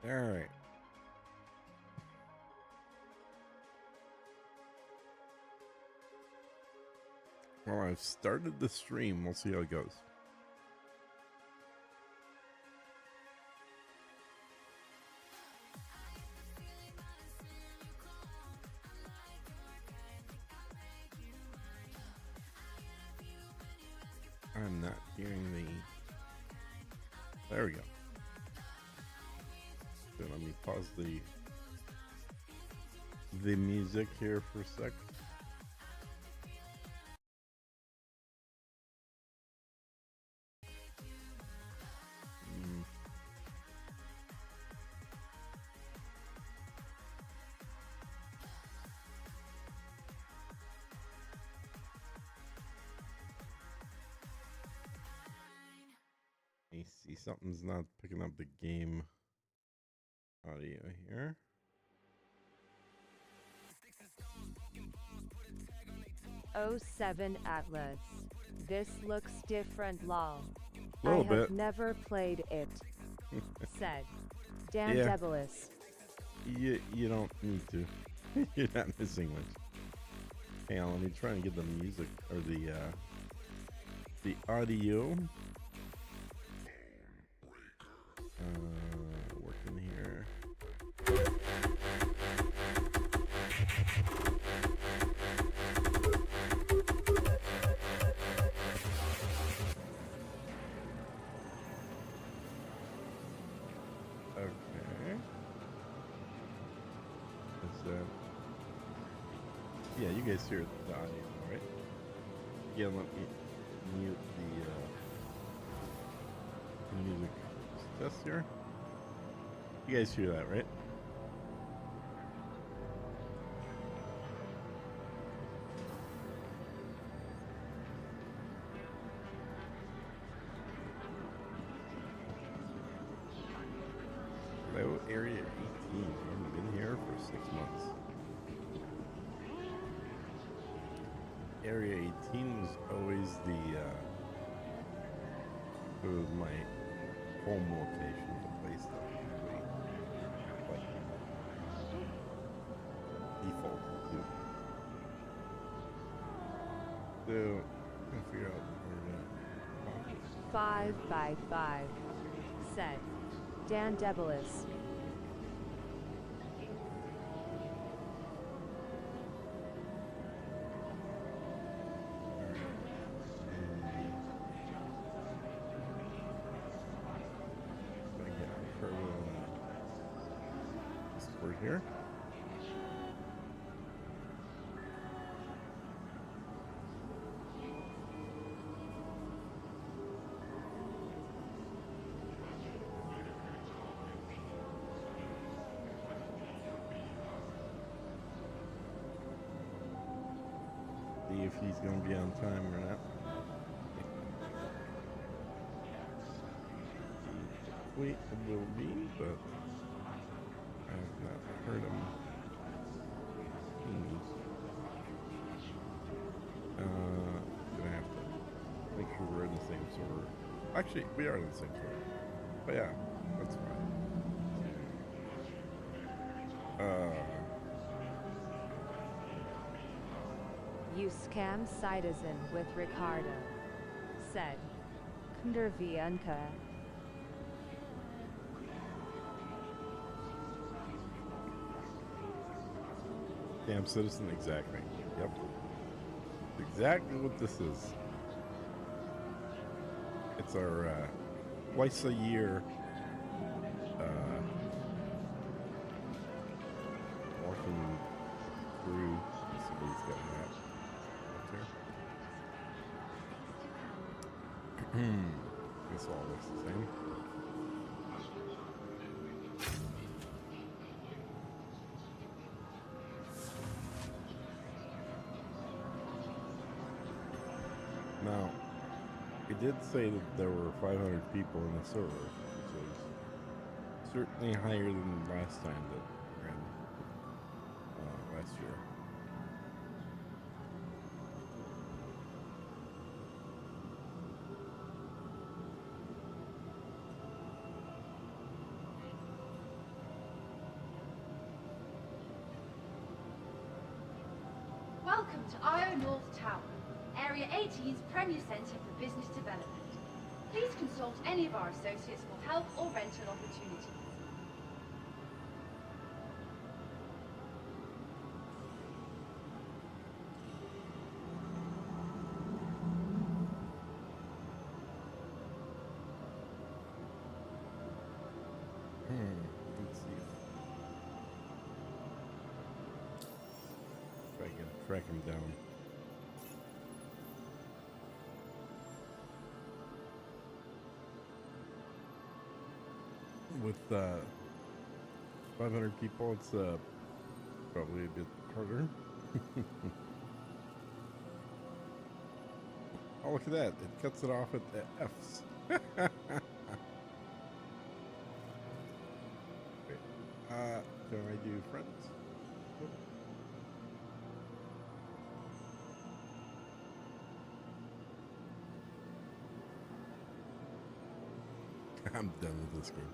All right. Well, I've started the stream. We'll see how it goes. I'm not hearing the... There we go. So let me pause the music here for a sec. I see something's not picking up the game audio here. Oh 07 Atlas. This looks different, lol. A little I have bit. never played it. Said Dan Yeah. Debelis. You don't need to. You're not missing much. Hang on, let me try and get the music or the audio. Working here. Okay. Is that? Yeah, you guys hear the audio, right? Yeah, let me mute the music test here. You guys hear that, right? Hello, Area 18. We haven't been here for 6 months. Area 18 was always it was my home location, the place that I usually like default to. So, I figure out where to 5 by 5. Said Dan Debelis. Discord here. See if he's going to be on time or not. Wait, it will be, but I have not heard him. Gonna have to make sure we're in the same server. Actually, we are in the same server. But yeah, that's fine. You scam citizen with Ricardo. Said Kundervianka. Damn citizen, exactly. Yep. Exactly what this is. It's our twice a year walking through. Somebody's got a map up there. This all looks the same. Now, it did say that there were 500 people in the server, which is certainly higher than last time that we ran last year. Welcome to IO North Tower, Area 18's premier centre for business development. Please consult any of our associates for help or rental opportunities. Let's see if I can track him down. With 500 people, it's probably a bit harder. Oh, look at that. It cuts it off at the F's. Wait, can I do friends? Nope. I'm done with this game.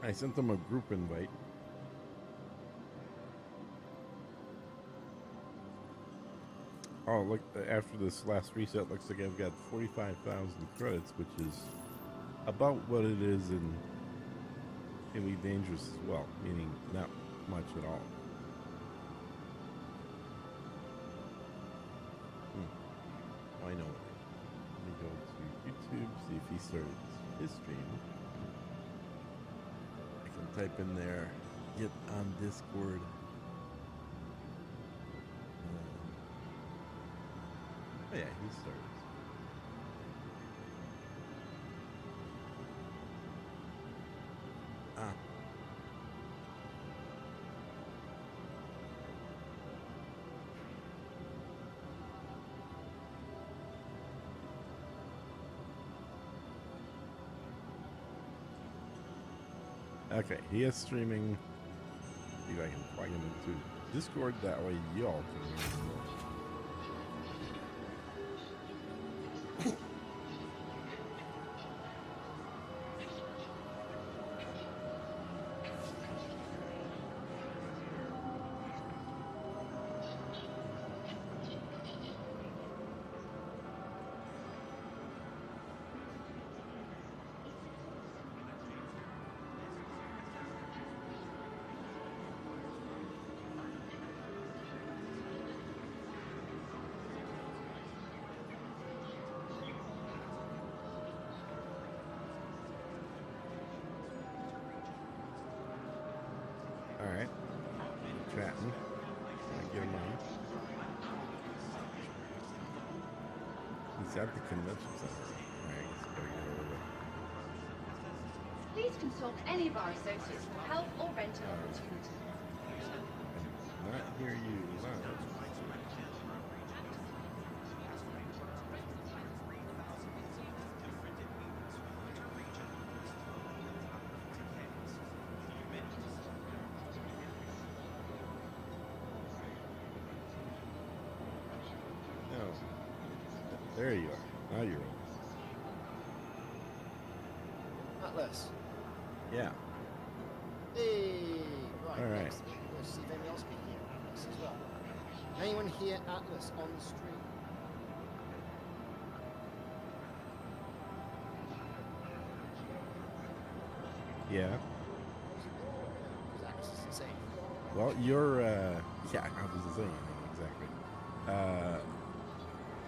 I sent them a group invite. Oh, look, after this last reset, looks like I've got 45,000 credits, which is about what it is in Elite Dangerous as well, meaning not much at all. I know it. Let me go to YouTube, see if he started his stream. I can type in there, get on Discord. Oh yeah, he started. Ah. Okay, he is streaming. See if I can plug him into Discord, that way y'all can hear him more. Alright. Chatting. I get him on. He's at the convention center. Alright, he's gotta get over there. Please consult any of our associates for help or rental opportunities. I not hear you loud. No. There you are. Now you're on. Atlas. Yeah. Hey, right. All right. Next, we'll see if anyone else can hear Atlas as well. Anyone hear Atlas on the stream? Yeah. Because Atlas is insane. Well, you're, yeah, I wasn't saying anything exactly.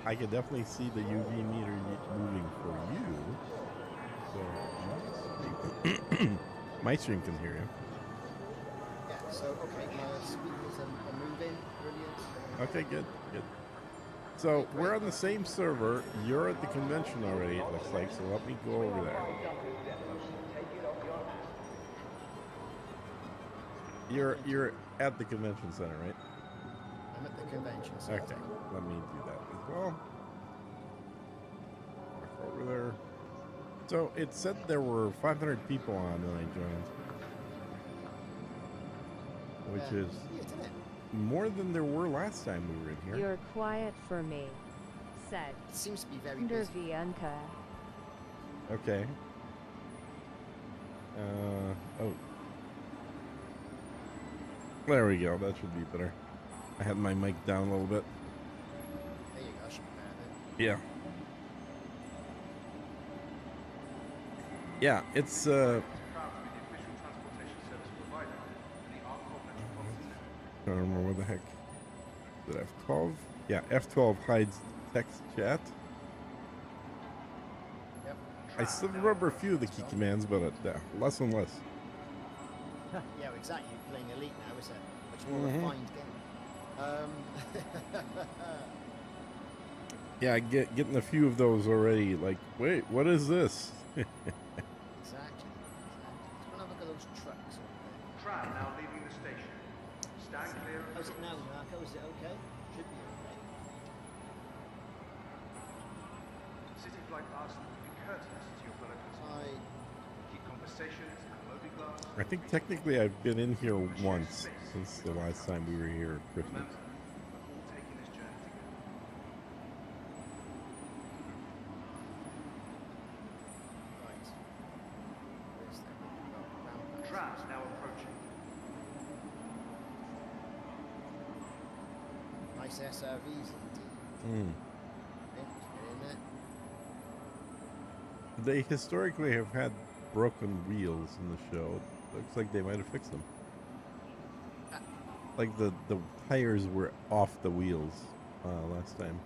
I can definitely see the UV meter moving for you. So, my stream can hear you. Yeah, so, okay, my speakers are moving. Brilliant. Okay, good, good. So, we're on the same server. You're at the convention already, it looks like, so let me go over there. You're at the convention center, right? I'm at the convention center. Okay, let me do that as well. Walk over there. So it said there were 500 people on when I joined, which is Weird, isn't it? more than there were last time we were in here. You're quiet for me, said It seems to be very busy. Kundervianka. Okay. Oh. There we go. That should be better. I had my mic down a little bit. There you go. Should be better then. Yeah. Yeah, it's I don't remember what the heck. Is it F12? Yeah, F12 hides text chat. Yep. I still remember a few of the key commands, but less and less. Yeah, exactly. You're playing Elite now, is it? Much more Mhm. refined game. Yeah, getting a few of those already. Like, wait, what is this? Exactly. Just want to have a look at those trucks over there. Tram now leaving the station. Stand clear of How's the it now, Marco? Is it okay? Should be okay. City Flight asks that you be courteous to your fellow passengers. Keep conversations and loading glass. I think technically I've been in here once since the last time we were here at Christmas. Remember, we're all taking this journey together. Right. Where's the ramp? Tram now approaching. Nice SRVs indeed. Mm. Yeah, in there. They historically have had broken wheels in the show. Looks like they might have fixed them. Like the tires were off the wheels last time.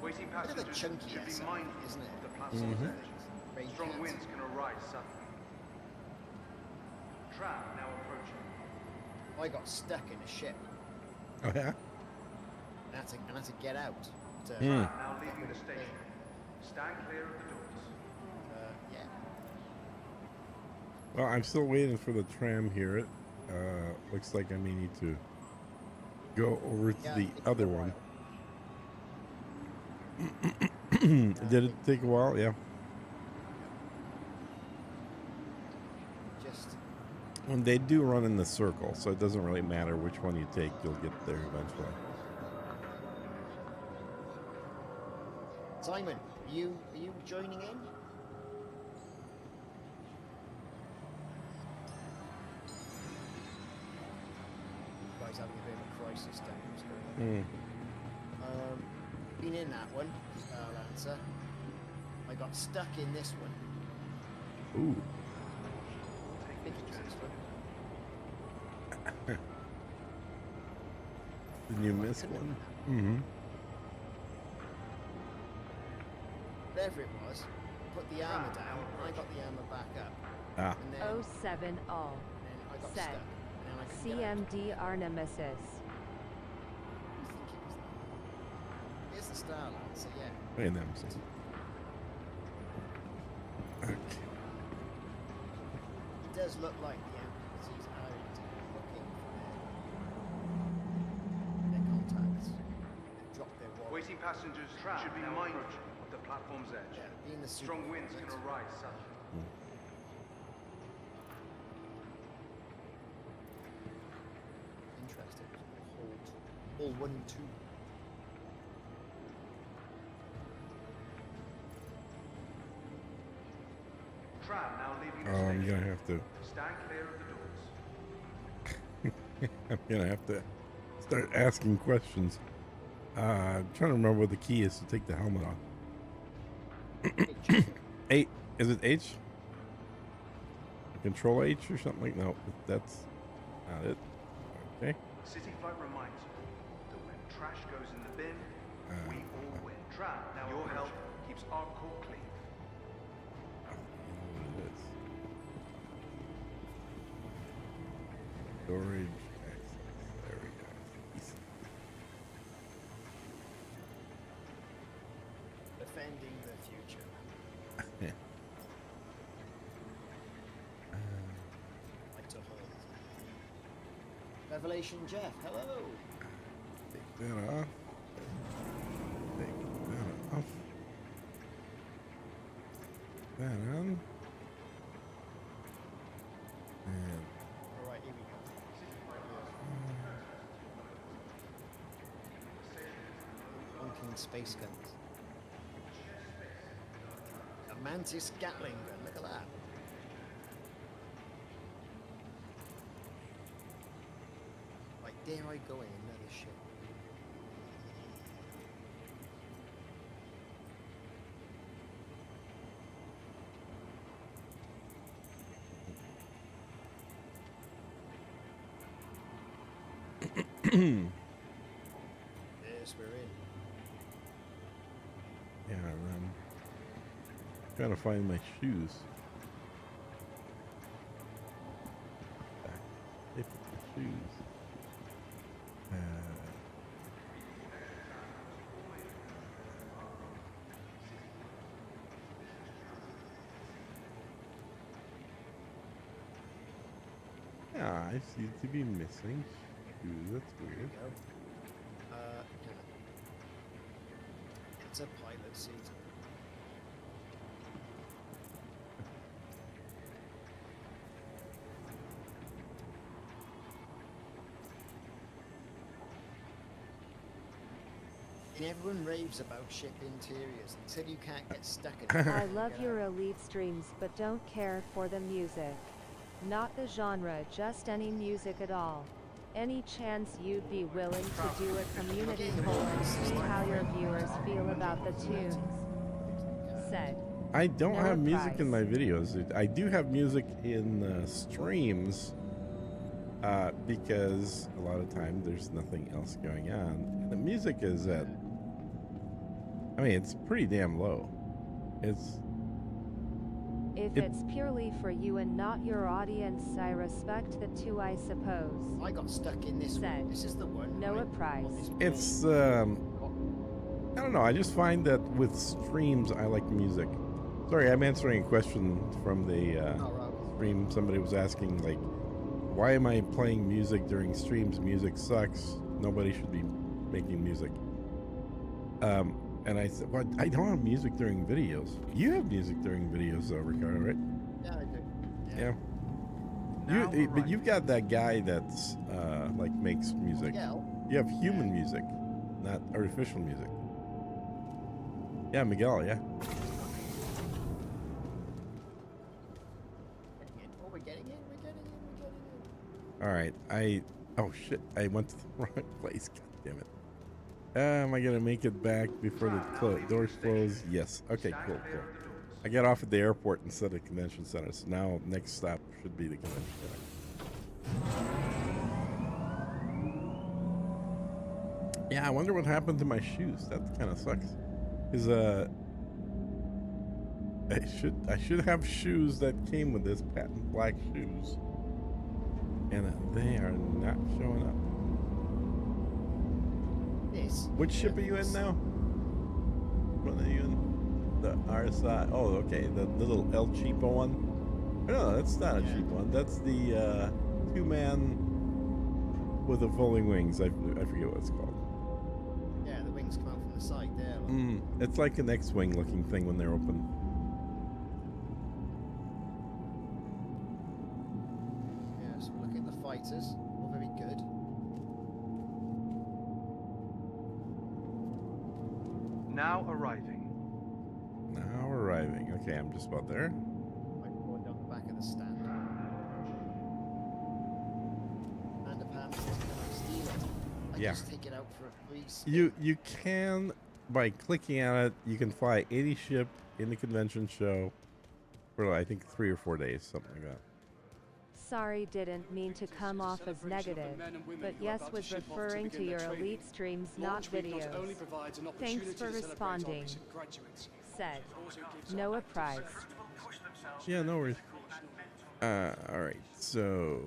Waiting Bit of a passengers chunky should be SRV, mindful isn't it? of the platform's Mhm. edge. Very Strong fancy. winds can arise suddenly. Tram now approaching. I got stuck in a ship Oh yeah. and had to get out. To, Hmm. Now leaving the station. Stand clear of the doors. yeah. Well, I'm still waiting for the tram here. It looks like I may need to go over to Yeah, the it took other a one. while. Did it take a while? Yeah. Just When they do run in the circle, so it doesn't really matter which one you take. You'll get there eventually. Simon, are you joining in? Guys having a bit of a crisis down. What's going on? Hmm. Been in that one, Lancer. I got stuck in this one. Ooh. I think it was this one. Did you miss one? Mm-hmm. Whatever it was, put the armor down, and I got the armor back up. Ah. And then, 07 all. and then I got Set. stuck. And then I couldn't get out. CMD Arnemesis. I think it was that. Here's the Star Lancer, yeah. Wait, let me see. Okay. It does look like the Embassies are looking for their contacts. They've dropped their wallet. Waiting passengers should be mindful of the platform's edge. Yeah, being the Strong winds can supervisors. arise suddenly. Interesting. Hold 1 and 2. Tram now leaving the Oh, I'm station. gonna have to. Stand clear of the doors. I'm gonna have to start asking questions. I'm trying to remember what the key is to take the helmet off. 8. Is it H? Control H or something like no. That's not it. Okay. City Flight reminds you that when trash goes in the bin, we all win. Tram, now your help keeps our court clean. I know what it is. Storage access. There we go. Easy. Defending the future. Revelation Jeff, hello. Take that off. Take that off. That on. And Alright, here we go. Honking space guns. A Mantis Gatling gun, look at that. Right, dare I go in another ship? Yes, we're in. yeah, and I'm trying to find my shoes. If the shoes. Yeah, I seem to be missing shoes. That's weird. Go. Yeah. It's a pilot seat. And everyone raves about ship interiors until you can't get stuck in it. I love your elite streams, but don't care for the music. Not the genre, just any music at all. Any chance you'd be willing to do a community poll and see how your viewers feel about the tunes? Said. I don't No have music in price. my videos. I do have music in streams because a lot of time there's nothing else going on. The music is at, I mean, it's pretty damn low. It's If It- it's purely for you and not your audience, I respect the two, I suppose. I got stuck in this Said. one. This is the one. Noah right? Price. On this it's board. I don't know. I just find that with streams, I like music. Sorry, I'm answering a question from the Oh, right. stream. Somebody was asking, like, why am I playing music during streams? Music sucks. Nobody should be making music. And I said, well, I don't have music during videos. You have music during videos, though, Ricardo, right? Yeah, I do. Yeah. Now But you've got that guy that's like makes music. Miguel. You have human music, not artificial music. Yeah, Miguel. Yeah. Getting in. Oh, we're getting in. We're getting in. We're getting in. All right. Oh shit! I went to the wrong place. God damn it. Am I gonna make it back before the doors close? Yes. Okay. Cool. Cool. I got off at the airport instead of the convention center, so now next stop should be the convention center. Yeah, I wonder what happened to my shoes. That kind of sucks. Is I should have shoes that came with this patent black shoes, and they are not showing up. This. Which ship are you in now? What are you in? The RSI. Oh, okay. The little El Cheapo one. No, that's not a cheap one. That's the two-man with the folding wings. I forget what it's called. Yeah, the wings come out from the side there. Look. It's like an X-wing looking thing when they're open. Yeah, so we're looking at the fighters. All very good. Now arriving. Now arriving. Okay, I'm just about there. Right, going down the back of the stand. And a Pam says, can I steal it? I Yeah. just take it out for a free spin. You can, by clicking on it, you can fly any ship in the convention show for I think 3 or 4 days, something like that. Sorry, didn't mean to come off as negative, but yes was referring to your elite streams, not videos. Thanks for responding. Said. Noah Price. Yeah, no worries. Alright, so...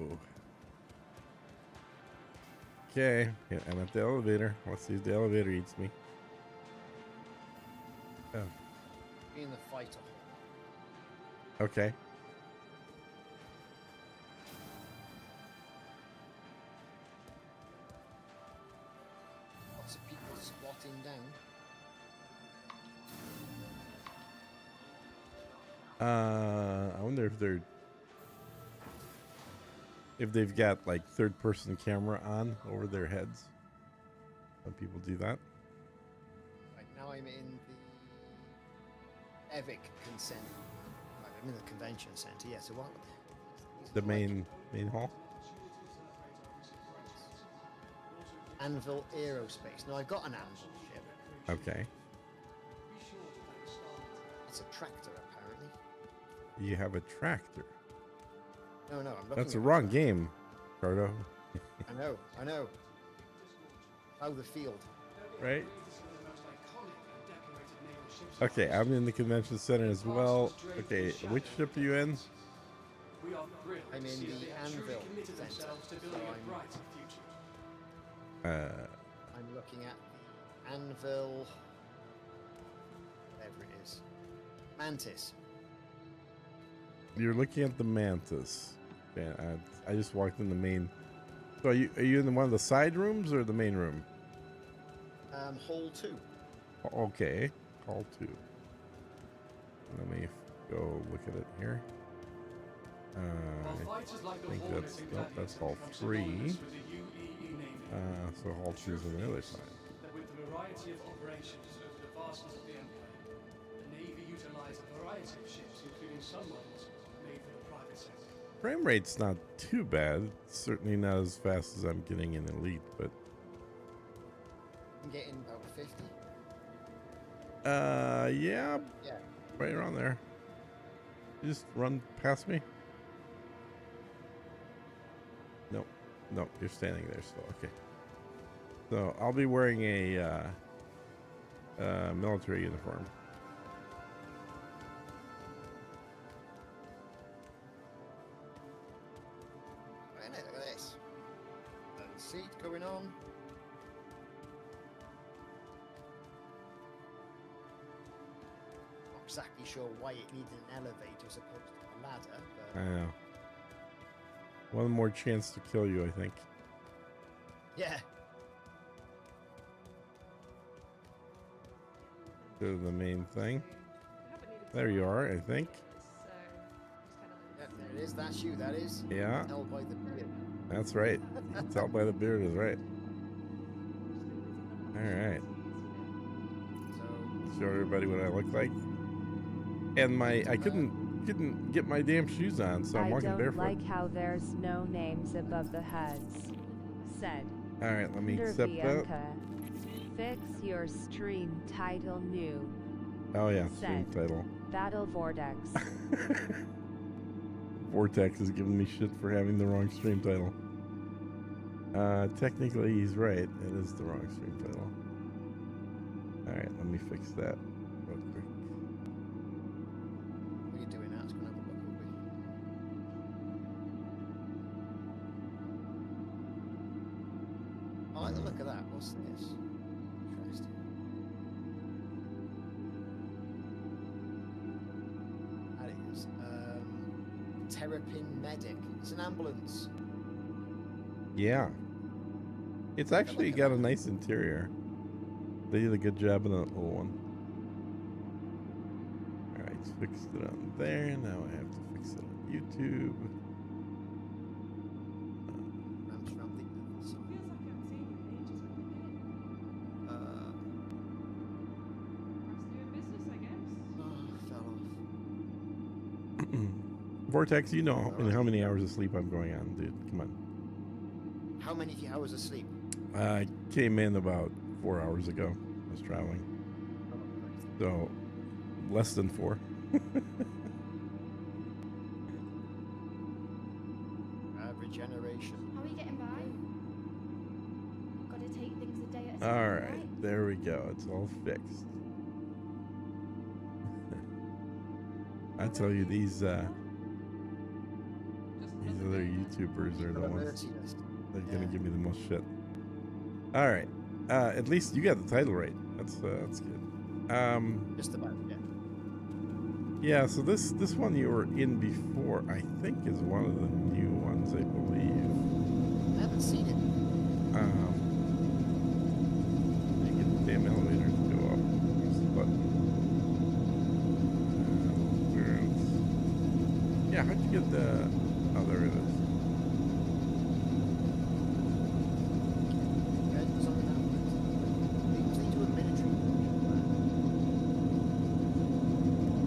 Okay, yeah, I'm at the elevator. Let's see if the elevator eats me. Oh, Be in the fighter. okay. I wonder if they've got like third-person camera on over their heads. Some people do that. Right, now I'm in the EVIC consent. Right, I'm in the convention center. Yeah, so what? The main hall. Anvil Aerospace. Now I've got an Anvil ship. Okay. It's a tractor, apparently. You have a tractor. No, I'm looking. That's a at wrong game, Cardo. I know. Oh, the field. Right? Okay, I'm in the convention center as well. Okay, which ship are you in? I'm in the Anvil center. So I'm looking at the Anvil. Whatever it is. Mantis. You're looking at the Mantis. Yeah, I just walked in the main. So are you in one of the side rooms or the main room? Hall 2. Okay, hall 2. Let me go look at it here. I think that's hall 3. So hall 2 is on the other side. With the variety of operations over the vastness of the Empire, the Navy utilized a variety of ships, including some models made for the private sector. Frame rate's not too bad. It's certainly not as fast as I'm getting in Elite, but I'm getting about 50. yeah, Yeah. right around there. You just run past me. Nope, you're standing there still. Okay. So I'll be wearing a military uniform. Right now, look at this. Seat going on. Not exactly sure why it needed an elevator as opposed to a ladder, but I know. One more chance to kill you, I think. yeah. Go to the main thing. There you are, I think. Yep, there it is. That's you. That is. Yeah, Held by the beard. that's right. You can tell by the beard is right. All right. So Show everybody what I look like. And I couldn't get my damn shoes on, so I'm I walking don't barefoot. like how there's no names above the heads. Said. All right, let me Under accept that. Bianca. Fix your stream title new. Oh yeah, stream Set. title. Battle Vortex. Vortex is giving me shit for having the wrong stream title. Technically he's right. It is the wrong stream title. All right, let me fix that real quick. what are you doing now? It's gonna have a look, will we? I like the look of that. What's this? Interesting. That is Terrapin Medic. It's an ambulance. Yeah. It's actually got a nice interior. They did a good job in that little one. Alright, fixed it on there. Now I have to fix it on YouTube. Ramps around the side. Fell off. Vortex, you know in how many hours of sleep I'm going on, dude. Come on. How many hours of sleep? I came in about 4 hours ago. I was traveling. So, less than 4. Regeneration. How are you getting by? Gotta take things a day at a time. Alright, right? there we go. It's all fixed. I tell you, these other YouTubers are the ones Merciless. that are gonna Yeah. give me the most shit. All right, at least you got the title right. That's good. Just about, yeah. Yeah. So this one you were in before, I think, is one of the new ones, I believe. I haven't seen it. You get the damn elevator to go up. Where's the button? Yeah, how'd you get the... Oh, there it is. Yeah, something that they do a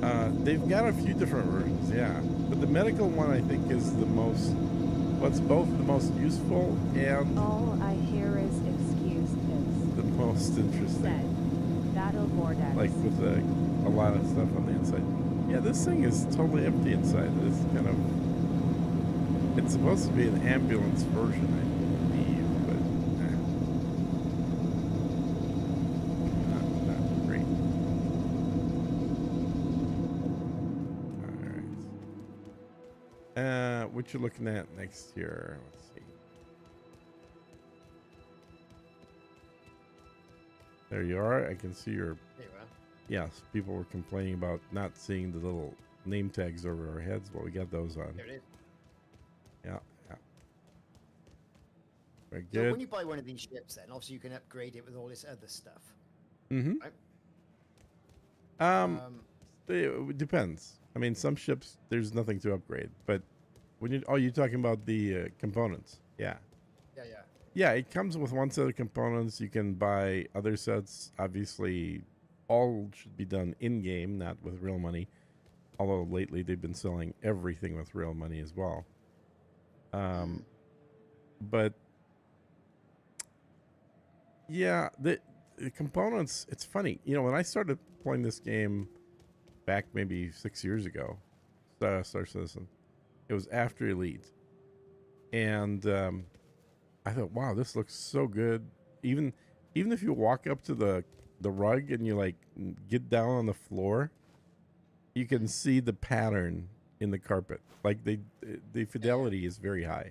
military. They've got a few different versions, yeah. But the medical one, I think, is the most... What's both the most useful and All I hear is excuse this. the most interesting. Said. Battle Vortex. Like with a lot of stuff on the inside. Yeah, this thing is totally empty inside. It's kind of... It's supposed to be an ambulance version, I believe, but... Not great. Alright. What you looking at next here? Let's see. There you are. I can see your... There you are. Yes, people were complaining about not seeing the little name tags over our heads. Well, we got those on. There it is. Yeah, yeah. Very So good. when you buy one of these ships, then obviously you can upgrade it with all this other stuff. Mm-hmm. Right? It depends. I mean, some ships there's nothing to upgrade, but when you you're talking about the components. Yeah. Yeah. Yeah, it comes with one set of components. You can buy other sets. Obviously, all should be done in-game, not with real money. Although lately they've been selling everything with real money as well. But yeah, the components, it's funny. You know, when I started playing this game back maybe 6 years ago, Star Citizen, it was after Elite. And I thought, wow, this looks so good. Even if you walk up to the rug and you like get down on the floor, you can see the pattern in the carpet. Like the fidelity is very high.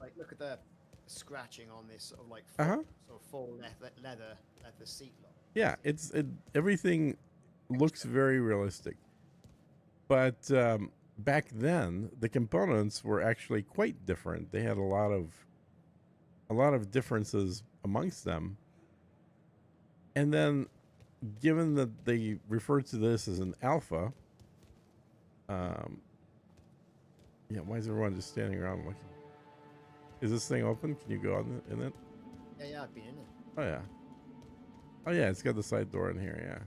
Like look at the scratching on this sort of like Uh-huh. sort of full leather seat lock. Yeah, everything looks very realistic. But back then, the components were actually quite different. They had a lot of differences amongst them. And then, given that they refer to this as an alpha, yeah, why is everyone just standing around looking? Is this thing open? Can you go in it? Yeah, I've been in it. Oh yeah. Oh yeah, it's got the side door in here, yeah.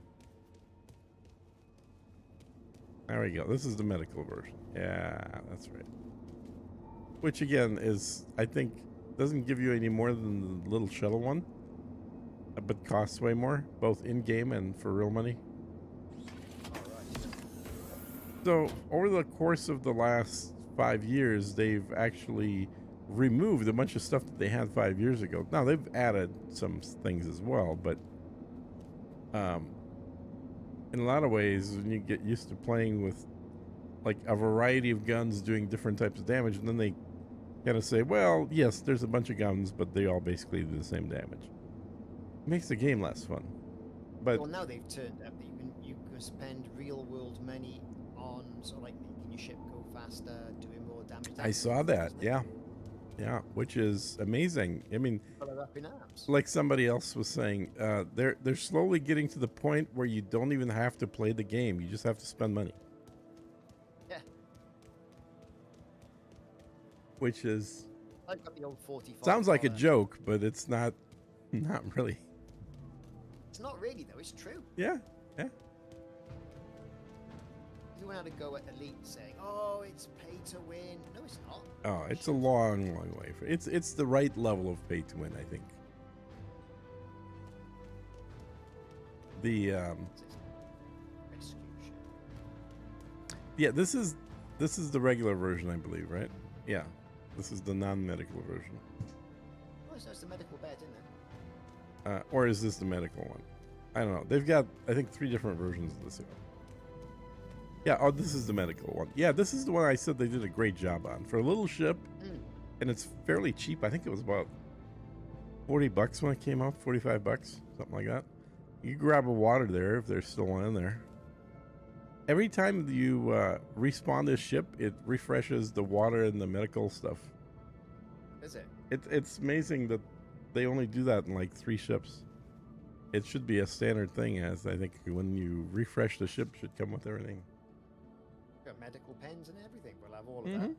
There we go. This is the medical version. Yeah, that's right. Which again is, I think, doesn't give you any more than the little shuttle one, but costs way more, both in-game and for real money. So over the course of the last 5 years, they've actually removed a bunch of stuff that they had 5 years ago. Now they've added some things as well, but in a lot of ways, when you get used to playing with like a variety of guns doing different types of damage, and then they kind of say, well, yes, there's a bunch of guns, but they all basically do the same damage. It makes the game less fun. But Well, now they've turned up that you can spend real world money on sort of like making your ship go faster, doing more damage. I saw that, yeah. Yeah, which is amazing. I mean, Follow up in apps. like somebody else was saying, they're slowly getting to the point where you don't even have to play the game. You just have to spend money. Yeah. Which is I've got the old 45. sounds like a joke, but it's not really. It's not really though. It's true. Yeah, yeah. Everyone had a go at Elite saying, "Oh, it's pay to win." No, it's not. Oh, it's a long, long way. It's the right level of pay to win, I think. The Execution. yeah, this is the regular version, I believe, right? Yeah, this is the non-medical version. Oh, so it's the medical bed, isn't it? Or is this the medical one? I don't know. They've got, I think, 3 different versions of this. Yeah, oh, this is the medical one. Yeah, this is the one I said they did a great job on. For a little ship, and it's fairly cheap. I think it was about $40 when it came out, $45, something like that. You grab a water there if there's still one in there. Every time you respawn this ship, it refreshes the water and the medical stuff. Is it? It's amazing that they only do that in like 3 ships. It should be a standard thing, as I think when you refresh the ship, it should come with everything. Got medical pens and everything. We'll have all of Mm-hmm. that.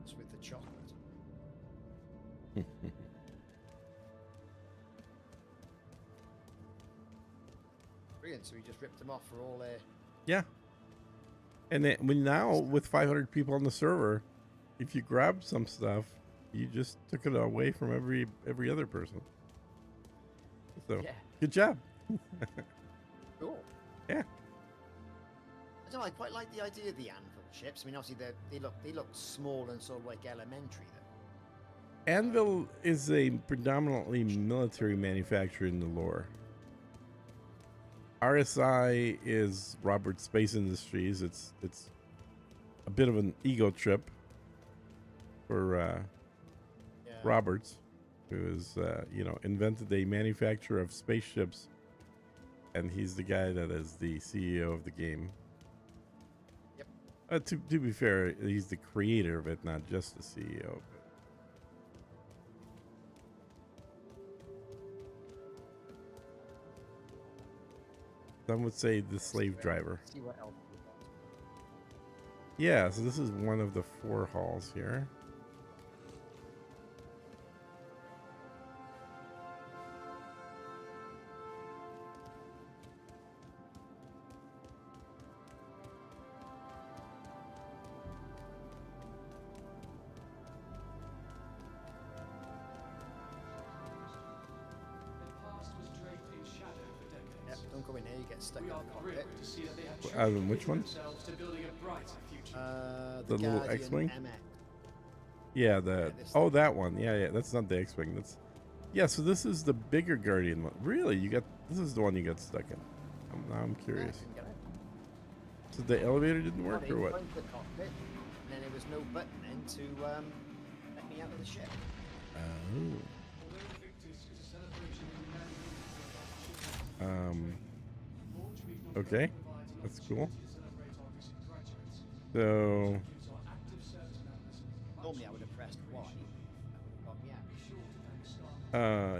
Just with the chocolate. Brilliant. So we just ripped them off for all their. Yeah. And then now with 500 people on the server, if you grab some stuff, you just took it away from every other person. So Yeah. good job. Cool. Yeah. I don't know. I quite like the idea of the anvil ships. I mean, obviously they look small and sort of like elementary though. Anvil is a predominantly military manufacturer in the lore. RSI is Robert Space Industries. It's a bit of an ego trip for Yeah. Roberts, who is invented a manufacturer of spaceships, and he's the guy that is the CEO of the game. Yep. To be fair, he's the creator of it, not just the CEO. Some would say the slave driver. See what else we got. Yeah, so this is one of the 4 halls here. Their past was draped in shadow for Yep. decades. Don't go in there. You get stuck We in are the cockpit. grateful to see that they have Adam, which one? themselves to building a brighter future. The little Guardian X-Wing? MX. Yeah, this oh, that one. Yeah, that's not the X-Wing. Yeah, so this is the bigger Guardian one. Really? This is the one you got stuck in. Now I'm curious. Couldn't get out. So the elevator didn't Got work or in what? front of the cockpit, and then there was no button then to let me out of the ship. Oh. Although Invictus is a celebration in humanity, Launch Week not Okay, only provides an that's cool. opportunity to celebrate our recent graduates, So, includes our active service members. Normally I would have pressed Y. That would have got me out. Be sure to thank staff.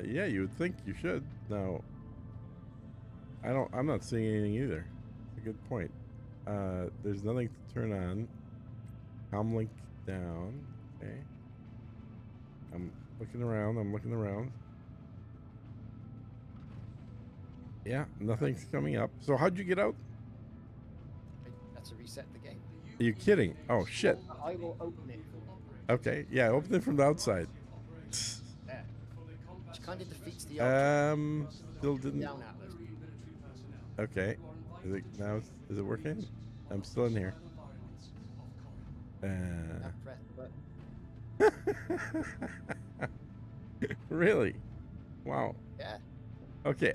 yeah, you would think you should. No, I'm not seeing anything either. It's a good point. There's nothing to turn on. Comlink down. Okay. I'm looking around. Yeah, nothing's coming up. So how'd you get out? That's to reset the game. Are you kidding? Oh shit. I will open it for Okay, yeah, open it from the outside. there. Which kind of defeats the object. Still didn't. Down Atlas. Okay. Is it working? I'm still in here. Now press the button. Really? Wow. Yeah. Okay,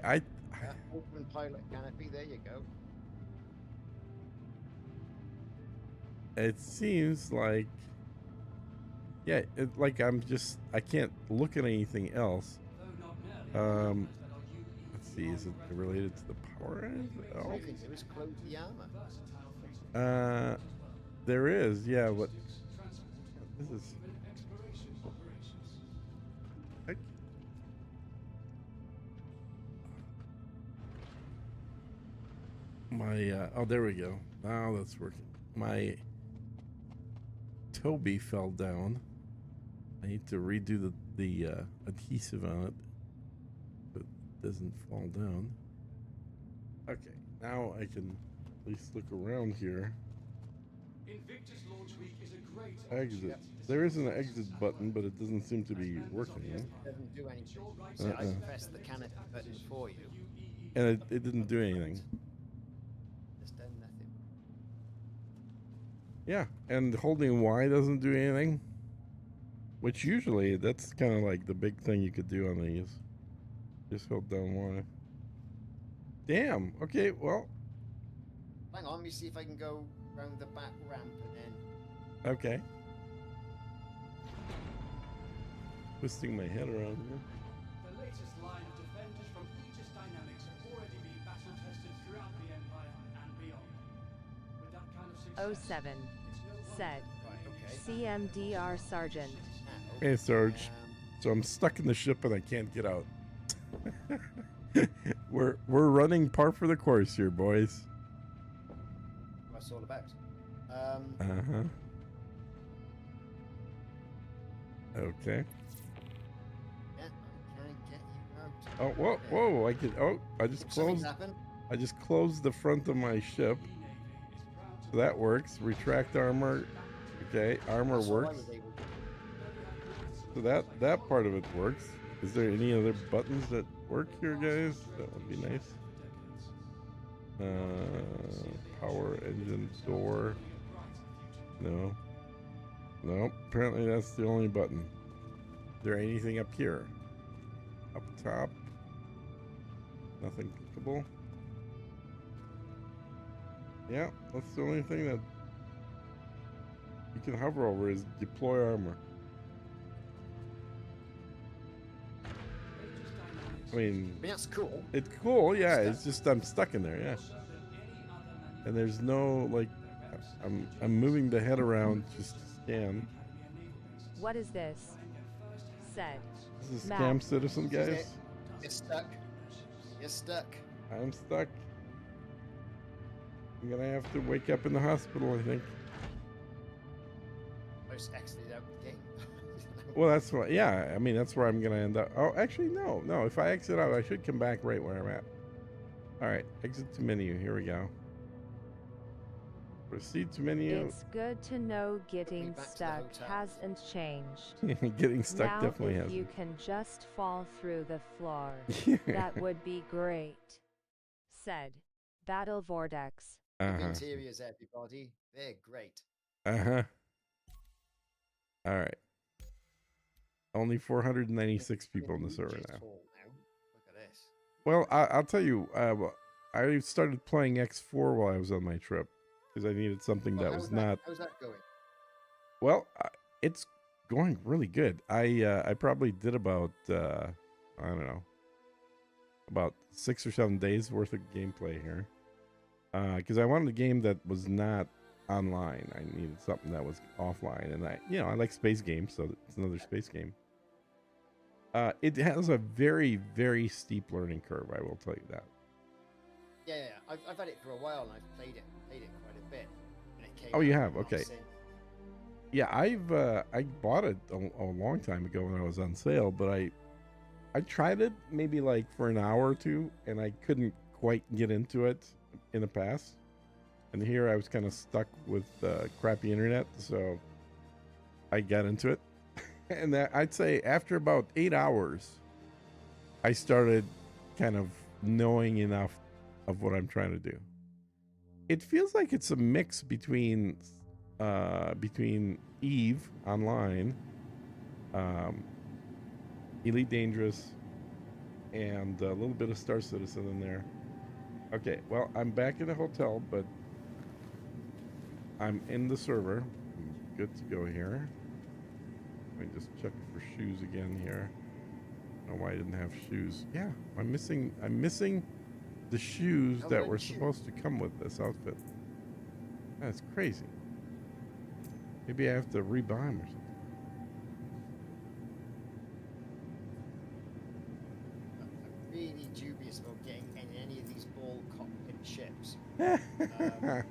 Open pilot canopy. There you go. it seems like I can't look at anything else. Let's see, is it related to the power end? All Oh. you can do is close the armor. There is, yeah, what this is I- my oh, there we go. Now that's working. My Toby fell down. I need to redo the adhesive on it, but it doesn't fall down. Okay, now I can at least look around here. Invictus Launch Week is a great Exit. There is an exit button, but it doesn't seem to be working. Doesn't do anything. So I pressed the canopy button for you. And it didn't do anything. It's done nothing. Yeah, and holding Y doesn't do anything. Which usually, that's kind of like the big thing you could do on these. Just hold down Y. Damn. Okay, well. Hang on, let me see if I can go round the back ramp and then. Okay. Twisting my head around here. The latest line of defenders from Aegis Dynamics have already been battle tested throughout the Empire and beyond. With that kind of success, 07. it's no wonder Said. Right, okay. CMDR Sergeant. Now, Hey, Sarge. So I'm stuck in the ship and I can't get out. we're running par for the course here, boys. What's it all about? Uh-huh. Okay. Yeah, I can get you out. Oh, whoa, Okay. whoa! I just Something's closed. happened. I just closed the front of my ship. So that works. Retract armor. Okay, armor That's all I works. was able to do. So that part of it works. Is there any other buttons that work here, guys? That would be nice. Power engine door. No. No. Apparently that's the only button. Is there anything up here? Up top? Nothing clickable. Yeah, that's the only thing that you can hover over is deploy armor. I mean, that's cool. it's cool, yeah. It's just I'm stuck in there, yeah. And there's no like, I'm moving the head around just to scan. What is this? Said. This is Matt. Scam Citizen, This is guys. it. You're stuck. You're stuck. I'm stuck. I'm gonna have to wake up in the hospital, I think. Most exited out the game. Well, that's what. Yeah, I mean that's where I'm gonna end up. Oh, actually, no. If I exit out, I should come back right where I'm at. All right, exit to menu. Here we go. Proceed to menu. It's good to know getting back to the stuck hotel. hasn't changed. Getting stuck Now, definitely if has. you can just fall through the floor, that would be great. Said. Battle Vortex. Uh-huh. Interiors, everybody. They're great. Uh-huh. All right. Only 496 people in the server Just now. tall now. Look at this. Well, I'll tell you, I started playing X4 while I was on my trip because I needed something Well, that how's was not. How's that going? Well, it's going really good. I probably did about I don't know, about 6 or 7 days worth of gameplay here. Because I wanted a game that was not online. I needed something that was offline, and I like space games, so it's another space game. It has a very, very steep learning curve. I will tell you that. Yeah. I've had it for a while and I've played it quite a bit. When it came Oh, you out, have? I've Okay. seen- Yeah, I bought it a long time ago when I was on sale, but I tried it maybe like for an hour or two, and I couldn't quite get into it in the past. And here I was kind of stuck with crappy internet, so I got into it. And I'd say after about 8 hours, I started kind of knowing enough of what I'm trying to do. It feels like it's a mix between Eve Online, Elite Dangerous, and a little bit of Star Citizen in there. Okay, well, I'm back in the hotel, but I'm in the server. I'm good to go here. Let me just check for shoes again here. I don't know why I didn't have shoes. Yeah, I'm missing the shoes that were supposed to come with this outfit. That's crazy. Maybe I have to rebuy them or something. I'm really dubious about getting in any of these ball cockpit ships. I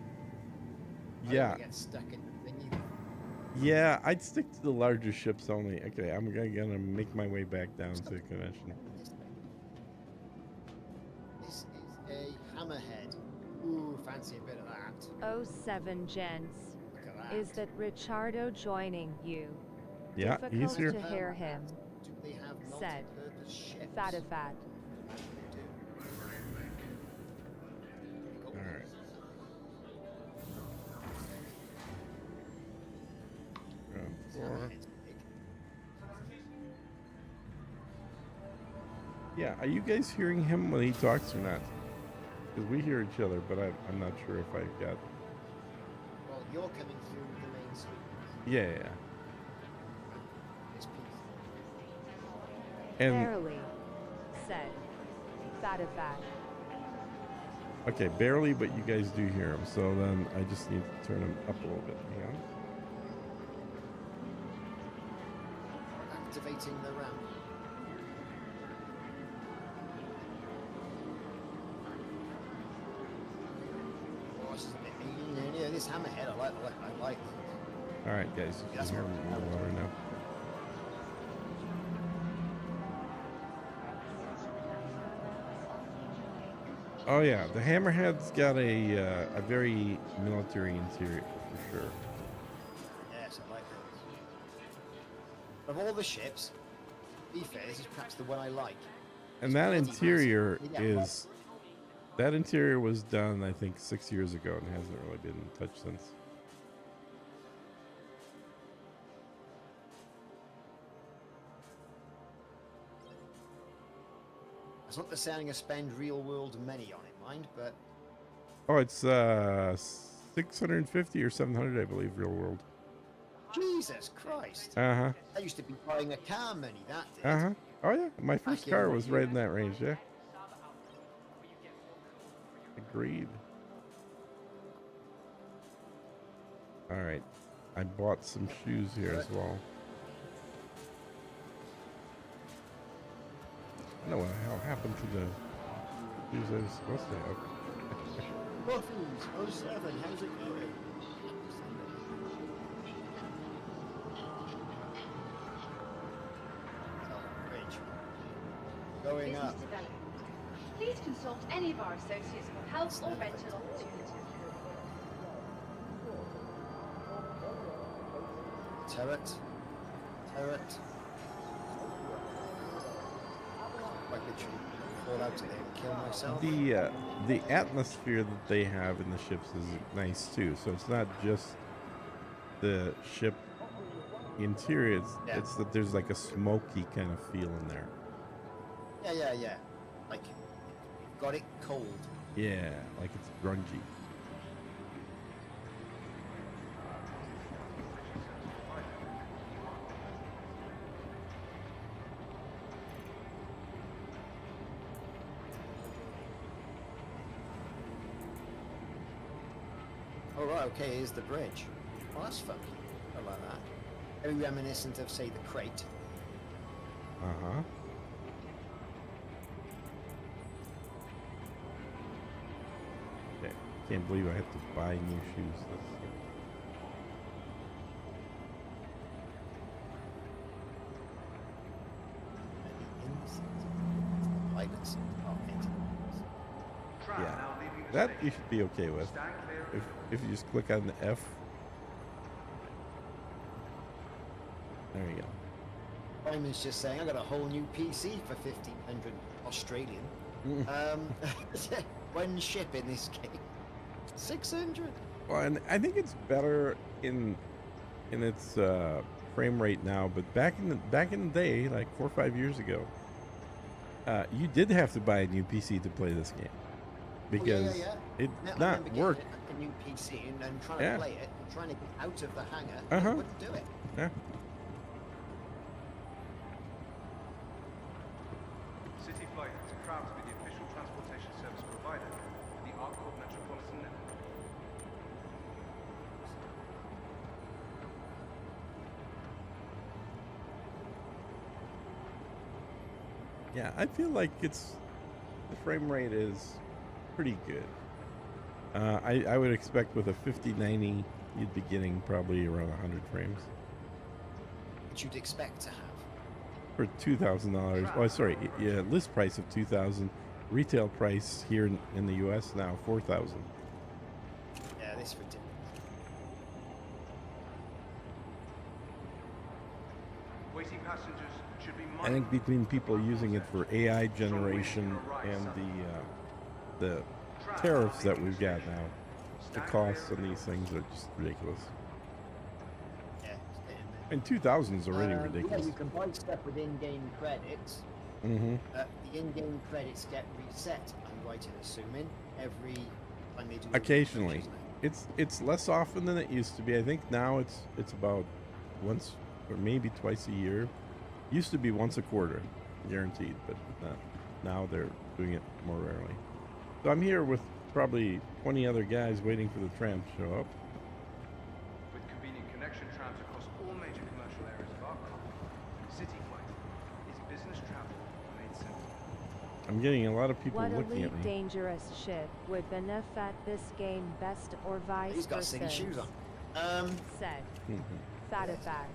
Yeah. don't get stuck in the thing either. Yeah, I'd stick to the larger ships only. Okay, I'm gonna make my way back down to the convention. This is a hammerhead. Ooh, fancy a bit of that. 07 gents. Look at that. Is that Richardo joining you? Yeah, Difficult he's here. to hear him. Do they have Said. multi-purpose ships? Fatifat. They do. All right. Ground floor. Hammerhead's big. Yeah, are you guys hearing him when he talks or not? Because we hear each other, but I'm not sure if I've got. Well, you're coming through the main suite. Yeah. This piece. And Barely. Said. Fatifat. okay, barely, but you guys do hear him. So then I just need to turn him up a little bit. Hang on. Back activating the ramp. Oh, this hammerhead, I like. All right, guys. You That's can hear more- more water now. Oh yeah, the Hammerhead's got a very military interior for sure. Yes, I like that. Of all the ships, to be fair, this is perhaps the one I like. And that It's bloody interior massive. Yeah, is that interior was done I think 6 years ago and hasn't really been touched since. It's not the saying I spend real world money on it, mind, but Oh, it's 650 or 700 I believe real world. Jesus Christ. Uh-huh. That used to be buying a car money, that did. Uh-huh. Oh yeah, my first in car what was year? right in that range, yeah. Agreed. All right. I bought some shoes here as well. I don't know what the hell happened to the shoes I was supposed to have. Muffins, 07, how's it going? Bridge. Going Business up. development. Please consult any of our associates for help or rental opportunities. Turret. Turret. Quite literally fall out of there and kill myself. The atmosphere that they have in the ships is nice too. So it's not just the ship interior. Yeah. It's that there's like a smoky kind of feel in there. Yeah. Like, got it cold. Yeah, like it's grungy. Oh, right, okay, here's the bridge. Oh, that's funky. I like that. Very reminiscent of, say, the crate. Uh-huh. Okay. Can't believe I have to buy new shoes. Pilots. Oh, Tram Yeah. now leaving the That station. you should be okay with. Stand clear of If you just click on the F. There you go. Simon's just saying, I got a whole new PC for 1,500 Australian. One ship in this game. 600. Well, and I think it's better in its frame rate now, but back in the day, like 4 or 5 years ago, you did have to buy a new PC to play this game because it No, I not remember getting work. a new PC and trying Yeah. to play it, and trying to get out of the hangar. Uh-huh. It wouldn't do it. Yeah. City Flight is proud to be the official transportation service provider for the Arcot Metropolitan Network. Yeah, I feel like the frame rate is pretty good. I would expect with a 5090, you'd be getting probably around 100 frames Which you'd expect to have. for $2,000. Oh, sorry, yeah, list price of 2,000, retail price here in the U.S. now 4,000. Yeah, this is ridiculous. Waiting passengers should be I think between people using it for AI generation and the tariffs that we've got now, the costs on these things are just ridiculous. Yeah, it's getting there. And 2,000 is already Yeah, ridiculous. you can buy stuff with in-game credits. Mm-hmm. The in-game credits get reset, I'm right in assuming, every time they do Occasionally. purchase It's less often than it used to be. I think now it's about once or maybe twice a year. Used to be once a quarter, guaranteed, but now they're doing it more rarely. So I'm here with probably 20 other guys waiting for the tram to show up. With convenient connection trams across all major commercial areas of Arcot, City Flight I'm getting a lot of people What looking elite at me. dangerous ship would benefit this game best or vice He's got versa? city shoes on. Said. Mhm. Fatafact.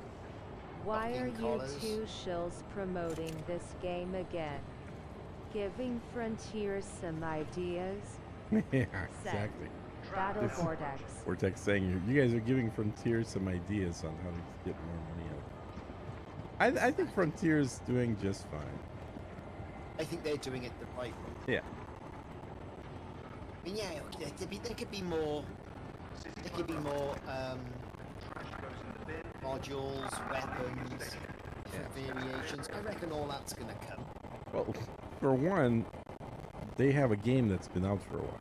Why are Fucking you collars. two shills promoting this game again? Giving Frontiers some ideas? Yeah, exactly. Battle This- Vortex. Vortex saying you guys are giving Frontiers some ideas on how to get more money out. I think Frontiers doing just fine. I think they're doing it the right way. Yeah. I mean, yeah, okay, there could be more. There could be more Trash goes in the bin. modules, weapons, different variations. I reckon all that's gonna come. Well, for one, they have a game that's been out for a while.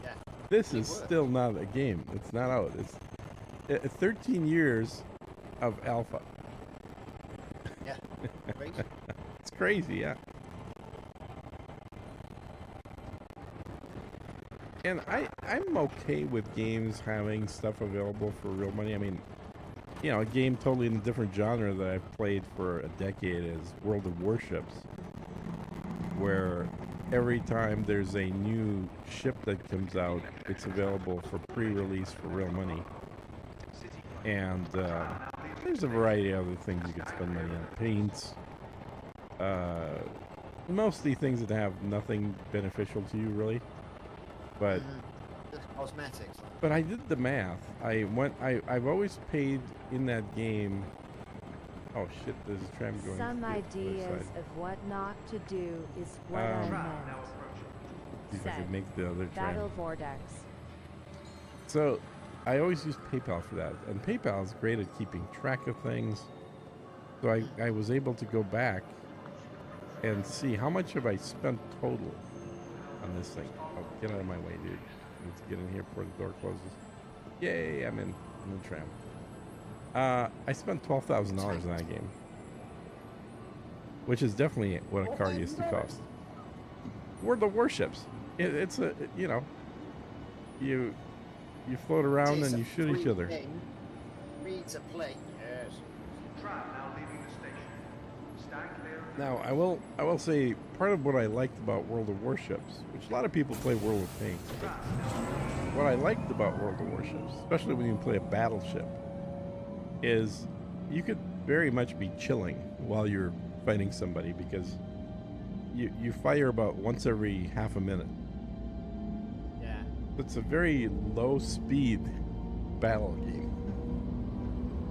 Yeah. This They is would. still not a game. It's not out. It's 13 years of alpha. Yeah. Right? It's crazy, yeah. And I'm okay with games having stuff available for real money. I mean, you know, a game totally in a different genre that I've played for a decade is World of Warships, where every time there's a new ship that comes out, it's available for pre-release for real money. And there's a variety of other things you can spend money on. Paints, mostly things that have nothing beneficial to you, really. But Just cosmetics. but I did the math. I've always paid in that game. Oh shit! There's a tram going. Some the other ideas side. of what not to do is what I Um, meant. See if I Said. can make the other tram. Battle Vortex. So I always use PayPal for that, and PayPal is great at keeping track of things. So I was able to go back and see how much have I spent total on this thing. Oh, get out of my way, dude. I need to get in here before the door closes. Yay, I'm in the tram. I spent $12,000 in that game, which is definitely what a car used to cost. World of Warships. It's a you know, you float around It's and a you shoot each free other. game, free to play. Yes. Tram now leaving the station. Stand clear. Now, I will say part of what I liked about World of Warships, which a lot of people play World of Tanks, but what I liked about World of Warships, especially when you play a battleship, is you could very much be chilling while you're fighting somebody because you fire about once every half a minute. Yeah. It's a very low speed battle game.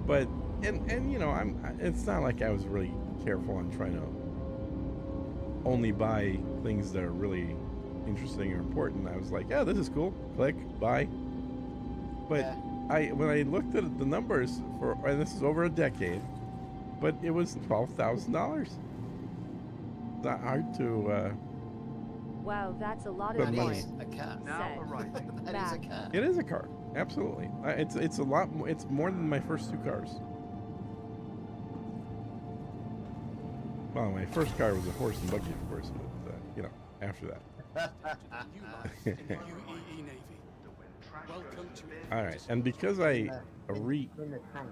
But and you know, it's not like I was really careful on trying to only buy things that are really interesting or important. I was like, yeah, this is cool. Click, buy. But Yeah. when I looked at the numbers for, and this is over a decade, but it was $12,000. Not hard to. Wow, that's a lot But of That money. is coins. a car. Now Said. arriving. That is a Back. car. It is a car, absolutely. It's a lot. It's more than my first two cars. Well, my first car was a horse and buggy, of course, but you know, after that. New life in the UEE Navy. Welcome to All right, and because I In the tank.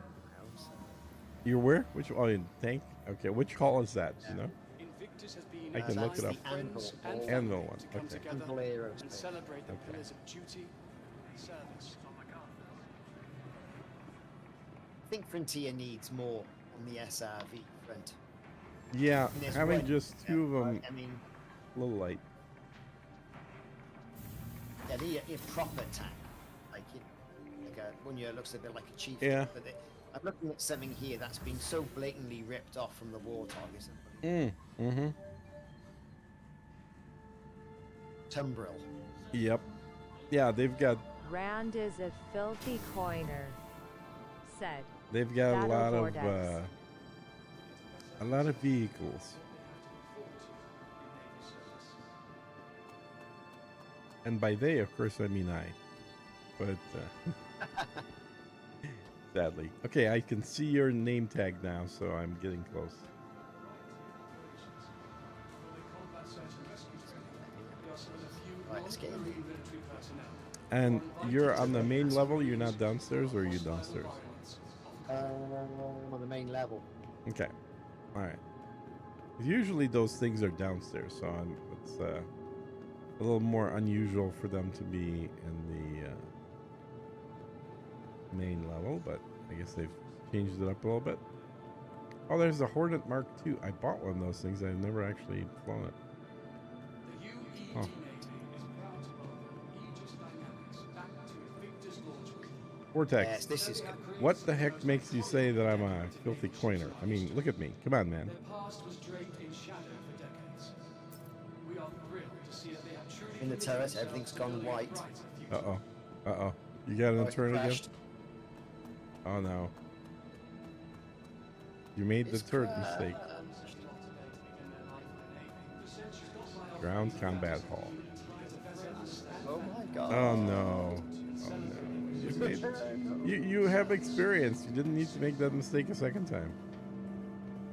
you're where? Which in tank? Okay, which hall is that? You know? Invictus has been I can look it allowing up. friends and Anvil. family Anvil one, to come okay. together Anvil Aerospace. and celebrate the Okay. pillars of duty and service. I think Frontier needs more on the SRV front. Yeah, There's having one. just two of them, I mean, a little light. yeah, the proper tank, like one year looks a bit like a chief. Yeah. But I'm looking at something here that's been so blatantly ripped off from the Warthog. It's Mm-hmm. Tumbril. Yep. Yeah, they've got Rand is a filthy coiner. Said. a Battle lot of Vortex. a lot of vehicles. And by they, of course, I mean I. But sadly. Okay, I can see your name tag now, so I'm getting close. Right, let's get in there. And you're on the main level, you're not downstairs, or are you downstairs? On the main level. Okay. Alright. Usually those things are downstairs, so it's a little more unusual for them to be in the main level, but I guess they've changed it up a little bit. Oh, there's the Hornet Mark II. I bought one of those things. I've never actually flown it. The UEG Oh. Navy is proud to welcome Aegis Dynamics back to Victor's launch group. Vortex. Yes, this is good. What the heck makes you say that I'm a filthy coiner? I mean, look at me. Come on, man. Their past was draped in shadow for decades. We are thrilled to see that they have truly In the committed turret, themselves everything's to gone building a white. brighter future. Uh-oh. You got an Oh, it turret again? crashed. Oh, no. You made the It's turret crashed. mistake. Ground Combat Hall. Oh my god. Oh, no. Oh, no. You have experience. You didn't need to make that mistake a second time.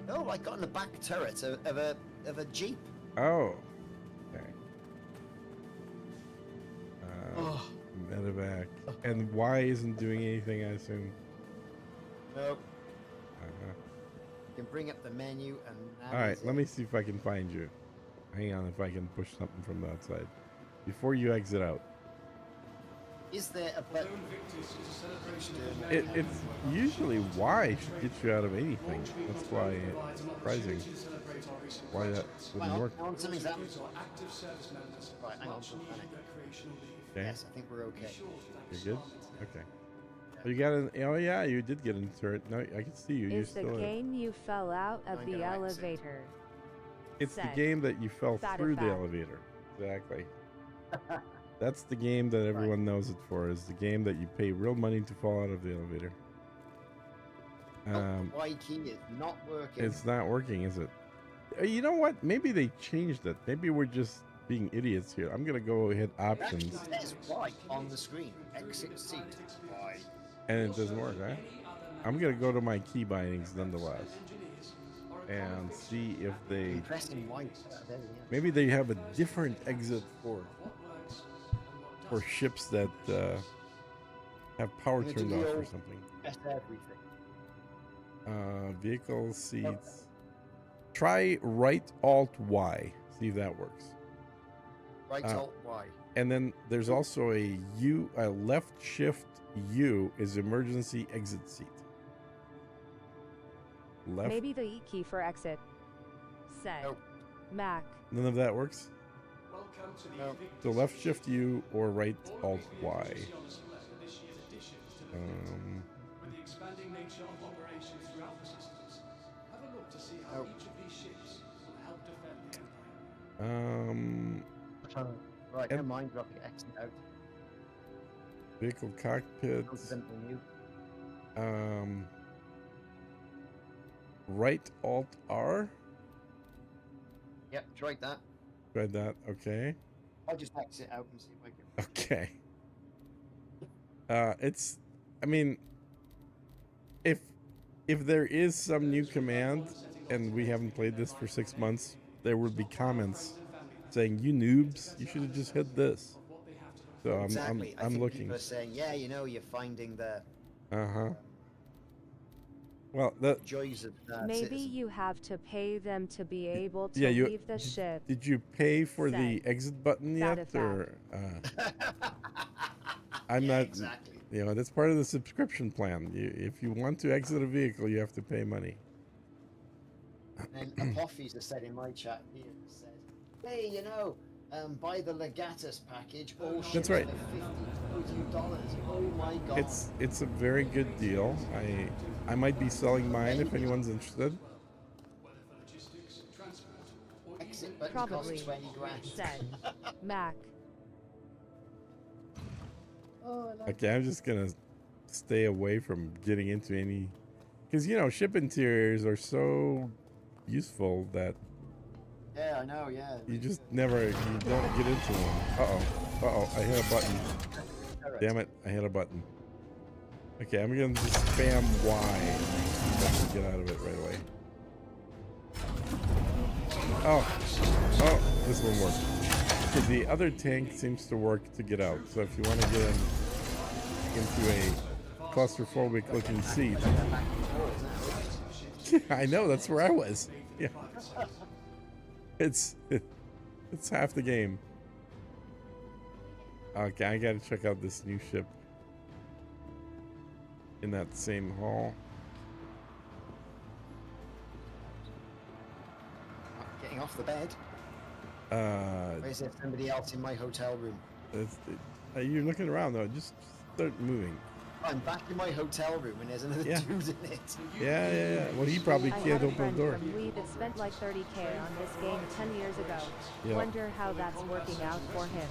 No, I got in the back turret of a Jeep. Oh. Okay. Oh. Medevac. And Y isn't doing anything, I assume. No. Uh-huh. You can bring up the menu and. that All right, is let it. me see if I can find you. Hang on, if I can push something from the outside before you exit out. Is there a button? Balloon Victus is a celebration of the It's usually Y should get you out of anything. That's why it's surprising why that wouldn't work. Hang on, something's happened. active service members Right, hang on, much don't needed panic. recreational leave. Okay, Yes, I think we're okay. you're good. Okay. Oh, you got an. Oh yeah, you did get into turret. No, I can see you. You're Is the still in. game you fell out of I'm the gonna exit. elevator? It's the Said. game that you fell Spat it through the back. elevator. Exactly. That's the game that everyone knows it for. Is the game that you pay real money to fall out of the elevator. Y key is not working. It's not working, is it? You know what? Maybe they changed it. Maybe we're just being idiots here. I'm gonna go hit It actually options, says Y on the screen. Exit seat. Y. and it doesn't work, right? I'm gonna go to my key bindings nonetheless, and see if they. I'm pressing Y. There we go. Maybe they have a different exit for ships that have power I'm gonna turned do the off or old- something. Press everything. Vehicle seats. Try right Alt Y. See if that works. Right Alt Y. And then there's also a left shift U is emergency exit seat. Left. Maybe the E key for exit. Said. Nope. Mac. None of that works. Welcome to the No. So left shift U or right Alt Y. With the expanding nature of operations throughout the systems, have a look to see how Nope. each of these ships will help defend the Empire. Right, And- never mind. Dropping exit out. Vehicle Go to cockpits. something new. Right Alt R. Yep, tried that. Tried that. Okay. I'll just exit out and see if I can. Okay. It's. I mean, if there is some new command and we haven't played this for 6 months, there would be comments saying, "You noobs, you should have just hit this." So Exactly. I I'm think looking. people are saying, yeah, you know, you're finding the Well, the joys of Maybe citizen. you have to pay them to be able to yeah, you leave the ship. did you pay for the Said. exit button Spat yet, it back. or I'm Yeah, not. exactly. You know, that's part of the subscription plan. If you want to exit a vehicle, you have to pay money. And Apophis has said in my chat here, said, hey, you know, buy the Legatus package. All ships right. for $50. Oh my god. It's a very good deal. I might be selling mine if anyone's interested. Whether for logistics, transport, or Exit button Probably. costs 20 grand. Said. Mac. Oh, I like Okay, I'm just gonna stay away from getting into any, because you know ship interiors are so useful that Yeah, I know, yeah. you just never you don't get into them. I hit a button. Damn it, I hit a button. Okay, I'm gonna just spam Y and get out of it right away. Oh, this one worked. Okay, the other tank seems to work to get out. So if you want to get into a claustrophobic looking seat, I know that's where I was. Yeah. It's half the game. Okay, I gotta check out this new ship in that same hall. Getting off the bed. Or is there somebody else in my hotel room? You're looking around though. Just start moving. I'm back in my hotel room and there's another Yeah. dude in it. Yeah. Well, he probably I can't had a open friend the door. from Lee that spent like 30K on this game 10 years ago. Yeah. Wonder how that's working out for him.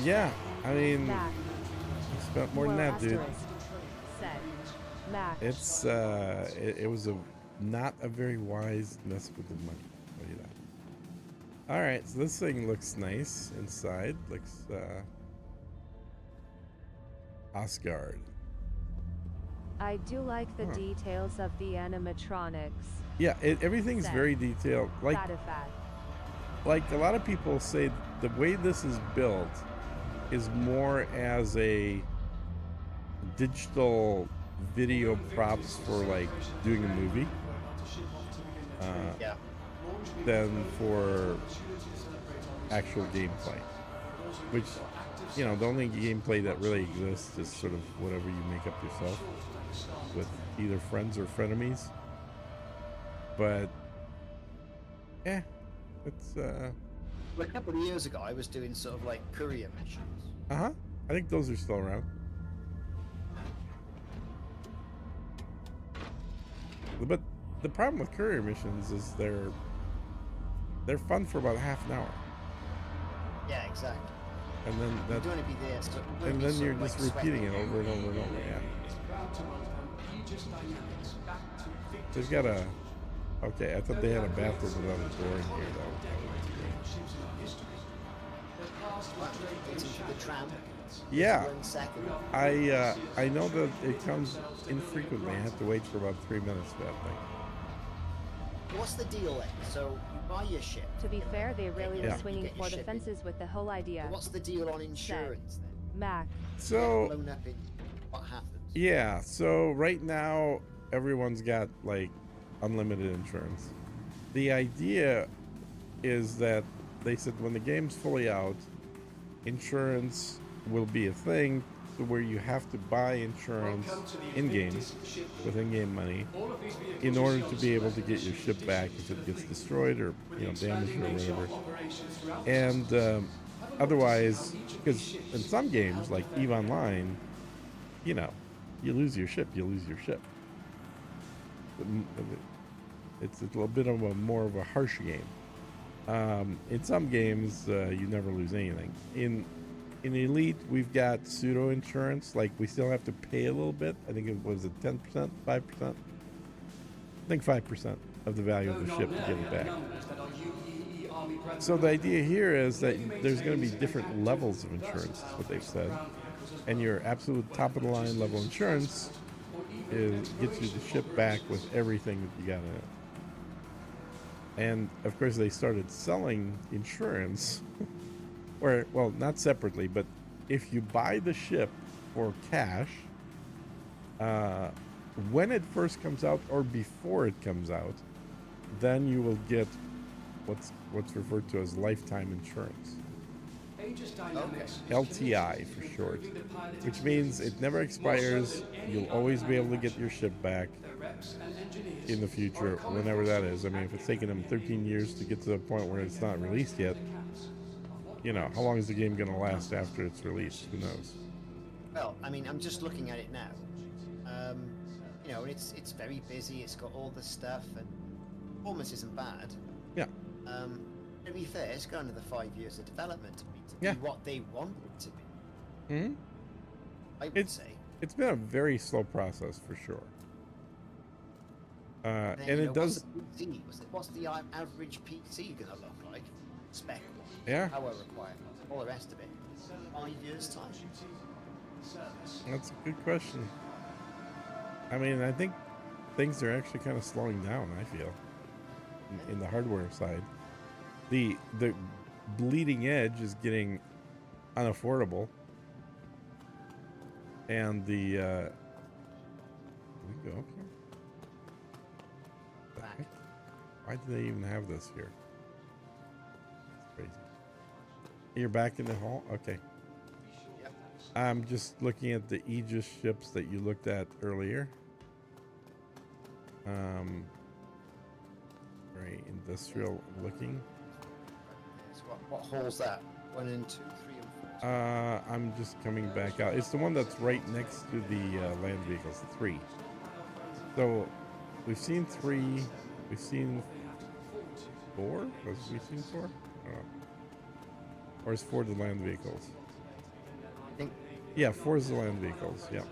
Yeah, I mean, Mac. he spent more than Well, that, dude. asterisk, Said. Mac. It's it was not a very wise mess with the money. I'll tell you that. All right, so this thing looks nice inside. Looks Asgard. I do like the Huh. details of the animatronics. Yeah, everything's Set. very detailed. Like Fatifat. a lot of people say the way this is built is more as a digital video props for like doing a movie Yeah. than for actual gameplay. Which, you know, the only gameplay that really exists is sort of whatever you make up yourself with either friends or frenemies. But yeah, it's Well, a couple of years ago, I was doing sort of like courier missions. I think those are still around. But the problem with courier missions is they're fun for about half an hour, Yeah, exactly. and then You that, don't want to be there, so and then you're just repeating it over and over and over. Yeah, they've got a. Okay, I thought they had a bathroom without a door in here though. Into the tram. Yeah, 1 second. I know that it comes infrequently. I have to wait for about 3 minutes for that thing. What's the deal then? So you buy your ship. To be fair, they really Yeah. were swinging Get your for the shipping. fences with the whole idea. What's the deal on insurance then? Mac. So Blown up in what happens? yeah, so right now everyone's got like unlimited insurance. The idea is that they said when the game's fully out, insurance will be a thing to where you have to buy insurance in game with in-game money in order to be able to get your ship back if it gets destroyed or damaged or whatever. And otherwise, because in some games like EVE Online, you lose your ship, you lose your ship. It's a little bit of a more of a harsh game. In some games, you never lose anything. In Elite, we've got pseudo insurance. Like we still have to pay a little bit. I think it was 10%, 5%. I think 5% of the value of the ship to get it back. So the idea here is that there's going to be different levels of insurance. Is what they've said, and your absolute top of the line level insurance gets you the ship back with everything that you got in it. And of course, they started selling insurance, or well, not separately, but if you buy the ship for cash, when it first comes out or before it comes out, then you will get what's referred to as lifetime insurance. LTI for short, which means it never expires. You'll always be able to get your ship back in the future, whenever that is. I mean, if it's taken them 13 years to get to the point where it's not released yet, how long is the game going to last after it's released? Who knows? Well, I mean, I'm just looking at it now. And it's very busy. It's got all the stuff, and performance isn't bad. Yeah. To be fair, it's got another 5 years of development to Yeah. be what they want it to be. Hmm. I would say. It's been a very slow process for sure. Then, And it does. What's the average PC gonna look like? Spec one. Yeah. Power requirement. All the rest of it. 5 years time. That's a good question. I mean, I think things are actually kind of slowing down, I feel, in the hardware side. The bleeding edge is getting unaffordable. And the can we go up here? The Back. heck? Why do they even have this here? You're back in the hall? Okay. Yep. I'm just looking at the Aegis ships that you looked at earlier. Very industrial looking. So what hall's that? 1 and 2, 3 and 4. I'm just coming back out. It's the one that's right next to the land vehicles. 3. So we've seen 3. We've seen 4. Was we seen 4? I don't know. Or is 4 the land vehicles? I think Yeah, 4 is the land vehicles. Yeah.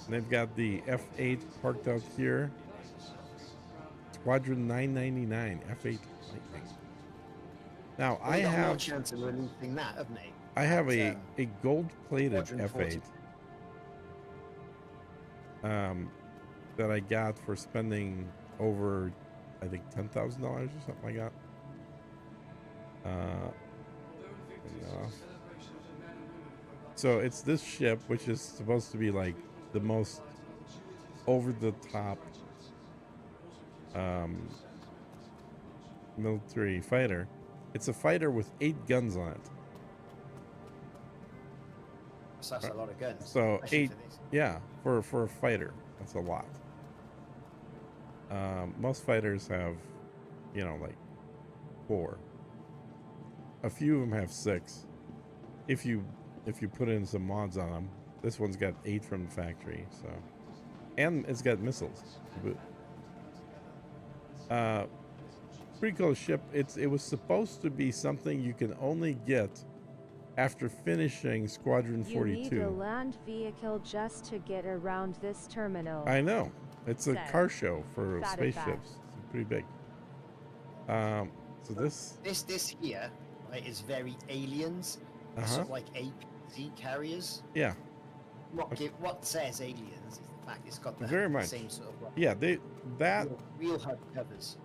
And they've got the F8 parked out here. Squadron 999 F8 Lightning. Now I they've got more have chance of releasing that, haven't they? I have That's, a gold-plated Squadron F8 that I got for spending over, I think, $10,000 or something like that. No. So it's this ship, which is supposed to be like the most over-the-top military fighter. It's a fighter with 8 guns on it. so that's a lot of guns. So especially 8, for this. yeah, for a fighter, that's a lot. Most fighters have, you know, like 4. A few of them have 6. If you put in some mods on them, this one's got 8 from the factory. So, and it's got missiles to boot. Pretty cool ship. It was supposed to be something you can only get after finishing Squadron 42. You need a land vehicle just to get around this terminal. I know. It's a Said. car show for Got it spaceships. It's pretty big. So this, This here, right, is very aliens. Sort of like APC carriers. yeah, What says aliens is the fact it's got the Very much. same sort of yeah. That real HUD covers.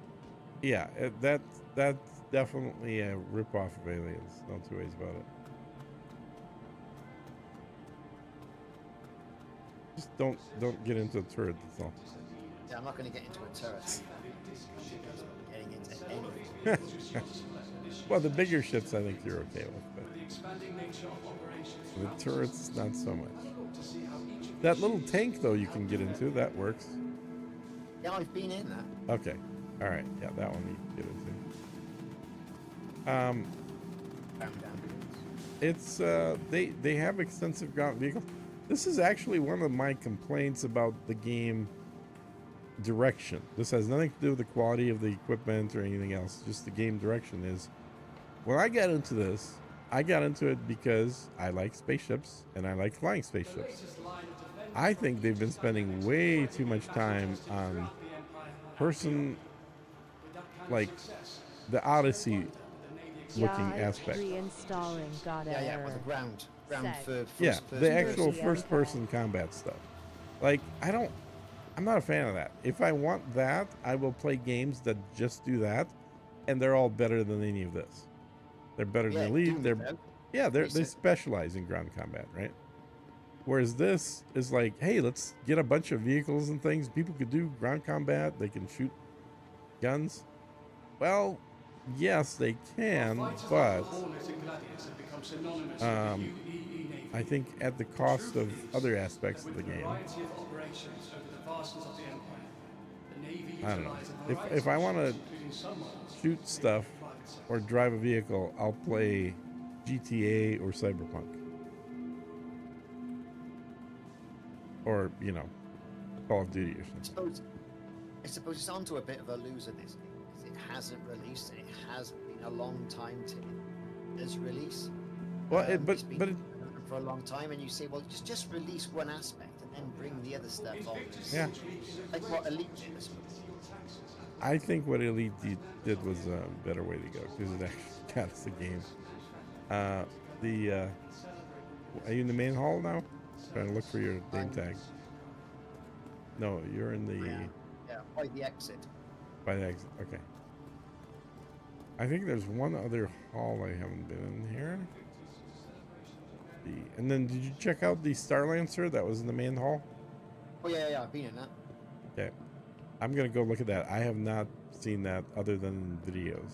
yeah. That's definitely a rip-off of Aliens. No two ways about it. Just don't get into a turret. That's all. Yeah, I'm not going to get into a turret. Getting into anything. Well, the bigger ships I think you're okay with, but the turrets not so much. That little tank though you can get into, that works. Yeah, I've been in that. Okay. All right. Yeah, that one you can get into. It's they have extensive ground vehicles. This is actually one of my complaints about the game direction. This has nothing to do with the quality of the equipment or anything else. Just the game direction is. When I got into this, I got into it because I like spaceships and I like flying spaceships. I think they've been spending way too much time on like the Odyssey looking Yeah, aspect. reinstalling got Yeah, error. with the ground Said. for Yeah, first the person. actual versus- first-person combat stuff. Like, I'm not a fan of that. If I want that, I will play games that just do that, and they're all better than any of this. They're better Yeah, than Elite. Doom, They're though. they Recent. specialize in ground combat, right? Whereas this is like, hey, let's get a bunch of vehicles and things. People could do ground combat. They can shoot guns. Well, yes, they can, but I think at the cost of other aspects of the game. I don't know. If I want to shoot stuff or drive a vehicle, I'll play GTA or Cyberpunk. Or, you know, Call of Duty or something. I suppose it's onto a bit of a loser this game because it hasn't released and it has been a long time till its release. Well, It's been but it, for a long time, and you say, well, just release one aspect and then bring the other stuff on. yeah, Like what Elite did, I suppose. I think what Elite did was a better way to go because it actually got us the game. Are you in the main hall now? Trying to look for your name tag. No, you're in the Yeah, by the exit. by the exit. Okay. I think there's one other hall I haven't been in here. And then did you check out the Star Lancer that was in the main hall? Oh yeah, I've been in that. Okay. I'm gonna go look at that. I have not seen that other than videos.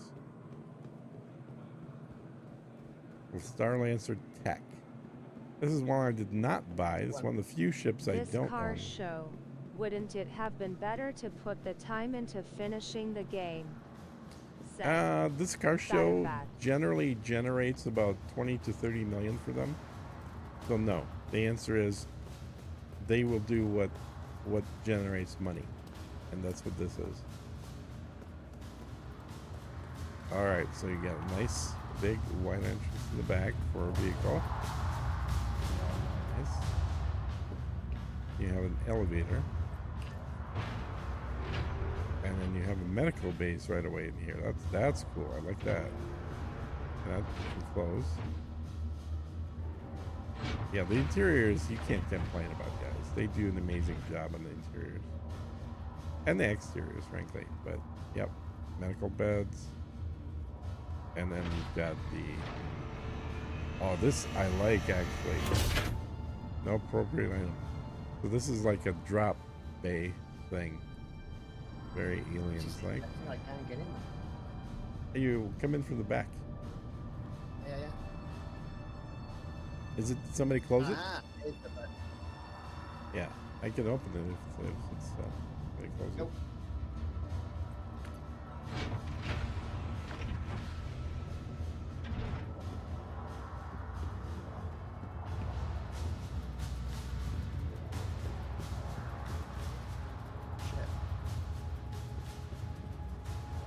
Well, Starlancer Tech. This is one I did not buy. This is one of the few ships I This don't car own. show. Wouldn't it have been better to put the time into finishing the game? Said. This car show Bad. generally generates about 20 to 30 million for them. So no, the answer is they will do what generates money, and that's what this is. All right, so you got a nice big wide entrance in the back for a vehicle. Nice. You have an elevator. And then you have a medical base right away in here. That's cool. I like that. That can close. Yeah, the interiors you can't complain about, guys. They do an amazing job on the interiors. And the exteriors, frankly. But yep. Medical beds. And then you've got the oh, this I like actually. No appropriate item. So this is like a drop bay thing. Very aliens-like. I can't get in there. You come in from the back. Yeah. Is it? Did somebody close it? Ah, it's the back. Yeah, I can open it if it's somebody close Nope.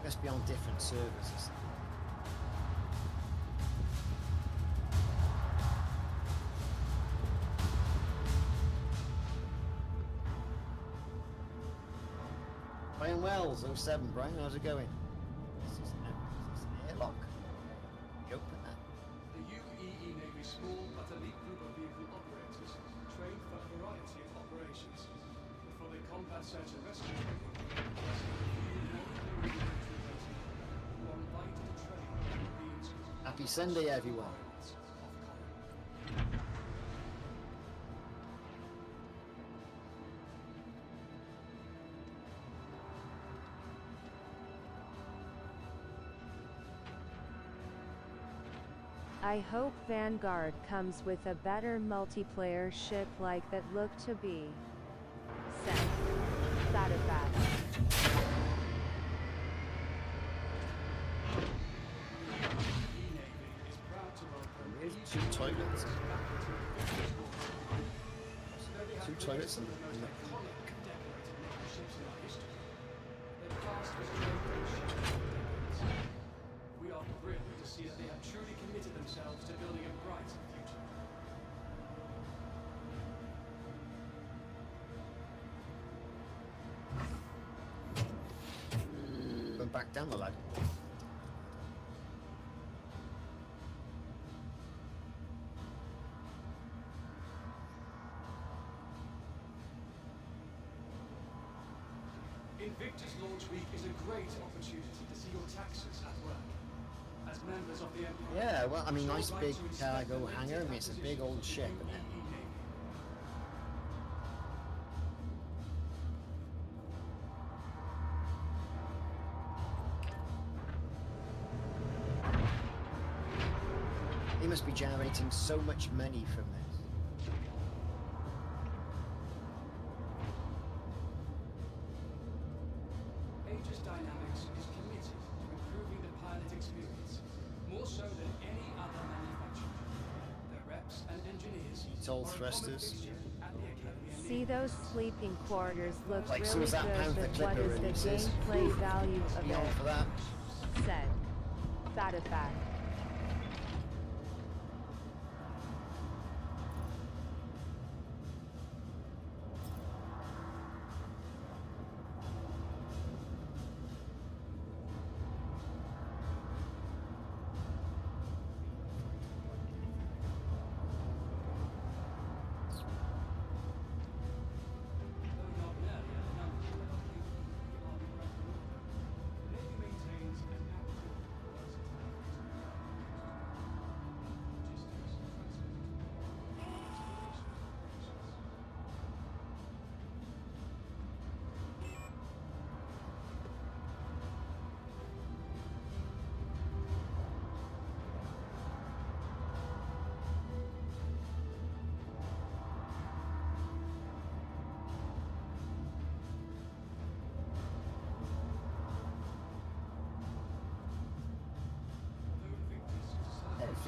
Must be on different servers. Brian Wells, 07. Brian, how's it going? This is an airlock. You open that. The UEE Navy small but elite group of vehicle operators trained for a variety of operations. Before the combat search and rescue training, who are invited to train in Marines. Happy Sunday, everyone. I hope Vanguard comes with a better multiplayer ship like that look to be. Sent. That is bad. There's two toilets. Two toilets in the We are thrilled to see that they have truly committed themselves to building a brighter future. Going back down the ladder. Invictus Launch Week is a great opportunity to see your taxes at work. As members of the Empire, Yeah, well, I mean, your nice right big to inspect cargo the hangar. I latest mean, it's a big acquisitions old of the ship, isn't it? UEE Navy. They must be generating so much money from this. Aegis Dynamics is committed to improving the pilot experience, more so than any other manufacturer. Their reps and engineers Toll are a common thrusters. fixture at the Academy and See those sleeping quarters look Like, so really is that good, Panther but what Clipper is the releases? gameplay value of Be on for that. it? Said. That is bad.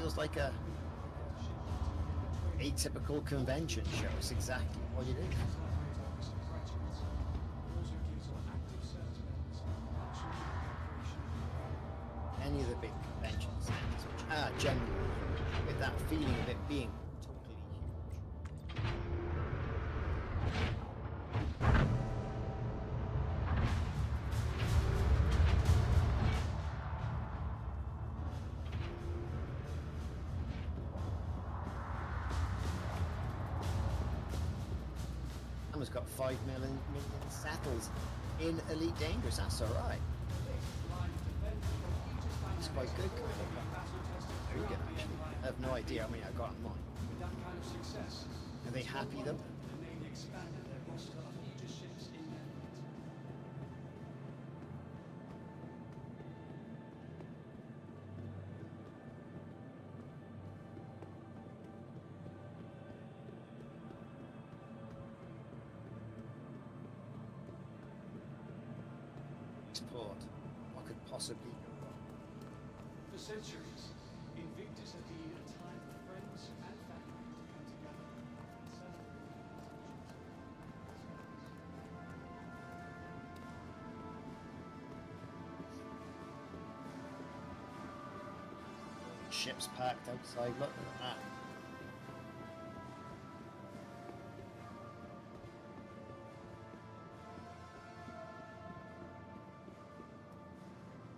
feels like a atypical convention show. It's exactly what it is. Any of the big convention centers, which are generally with that feeling of it being totally huge. Someone's got 5 million settles in Elite Dangerous. That's all right. It's quite good. Very good, actually. I have no idea how many I got on mine. With that kind of success, Are they happy though? the Navy expanded their roster of Aegis ships in their fleet. Export. What could possibly go wrong? For centuries, Invictus have been a time for friends and family to come together and celebrate. Ships parked outside. Look at that.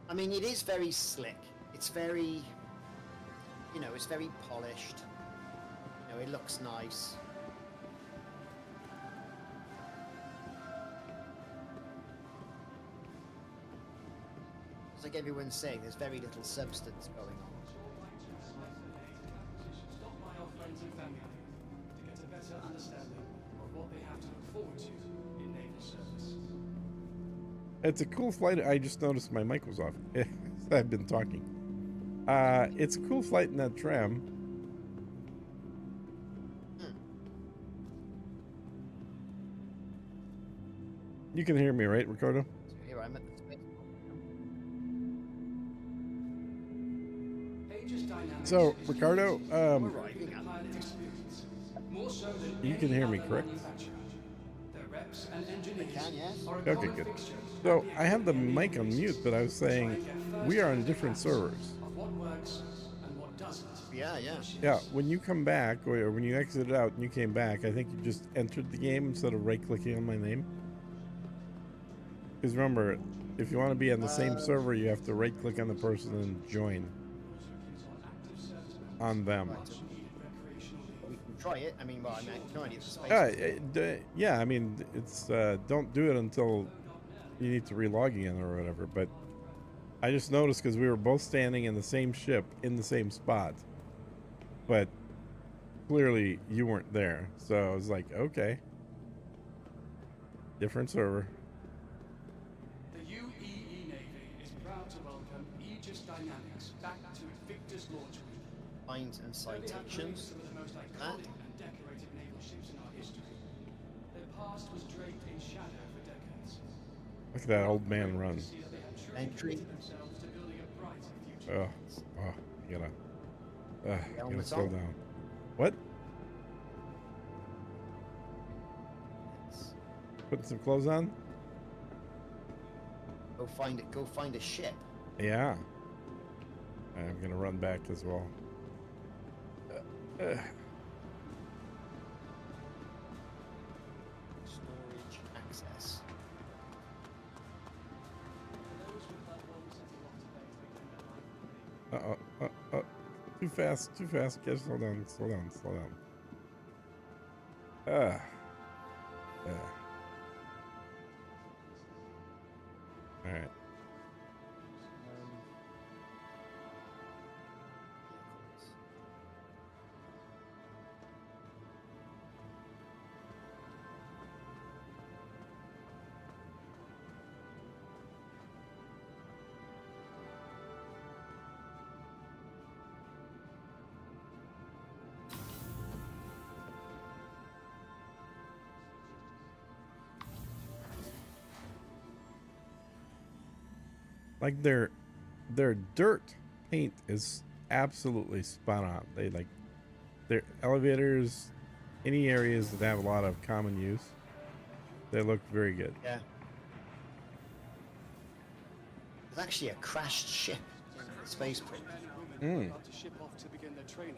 I mean, it is very slick. It's very, you know, it's very polished. You know, it looks nice. It's like everyone's saying, there's very little substance going on. Stop by our friends and family to get a better understanding of what they have to look forward to in naval service. It's a cool flight. I just noticed my mic was off. I've been talking. It's a cool flight in that tram. You can hear me, right, Ricardo? So here I'm at the space. Aegis Dynamics So, is Ricardo, Arriving at pilot experience, more so than you can any hear me, other correct? manufacturer. Their reps and engineers can, yes. are a Okay, common good. fixture So, at the I have the academy mic on mute, but I was saying we are on different servers. of what works and what doesn't. Yeah, yeah. Yeah, when you come back, or when you exited out and you came back, I think you just entered the game instead of right-clicking on my name. Because remember, if you want to be on the same server, you have to right-click on the person and join on them. We can try it. I mean, well, I mean, I can only at the space. Yeah, I mean, it's don't do it until you need to relog again or whatever. But I just noticed because we were both standing in the same ship in the same spot, but clearly you weren't there. So I was like, okay, different server. The UEE Navy is proud to welcome Aegis Dynamics back to Invictus launch week. Finds and Though they have citations. produced some of the most iconic and decorated naval ships in our history, their past was draped in shadow for decades. Look at that old man run. See that they have truly Entry. committed themselves to building a brighter future. You gotta Helmets slow on. down. What? Yes. Putting some clothes on? Go find it. Go find a ship. Yeah. I'm gonna run back as well. Storage access. Too fast, too fast. Get slow down, slow down, slow down. All right. Vehicles. Like their dirt paint is absolutely spot on. They like their elevators, any areas that have a lot of common use. They look very good. Yeah. There's actually a crashed ship in the spaceport. Men are about to ship off to begin their training.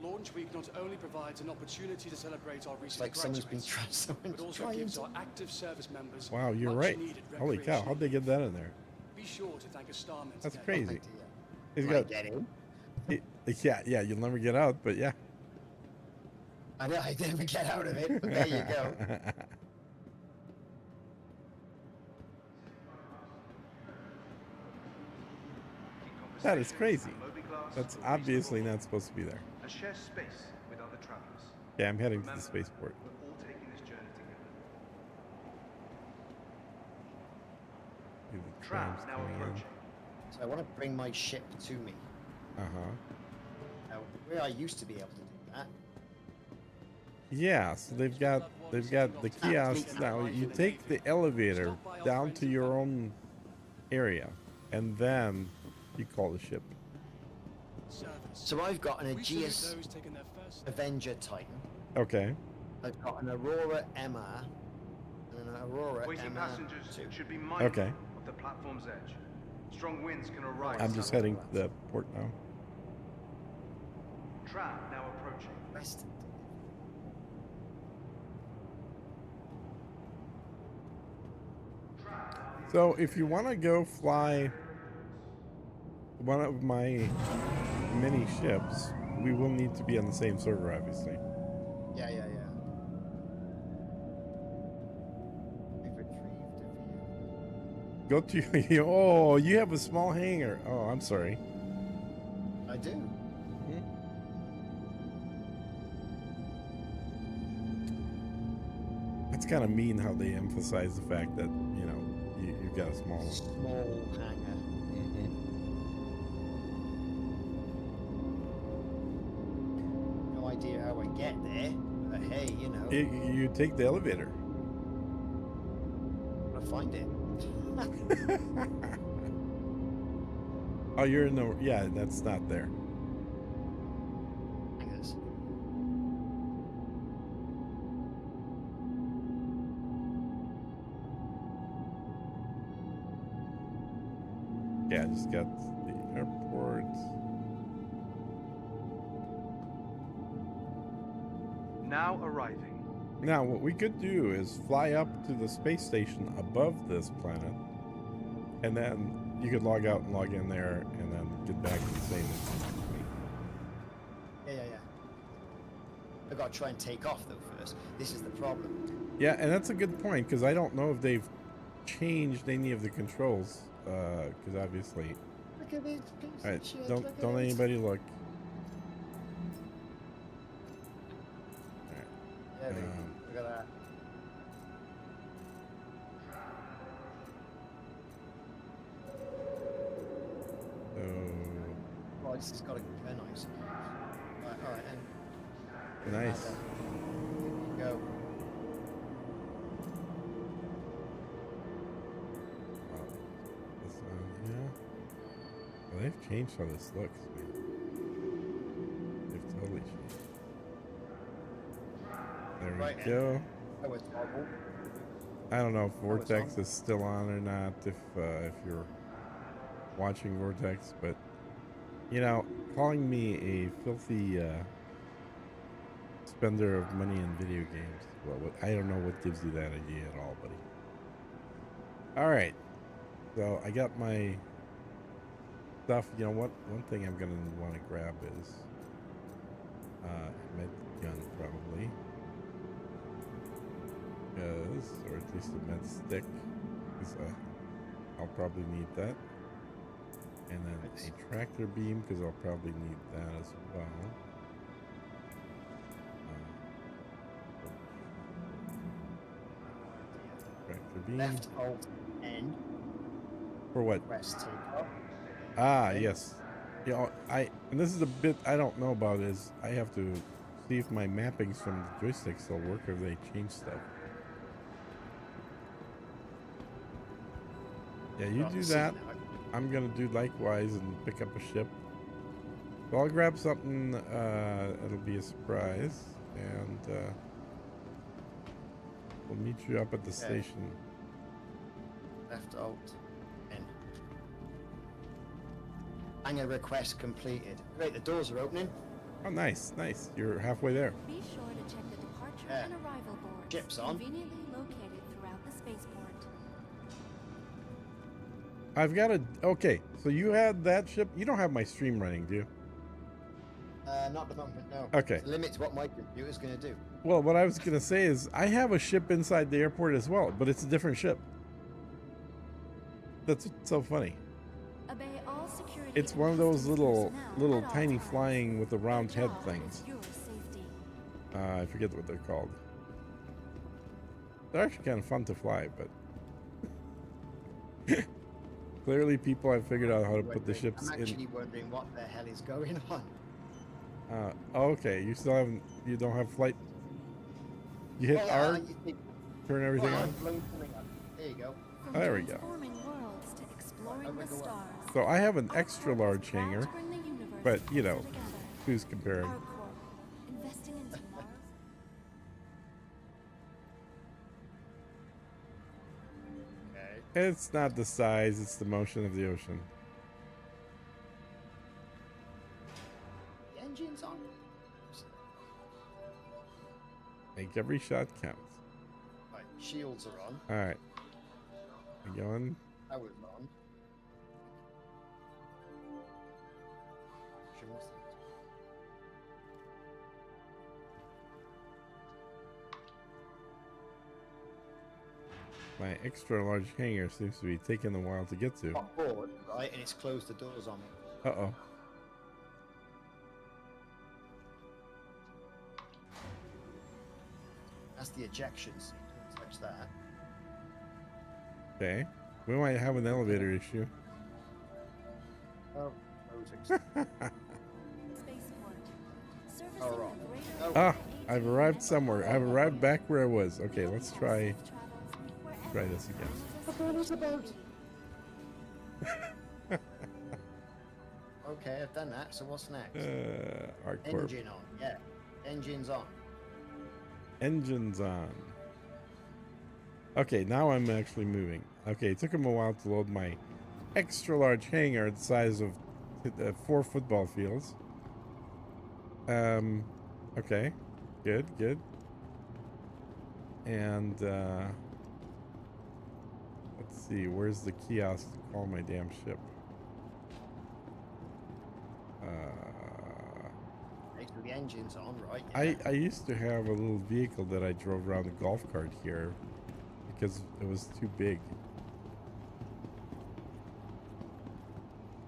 Launch Week not only provides an opportunity to celebrate our It's recent like someone's been graduates, but also trying gives to. our active service members Wow, you're much right. needed Holy cow, recreation. how'd they get that in there? Be sure to thank a starman That's today. crazy. He's Can I got get in? yeah, you'll never get out, but yeah. I know I didn't get out of it, but there you go. Keep That is conversations crazy. and mobiglass That's or obviously reasonable not supposed to be there. and share space with other travelers. Yeah, I'm heading to the Remember, spaceport. we're all taking this journey together. See the Tram trams now coming in. approaching. So I want to bring my ship to me. Uh-huh. Now, where I used to be able to do that, Yeah, so they've got the kiosks now. You take the elevator down to your own area, and then you call the ship. Service. so I've got an We salute Aegeus those taking their first step. Avenger Titan. Okay. I've got an Aurora Emma and an Aurora Waiting Emma passengers 2. should be mindful Okay. of the platform's edge. Strong winds can arise. I'm just heading to the port now. Tram now approaching. Rest. So if you want to go fly one of my mini ships, we will need to be on the same server, obviously. Yeah. We've retrieved a view. Go to oh, you have a small hangar. Oh, I'm sorry. I do. It's kind of mean how they emphasize the fact that you've got a small one. Small hangar. No idea how I get there, but hey, you know, You take the elevator. I'll find it. Oh, you're in the yeah. That's not there. Hangars. Yeah, I just got the airport. Now arriving. Now, what we could do is fly up to the space station above this planet, and then you could log out and log in there, and then get back to the same instance as me. Yeah. I gotta try and take off though first. This is the problem. Yeah, and that's a good point because I don't know if they've changed any of the controls. Because obviously, Look at this piece all right, of shit. don't look at don't it. anybody look. Yeah, baby, Um, look at that. So Oh, this has got a nice. Alright, and nice. here we go. This one, yeah. Well, they've changed how this looks, man. They've totally changed. There we Right, go. Oh, it's horrible. I don't know if it's Vortex on. is still on or not. If you're watching Vortex, but calling me a filthy spender of money in video games. Well, I don't know what gives you that idea at all, buddy. All right, so I got my stuff. You know what? One thing I'm gonna want to grab is med gun probably. Or at least a med stick, because I'll probably need that, and then a tractor beam because I'll probably need that as well. Tractor beam Left Alt N. for what? Press take off. Ah, yes. And this is a bit I don't know about is I have to see if my mappings from the joysticks still work or if they change stuff. Yeah, you Well, do see that. now. I'm gonna do likewise and pick up a ship. So I'll grab something. It'll be a surprise, and we'll meet you up at the station. Left alt. In. Hangar request completed. Great, the doors are opening. Oh, nice, nice. You're halfway there. Be sure to check the departure Yeah. and arrival boards. Ship's on. Conveniently located throughout the spaceport. I've got a. Okay, so you had that ship. You don't have my stream running, do you? Not at the moment, no. Okay. It limits what my computer's going to do. Well, what I was gonna say is I have a ship inside the airport as well, but it's a different ship. That's what's so funny. Obey all security It's and one of those customs little personnel at all tiny times. flying with the round Your head job things. is your safety. I forget what they're called. They're actually kind of fun to fly, but clearly people have figured out how to put the ships I'm actually wondering what the hell is going on. Okay, you still haven't. You don't have flight. You hit Well, R, you think, turn everything well, on. blown coming up. There you go. From There we go. transforming worlds to exploring Over the the world. stars. So I have an Our extra corps is large proud hangar, to bring the universe but you know, closer together. who's comparing? Our corps, investing in tomorrow's Okay. It's not the size; it's the motion of the ocean. The engine's on. Make every shot count. Right, shields are on. All right, we going? Power's on. Sure, what's that? My extra large hangar seems to be taking a while to get to. Got board, right, and it's closed the doors on me. Uh-oh. That's the ejection seat. Don't touch that. Okay. We might have an elevator issue. Oh, closing. spaceport. Servicing Oh, wrong. the greater Oh. Ah, American I've 18 arrived somewhere. I've arrived back where I was. Okay, Enjoy let's your try safe travels wherever this again. your destination may be. Okay, I've done that. So what's next? Hardcore. Engine on. Yeah, engine's on. Engines on. Okay, now I'm actually moving. Okay, it took him a while to load my extra large hangar the size of 4 football fields. Okay, good, good. And let's see, where's the kiosk to call my damn ship? Okay, so the engine's on, right? Yeah. I used to have a little vehicle that I drove around a golf cart here because it was too big.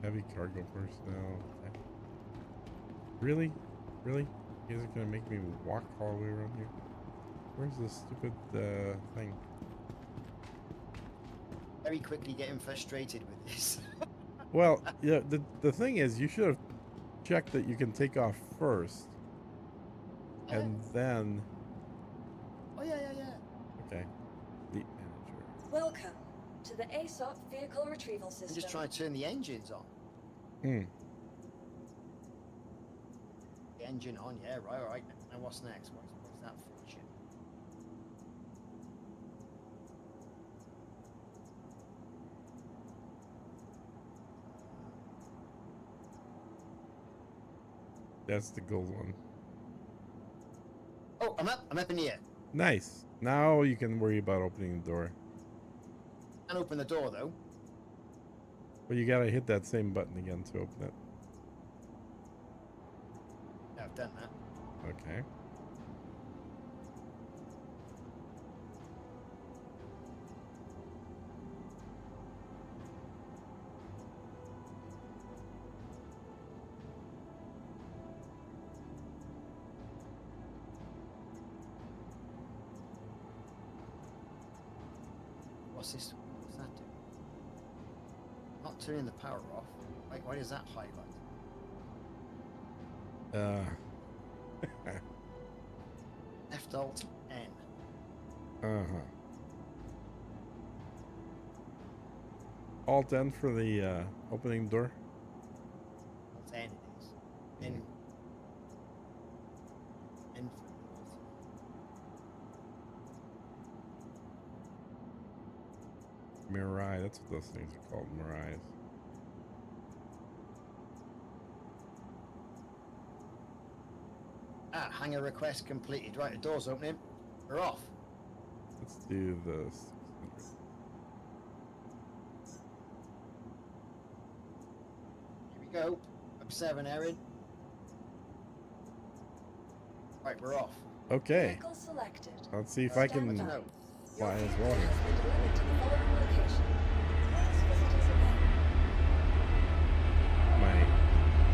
Heavy cargo personnel. Okay. Really? Really? You guys are gonna make me walk all the way around here? Where's this stupid thing? Very quickly getting frustrated with this. Well, yeah, the thing is, you should have checked that you can take off first, and then Oh yeah, yeah, yeah. okay, fleet manager. Welcome to the ASOP Vehicle Retrieval I'm System. just trying to turn the engines on. Hmm. The engine on, yeah, right, all right. Now what's next? What's that function? That's the gold one. Oh, I'm up in the air. Nice. Now you can worry about opening the door. Can't open the door though. But you gotta hit that same button again to open it. Yeah, I've done that. Okay. What's this? What's that do? Not turning the power off. Like, why does that highlight? Left Alt N. Uh-huh. Alt N for the opening door. Alt N it is. In Mirai, that's what those things are called, Mirais. Hangar request completed. Right, the door's opening. We're off. Let's do the 600. Here we go. Up 7, Erin. Right, we're off. Okay, Vehicle selected. let's see if I can Stand by. fly Your as vehicle well here. has been delivered to the following location. Please visit us again. My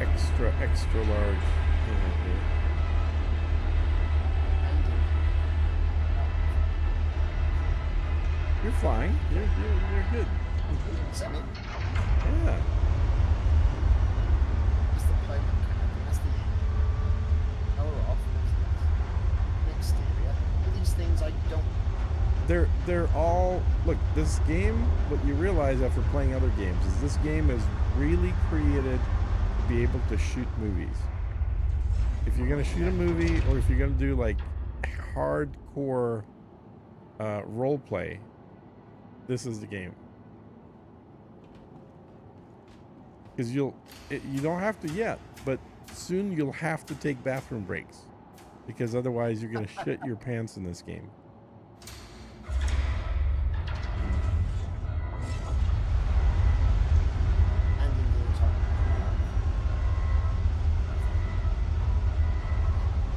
extra large unit here. You're flying. You're good. Send it. Yeah. That's the pilot cabin. That's the end. Power off. That's the exterior. All these things I don't. They're all look. This game. What you realize after playing other games is this game is really created to be able to shoot movies. If you're gonna shoot a movie, or if you're gonna do like hardcore role play, this is the game. Because you don't have to yet, but soon you'll have to take bathroom breaks, because otherwise you're gonna shit your pants in this game. Landing gears on.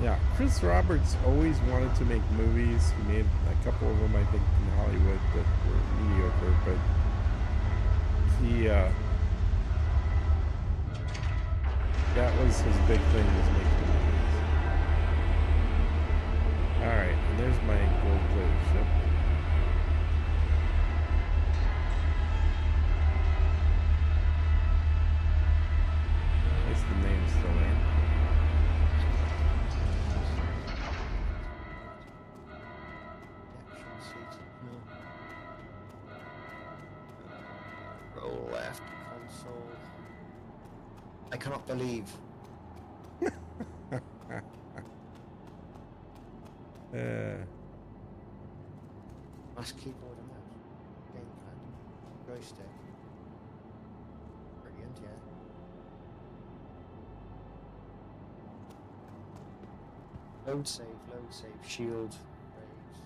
Yeah, Chris Roberts always wanted to make movies. He made a couple of them, I think, in Hollywood that were mediocre, but he that was his big thing, was making movies. All right, and there's my gold-plated ship. At least the name's still there. Roll left. Console. I cannot believe. Mouse, keyboard and mouse. Gamepad. Joystick. Brilliant, yeah. Load save, shield, raise.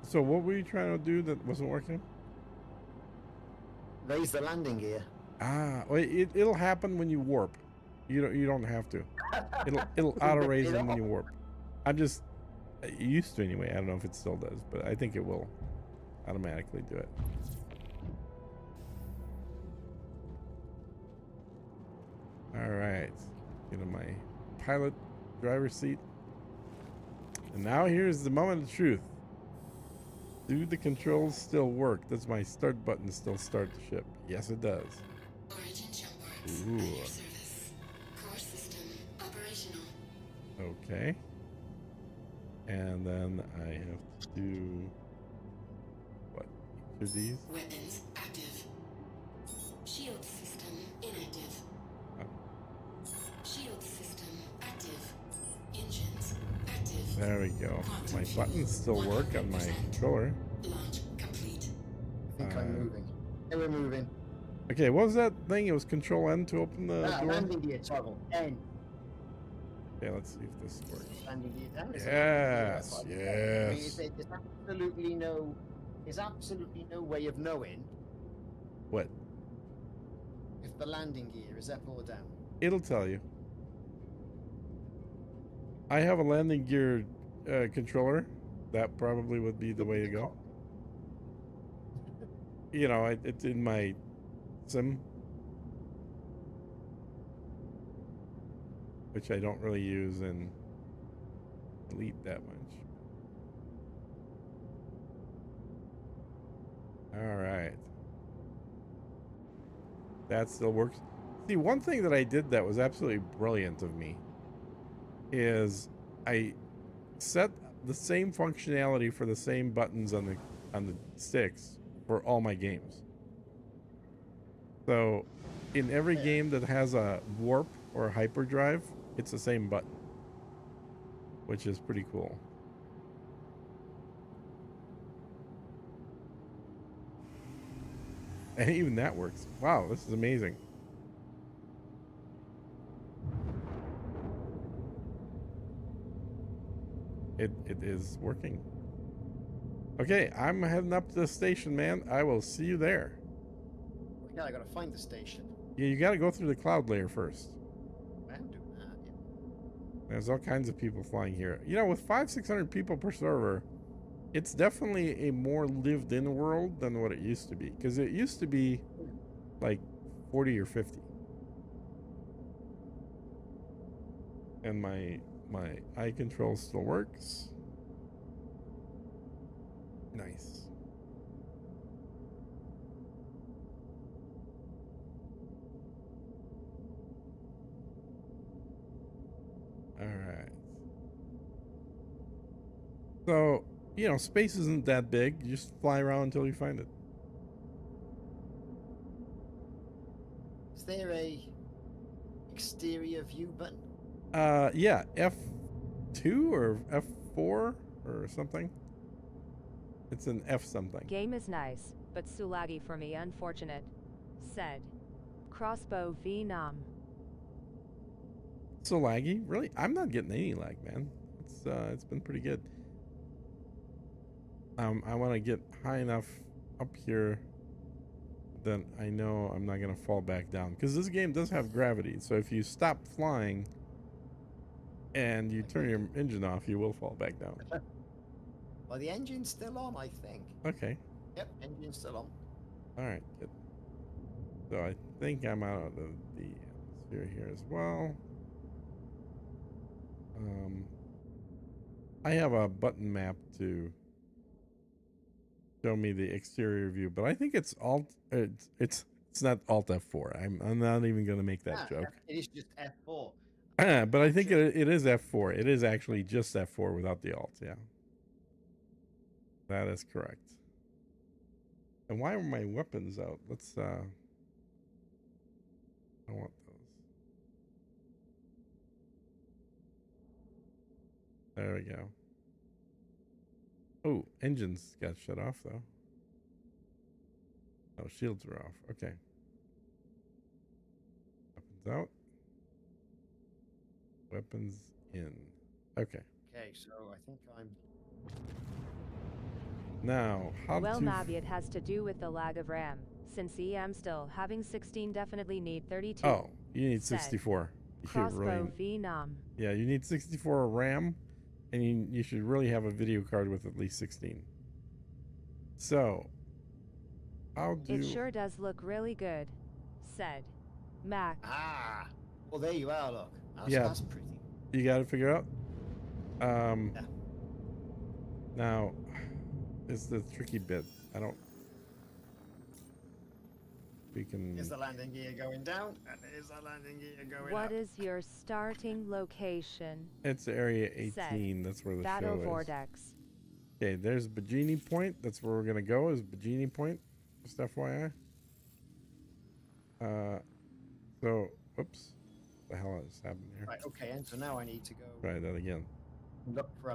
So what were you trying to do that wasn't working? Raise the landing gear. Ah, well, it'll happen when you warp. You don't have to. It'll auto raise them when you warp. I'm just used to anyway. I don't know if it still does, but I think it will automatically do it. All right, get in my pilot driver's seat. And now here's the moment of truth. Do the controls still work? Does my start button still start the ship? Yes, it does. Origin jump works. Ooh. At your service. Core system operational. Okay. And then I have to do what? Each of these? Weapons active. Shield system inactive. Oh. Shield system active. Engines active. There we go. My buttons still work on my controller. Launch complete. I think I'm moving. Hey, we're moving. Okay, what was that thing? It was Control N to open the door? Landing gear toggle. N. Okay, let's see if this works. Landing gear down. Yes, I mean, yes. there's absolutely no way of knowing What? if the landing gear is up or down. It'll tell you. I have a landing gear controller. That probably would be the way to go. You know, it's in my sim, which I don't really use in Elite that much. All right. That still works. See, one thing that I did that was absolutely brilliant of me is I set the same functionality for the same buttons on the sticks for all my games. So in every game that has a warp or hyperdrive, it's the same button, which is pretty cool. And even that works. Wow, this is amazing. It is working. Okay, I'm heading up to the station, man. I will see you there. Yeah, I gotta find the station. Yeah, you got to go through the cloud layer first. I am doing that. Yeah. There's all kinds of people flying here. You know, with 500-600 people per server, it's definitely a more lived-in world than what it used to be. Because it used to be like 40 or 50. And my eye control still works. Nice. All right. So, you know, space isn't that big. You just fly around until you find it. Is there a exterior view button? Yeah, F2 or F4 or something. It's an F something. Game is nice, but Sulagi for me unfortunate. Said. Crossbow v Nam. So laggy? Really? I'm not getting any lag, man. It's been pretty good. I want to get high enough up here that I know I'm not gonna fall back down, because this game does have gravity. So if you stop flying and you turn your engine off, you will fall back down. Well, the engine's still on, I think. Okay. Yep, engine's still on. All right. Good. So I think I'm out of the atmosphere here as well. I have a button map to show me the exterior view, but I think it's alt. It's not Alt F4. I'm not even going to make that joke. It is just F4. But I think it is F4. It is actually just F4 without the alt. Yeah, that is correct. And why are my weapons out? Let's. I want those. There we go. Oh, engines got shut off though. Oh, shields are off. Okay. Weapons out. Weapons in. Okay. Okay, so I think I'm... Now, how Well, to... maybe it has to do with the lag of RAM. Since EM still having 16 definitely need 32. Oh, you need Said. 64. You Crossbow really... v Nam. Yeah, you need 64 RAM, and you should really have a video card with at least 16. So, I'll do... It sure does look really good. Said. Mac. Ah! Well, there you are, look. Yeah. That's pretty. You got to figure out. Yeah. Now, is the tricky bit. I don't... We can... Is the landing gear going down? And is the landing gear going What up? is your starting location? It's area 18. Said. That's where the Battle show is. Vortex. Okay, there's Bajini Point. That's where we're going to go, is Bajini Point. Just FYI. So, whoops. What the hell is happening here? Right, okay, and so now I need to go Try that again. look for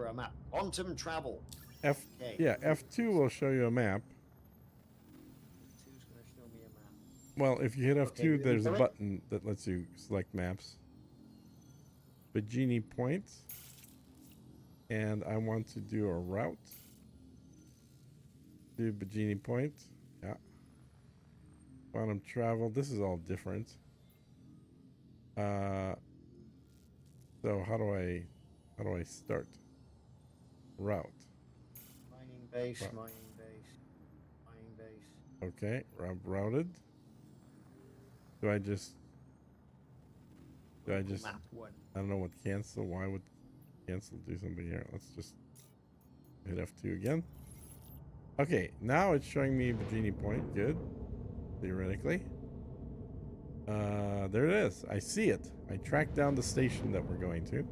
a map. Quantum travel. Okay. Yeah, F2 will show you a map. Who's going to show me a map? Well, if you hit F2, Okay, there's a correct. button that lets you select maps. Bajini Point. And I want to do a route. Do Bajini Point. Yeah. Quantum travel. This is all different. So how do I start? Route. Mining base, Right. mining base, mining base. Okay, routed. Do I just Map 1. I don't know what cancel. Why would cancel do something here? Let's just hit F2 again. Okay, now it's showing me Bajini Point. Good. Theoretically. There it is. I see it. I tracked down the station that we're going to.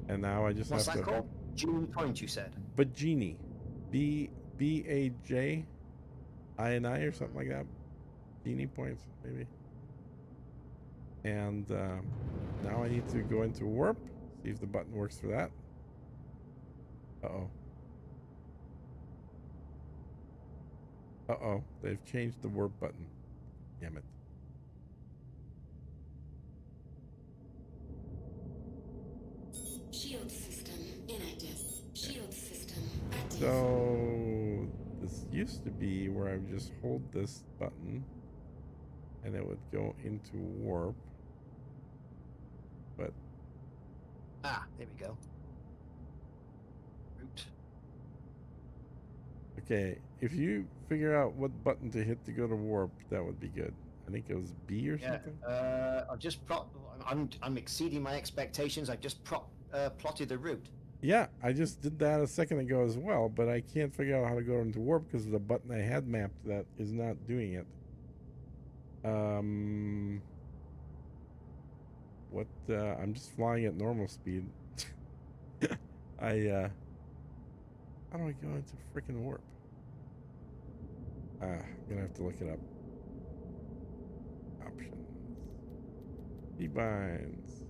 And now I just What's have that to... called? June Point, you said. Bajini. B-A-J-I-N-I or something like that. genie points, maybe. And now I need to go into warp, see if the button works for that. Uh-oh. Uh-oh, they've changed the warp button. Damn it. Shield system inactive. Shield system active. So this used to be where I would just hold this button and it would go into warp. But there we go. Root. okay, if you figure out what button to hit to go to warp, that would be good. I think it was B or something. I've just I'm exceeding my expectations. I've just plotted the route. Yeah, I just did that a second ago as well, but I can't figure out how to go into warp because the button I had mapped that is not doing it. What? I'm just flying at normal speed. How do I go into freaking warp? I'm gonna have to look it up. Options. Keybinds.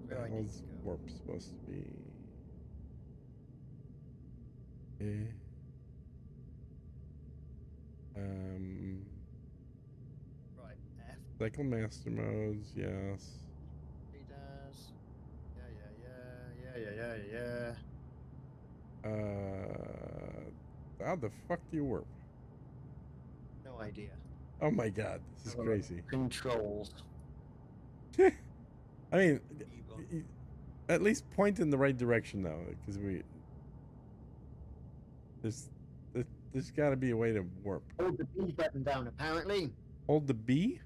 Where I need to go. Warp supposed to be? Right. F. Cycle master modes, yes. He does. Yeah. How the fuck do you warp? No idea. Oh my god, this is crazy. Controls. I mean, at least point in the right direction though, because there's got to be a way to warp. Hold the B button down, apparently. Hold the B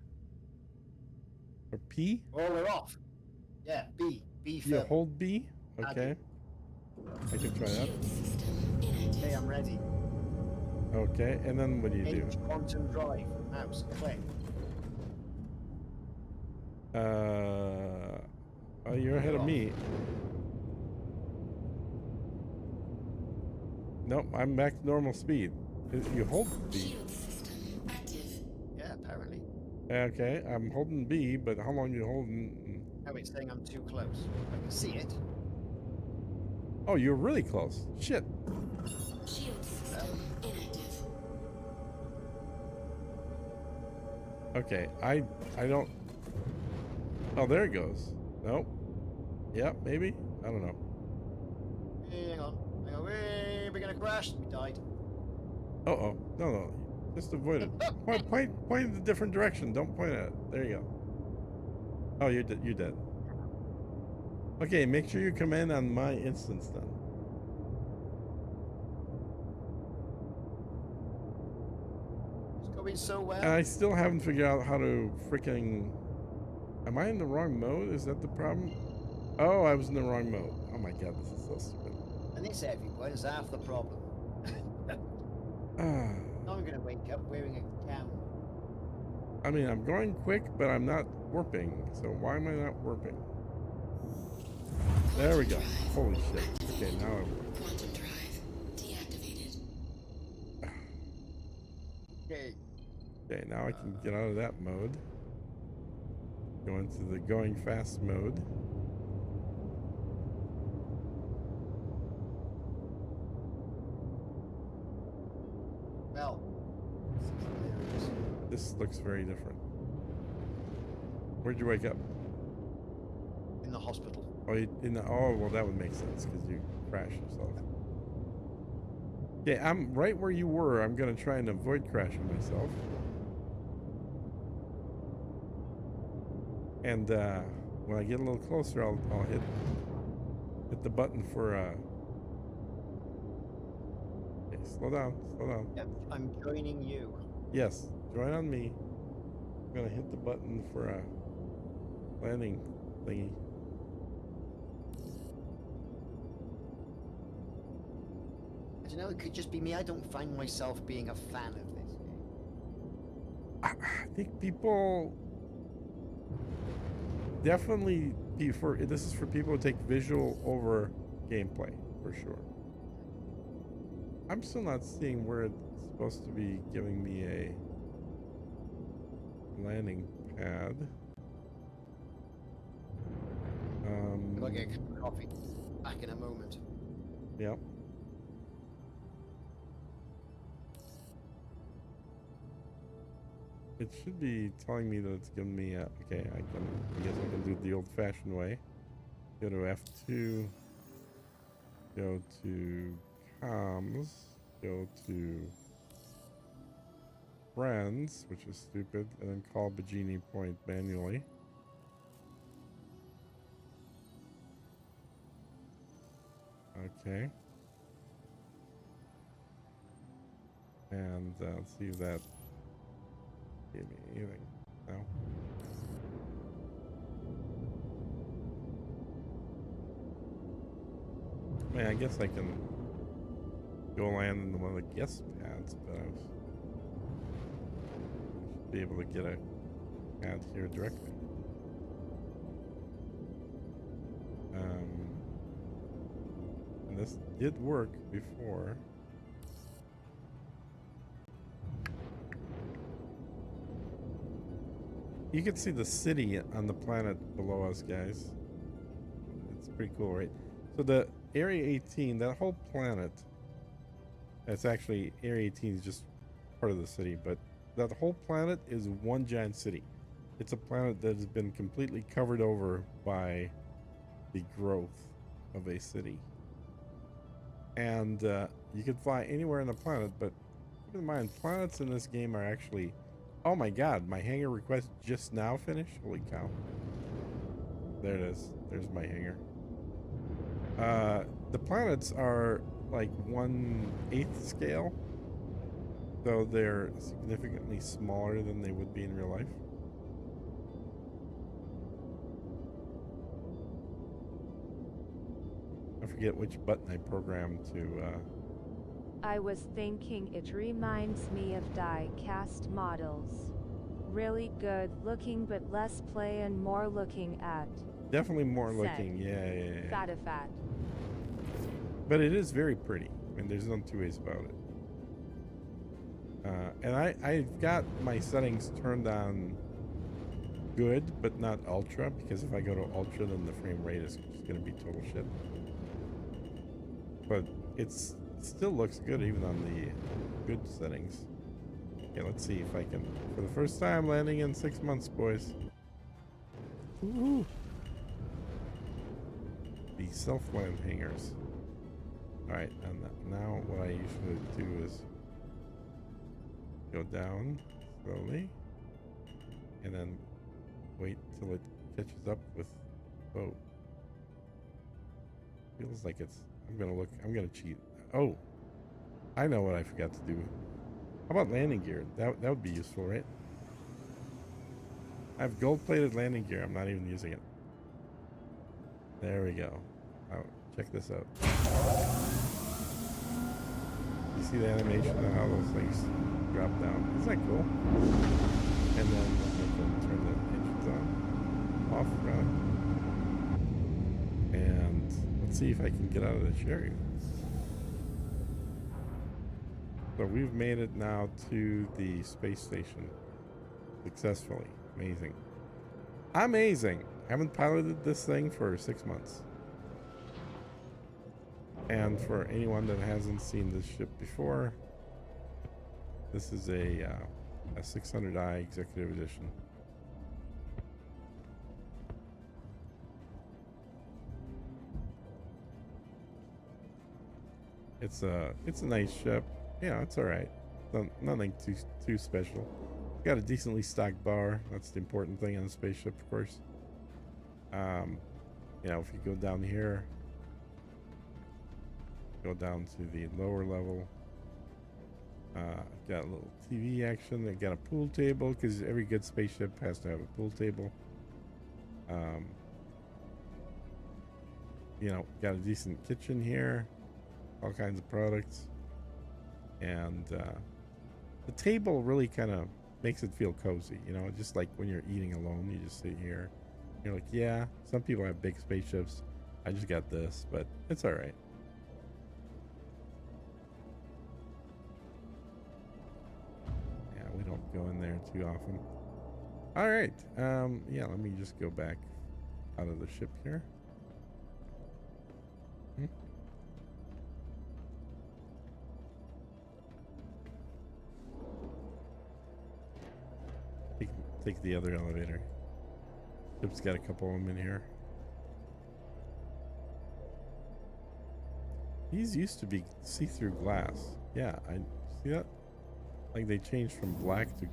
or P. Oh, we're off. Yeah, B. B Yeah, fill. hold B. Okay, I can try that. Shield system inactive. Okay, I'm ready. Okay, and then what do you do? H quantum drive. Mouse. Click. Oh, you're ahead of me. Nope, I'm back to normal speed. You hold B. Shield system active. Yeah, apparently. Okay, I'm holding B, but how long are you holding? Oh, it's saying I'm too close. I can see it. Oh, you're really close. Shit. Shield system inactive. Okay, I don't. Oh, there it goes. Nope. Yep, maybe. I don't know. Hang on. We're gonna crash. We died. Uh-oh. No. Just avoid it. Point in a different direction. Don't point at it. There you go. Oh, you're dead. Okay, make sure you come in on my instance then. It's going so well. And I still haven't figured out how to freaking... Am I in the wrong mode? Is that the problem? Oh, I was in the wrong mode. Oh my god, this is so stupid. And this everywhere is half the problem. Ah. Now I'm gonna wake up wearing a gown. I mean, I'm going quick, but I'm not warping. So why am I not warping? There we go. Holy shit. Okay, now I warp. Quantum drive deactivated. Okay. Okay, now I can get out of that mode. Go into the going fast mode. Well. This looks very different. Where'd you wake up? In the hospital. Oh, oh, well, that would make sense because you crashed yourself. Okay, I'm right where you were. I'm gonna try and avoid crashing myself. And when I get a little closer, I'll hit the button for. Okay, slow down. Yep, I'm joining you. Yes, join on me. I'm gonna hit the button for a landing thingy. I don't know, it could just be me. I don't find myself being a fan of this game. I think people definitely this is for people who take visual over gameplay for sure. I'm still not seeing where it's supposed to be giving me a landing pad. I'll get a cup of coffee. Back in a moment. Yep. It should be telling me that it's giving me a, okay, I guess I can do it the old-fashioned way. Go to F2, go to comms, go to friends, which is stupid, and then call Bajini Point manually. Okay. And let's see if that gave me anything. No. I mean, I guess I can go land in one of the guest pads, but I should be able to get a pad here directly. And this did work before. You can see the city on the planet below us, guys. It's pretty cool, right? So the Area 18, that whole planet, it's actually, Area 18 is just part of the city, but that whole planet is one giant city. It's a planet that has been completely covered over by the growth of a city. And you can fly anywhere on the planet, but keep in mind, planets in this game are actually... Oh my god, my hangar request just now finished? Holy cow. There it is. There's my hangar. The planets are like 1/8 scale. So they're significantly smaller than they would be in real life. I forget which button I programmed to... I was thinking it reminds me of die-cast models. Really good looking but less play and more looking at. Definitely more Said. looking, yeah. Fat. But it is very pretty. I mean, there's no two ways about it. And I've got my settings turned on good, but not ultra, because if I go to ultra, then the frame rate is just going to be total shit. But it still looks good even on the good settings. Okay, let's see if I can, for the first time landing in 6 months, boys. Woohoo! The self-land hangars. Alright, and now what I usually do is go down slowly and then wait till it catches up with boat. Feels like it's, I'm gonna cheat. Oh, I know what I forgot to do. How about landing gear? That would be useful, right? I have gold-plated landing gear. I'm not even using it. There we go. Oh, check this out. You see the animation of how those things drop down? Isn't that cool? And then I can turn the engines on, off, rather. And let's see if I can get out of the chariot. So we've made it now to the space station successfully. Amazing. Amazing. I haven't piloted this thing for 6 months. And for anyone that hasn't seen this ship before, this is a 600i Executive Edition. It's a nice ship. Yeah, it's all right. Nothing too special. Got a decently stocked bar. That's the important thing on a spaceship, of course. You know, if you go down here, go down to the lower level. Got a little TV action. They got a pool table because every good spaceship has to have a pool table. You know, got a decent kitchen here. All kinds of products. And the table really kind of makes it feel cozy, you know, just like when you're eating alone, you just sit here. You're like, yeah, some people have big spaceships. I just got this, but it's all right. Yeah, we don't go in there too often. All right. Yeah, let me just go back out of the ship here. Hmm. Take the other elevator. Ship's got a couple of them in here. These used to be see-through glass. Yeah, I see that. Like they changed from black to.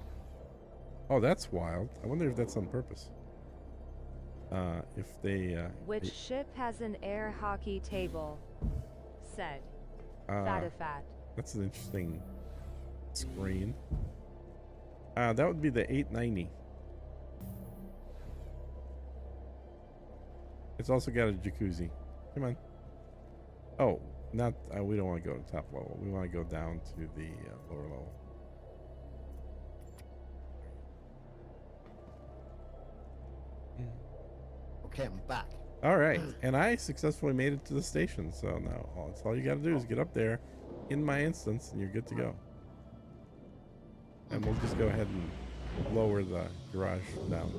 Oh, that's wild. I wonder if that's on purpose. If they. Which ship has an air hockey table? Said. Fatifat. That's an interesting screen. That would be the 890. It's also got a jacuzzi. Come on. Oh, not. We don't want to go to top level. We want to go down to the lower level. Okay, I'm back. All right, and I successfully made it to the station. So now that's all you got to do is get up there in my instance, and you're good to go. And we'll just go ahead and lower the garage down.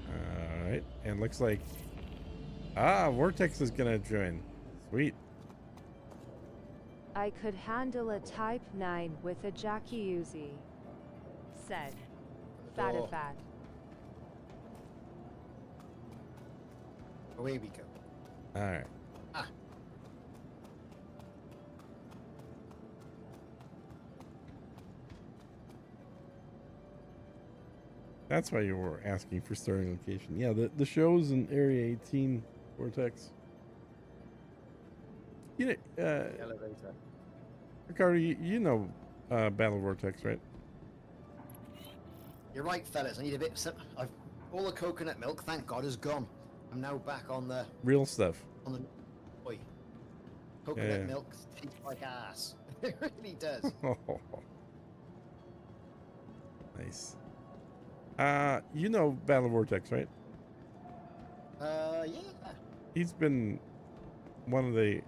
All right, and looks like Vortex is gonna join. Sweet. I could handle a Type 9 with a jacuzzi. Said. Door. Fatifat. Away we go. All right. Ah. That's why you were asking for starting location. Yeah, the show's in Area 18, Vortex. You know, Elevator. Ricardo, you know Battle Vortex, right? You're right, fellas. I need a bit. All the coconut milk, thank God, is gone. I'm now back on the Real stuff. Oi. Coconut Yeah. milk tastes like ass. It really does. Nice. You know Battle Vortex, right? Yeah. He's been one of the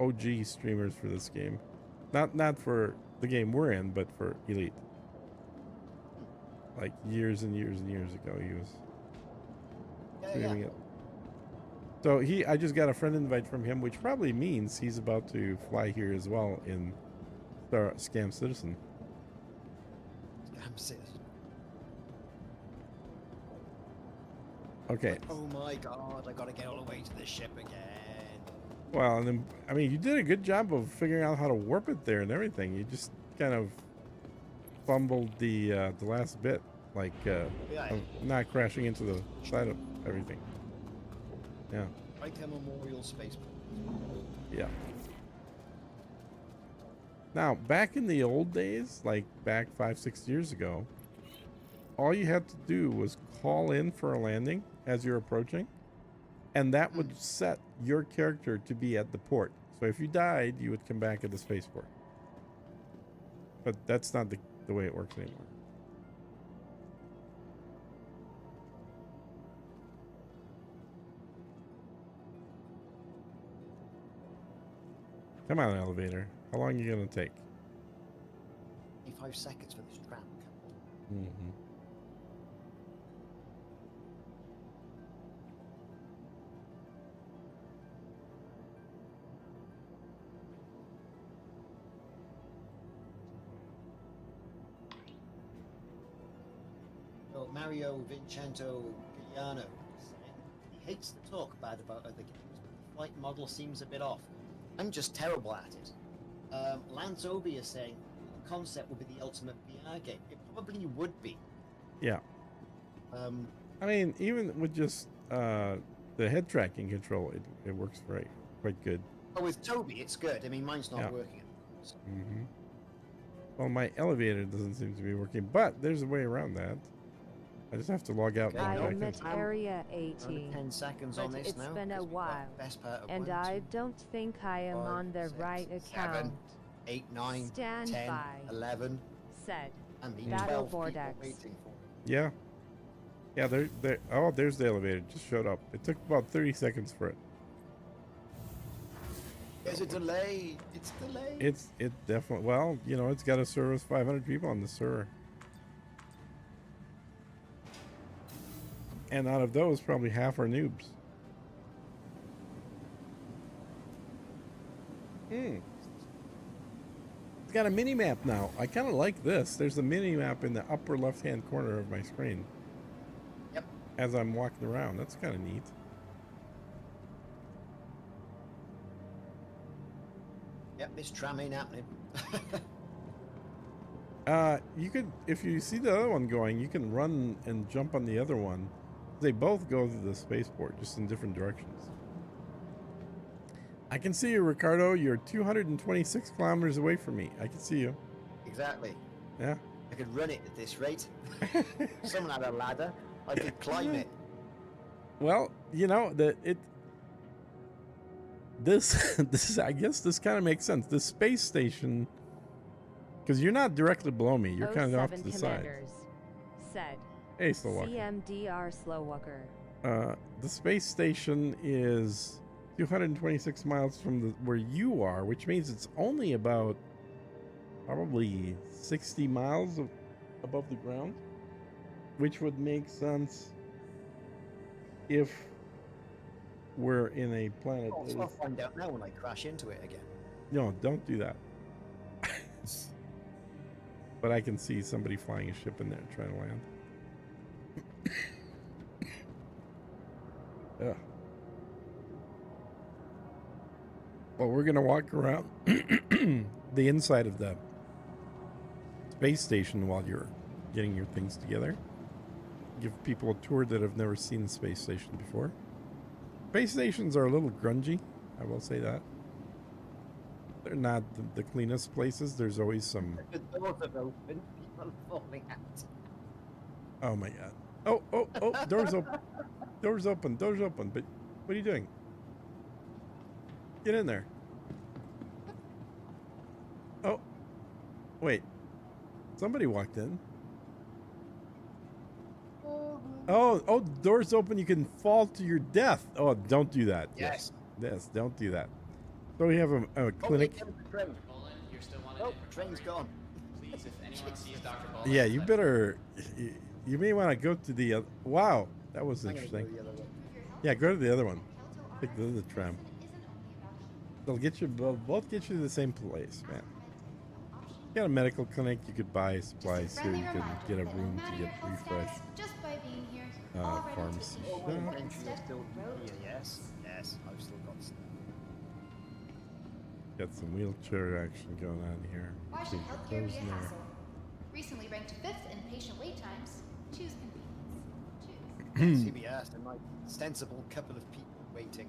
OG streamers for this game. Not for the game we're in, but for Elite. Like years and years and years ago, he was streaming it. So I just got a friend invite from him, which probably means he's about to fly here as well in Scam Citizen. Scam Citizen. Okay. Oh my God! I gotta get all the way to the ship again. Well, and then I mean, you did a good job of figuring out how to warp it there and everything. You just kind of fumbled the last bit, like of not crashing into the side of everything. Yeah. Like a memorial spaceport. Yeah. Now, back in the old days, like back 5-6 years ago, all you had to do was call in for a landing as you're approaching, and that would set your character to be at the port. So if you died, you would come back at the spaceport. But that's not the way it works anymore. Come on, elevator. How long are you gonna take? 25 seconds for this tram. Mm-hmm. So Mario Vincento Giuliano is saying he hates to talk bad about other games, but the flight model seems a bit off. I'm just terrible at it. Lance Obi is saying the concept would be the ultimate VR game. It probably would be. Yeah. I mean, even with just the head tracking control, it works quite good. Oh, with Toby, it's good. I mean, mine's not Yeah. working. So. Mm-hmm. Well, my elevator doesn't seem to be working, but there's a way around that. I just have to log out. Okay, and I check am in. at Area 18, 10 seconds but on this it's now. been a because we've got while, best part of and 1, I 2, don't think I am 5, on the 6, right 7, account. 8, 9, Stand 10, by. 11, Said. and the Battle 12 people Vortex. waiting for it. Yeah. Yeah, there. Oh, there's the elevator. Just showed up. It took about 30 seconds for it. There's a delay. It's delayed. It definitely. Well, you know, it's got to service 500 people on the server, and out of those, probably half are noobs. It's got a mini map now. I kind of like this. There's a mini map in the upper left-hand corner of my screen. Yep. As I'm walking around, that's kind of neat. Yep, this tram ain't happening. You could, if you see the other one going, you can run and jump on the other one. They both go to the spaceport, just in different directions. I can see you, Ricardo. You're 226 kilometers away from me. I can see you. Exactly. Yeah. I could run it at this rate. Someone had a ladder. I could climb it. Well, you know this I guess this kind of makes sense. The space station, because you're not directly below me. You're kind of off to the side. Commanders said. Hey, Slowwalker. CMDR Slowwalker. The space station is 226 miles from where you are, which means it's only about probably 60 miles above the ground, which would make sense if we're in a planet. So I'll find out now when I crash into it again. No, don't do that. But I can see somebody flying a ship in there trying to land. Ugh. Well, we're gonna walk around the inside of the space station while you're getting your things together. Give people a tour that have never seen the space station before. Space stations are a little grungy, I will say that. They're not the cleanest places. There's always some... The doors have opened, people are falling out. Oh my god. Oh, doors open. Doors open, doors open. But what are you doing? Get in there. Oh. Wait. Somebody walked in. Oh, doors open. You can fall to your death. Oh, don't do that. Yes. Yes, don't do that. So we have a clinic. You're still wanted Oh, in the train's gone. Please, if anyone sees Dr. Boland, Yeah, you better. You may want to go to the other. Wow, that was I'm gonna go interesting. the other way. Yeah, go to the other one. Take the other tram. They'll get you. They'll both get you to the same place, man. You got a medical clinic. You could buy supplies here. You could get a room to get refreshed. Just by being here. Pharmacy Oh, shop. my entry is still here, yes. Yes, I've still got stuff. Got some wheelchair action going on here. Why should Change your healthcare clothes be a in there. hassle? Recently ranked 5th in patient wait times. Choose convenience. Choose. CBS and like sensible couple of people waiting.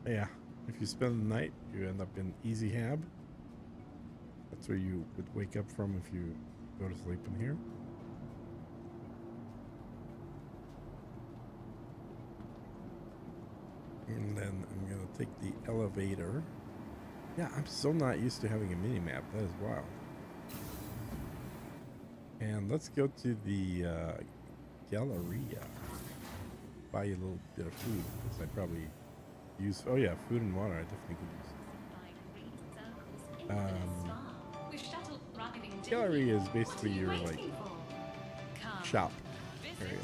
Yeah, if you spend the night, you end up in Easy Hab. That's where you would wake up from if you go to sleep in here. And then I'm gonna take the elevator. Yeah, I'm so not used to having a mini map. That is wild. And let's go to the Galleria. Buy you a little bit of food because I probably use. Oh yeah, food and water. I definitely could use. Gallery is basically your like shop area.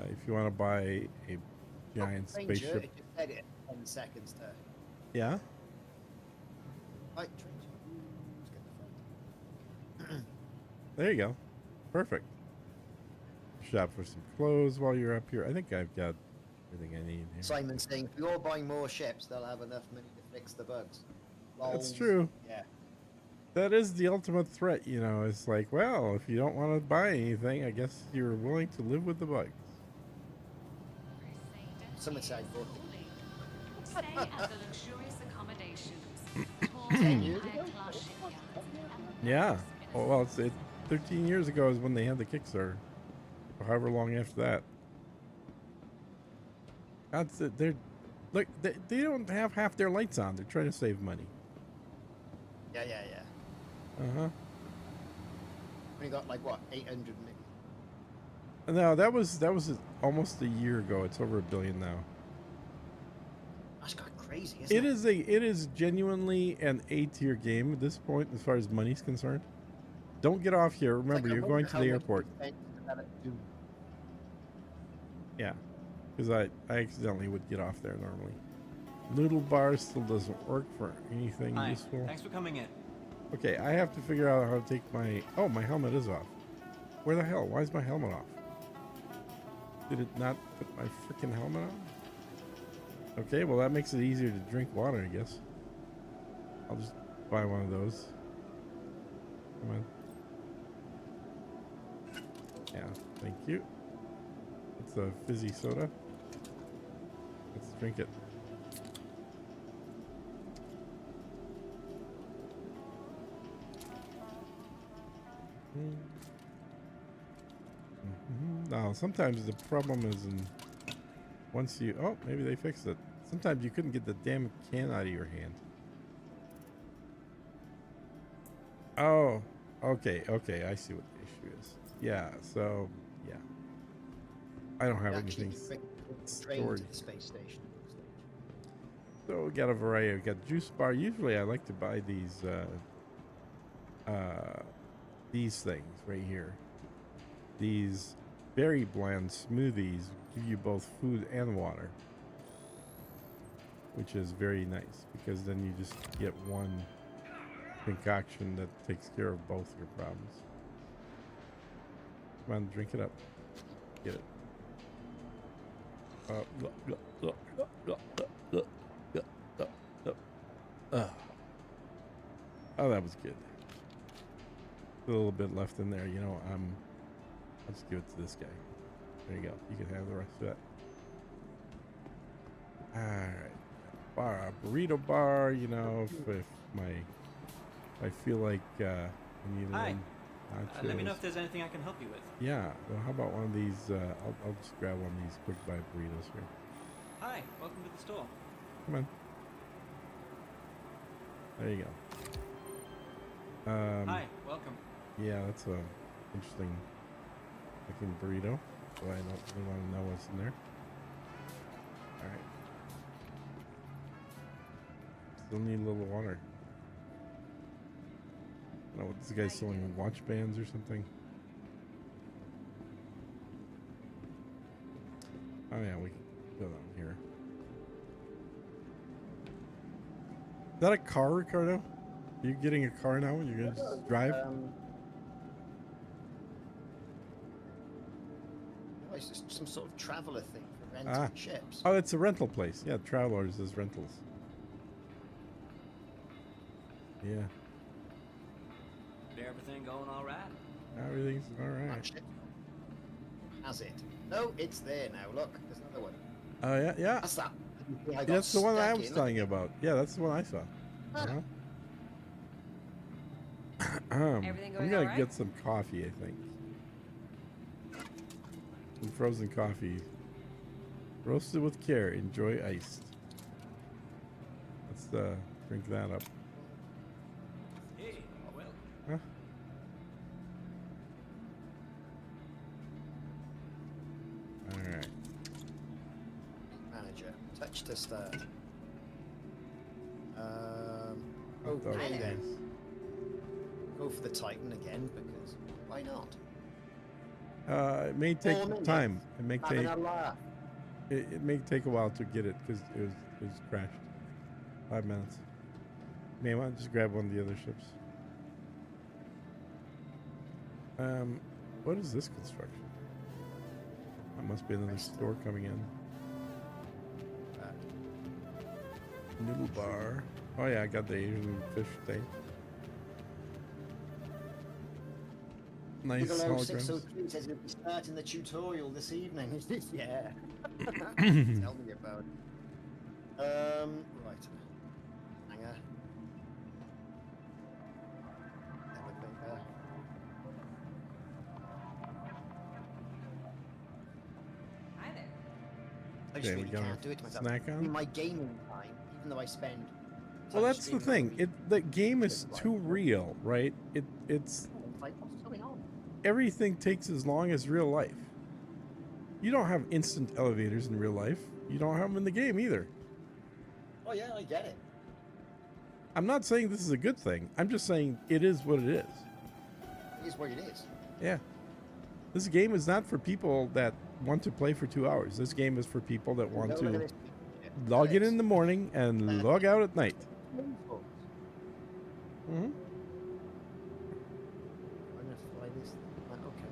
If you want to buy a giant Stranger, spaceship, it just said it 10 seconds to. yeah. Right, Stranger. Let's get the phone. There you go. Perfect. Shop for some clothes while you're up here. I think I've got everything I need here. Simon's saying if we all buy more ships, they'll have enough money to fix the bugs. That's Lols. true. Yeah. That is the ultimate threat, you know. It's like, well, if you don't want to buy anything, I guess you're willing to live with the bugs. Someone said both. Stay at the luxurious accommodations. 10 years ago? Yeah. Oh, well, it's 13 years ago is when they had the Kickstarter. Or however long after that. That's it. They're look. They don't have half their lights on. They're trying to save money. Yeah. We got like what, 800 million? No, that was almost a year ago. It's over $1 billion now. That's got crazy. crazy, isn't it? It is genuinely an A-tier game at this point as far as money's concerned. Don't get off here. Remember, Like, I you're wonder going to how the much airport. they spent to develop Doom. Yeah, because I accidentally would get off there normally. Noodle bar still doesn't work for anything Hi. useful. Thanks for coming in. Okay, I have to figure out how to take my... Oh, my helmet is off. Where the hell? Why is my helmet off? Did it not put my freaking helmet on? Okay, well that makes it easier to drink water, I guess. I'll just buy one of those. Come on. Yeah, thank you. It's a fizzy soda. Let's drink it. Now, sometimes the problem is once you... Oh, maybe they fixed it. Sometimes you couldn't get the damn can out of your hand. Oh, okay, I see what the issue is. Yeah, so, yeah. I don't have anything stored. To the space station. So we got a variety. We got juice bar. Usually I like to buy these things right here. These berry blend smoothies give you both food and water, which is very nice because then you just get one concoction that takes care of both your problems. Come on, drink it up. Get it. Oh, that was good. A little bit left in there, you know. I'll just give it to this guy. There you go. You can have the rest of it. All right, bar, burrito bar. You know, if I feel like I need a Hi. little Let me know nachos. if there's anything I can help you with. Yeah. Well, how about one of these? I'll just grab one of these quick buy burritos here. Hi, welcome to the store. Come on. There you go. Hi, welcome. Yeah, that's a interesting looking burrito. So I don't really want to know what's in there. All right. Still need a little water. I don't know what this guy's selling, watch bands or something. Oh yeah, we can go down here. Is that a car, Ricardo? Are you getting a car now and you're gonna just drive? Oh, it's just some sort of traveler thing for renting ships. Oh, it's a rental place. Yeah, Travelers is rentals. Yeah, Everything going all right? everything's all right. Ship. Has it? No, it's there now. Look, there's another one. Oh yeah, yeah. That's that. I got That's the one I stuck was in. telling you about. Yeah, that's the one I saw. Ah. Everything I'm going gonna all right? get some coffee, I think. Some frozen coffee. Roasted with care. Enjoy iced. Let's drink that up. Hey, well, Huh? All right. Manager, touch to start. Thought Okay it then. was- Go for the Titan again because why not? It may take 4 minutes. time. It may Having take a laugh. it may take a while to get it because it was crashed. 5 minutes. May want to just grab one of the other ships. What is this construction? That must be another store coming in. Noodle bar. Oh yeah, I got the Asian fish thing. Nice Bigelow holograms. 603 says he'll be starting the tutorial this evening. Yeah. Tell me about it. Right. Hanger. Elevator. Hi there. I just Okay, we really got can't our do it to myself. snack on? In my gaming time, even though I spend. Well, that's the touchscreen thing. on The game is too real, right? It's like, what's going on? everything takes as long as real life. You don't have instant elevators in real life. You don't have them in the game either. Oh yeah, I get it. I'm not saying this is a good thing. I'm just saying it is what it is. It is what it is. Yeah. This game is not for people that want to play for 2 hours. This game is for people that want No, look at to this. log in the morning and log out at night. Mm-hmm. Hmm. I'm gonna fly this. Okay.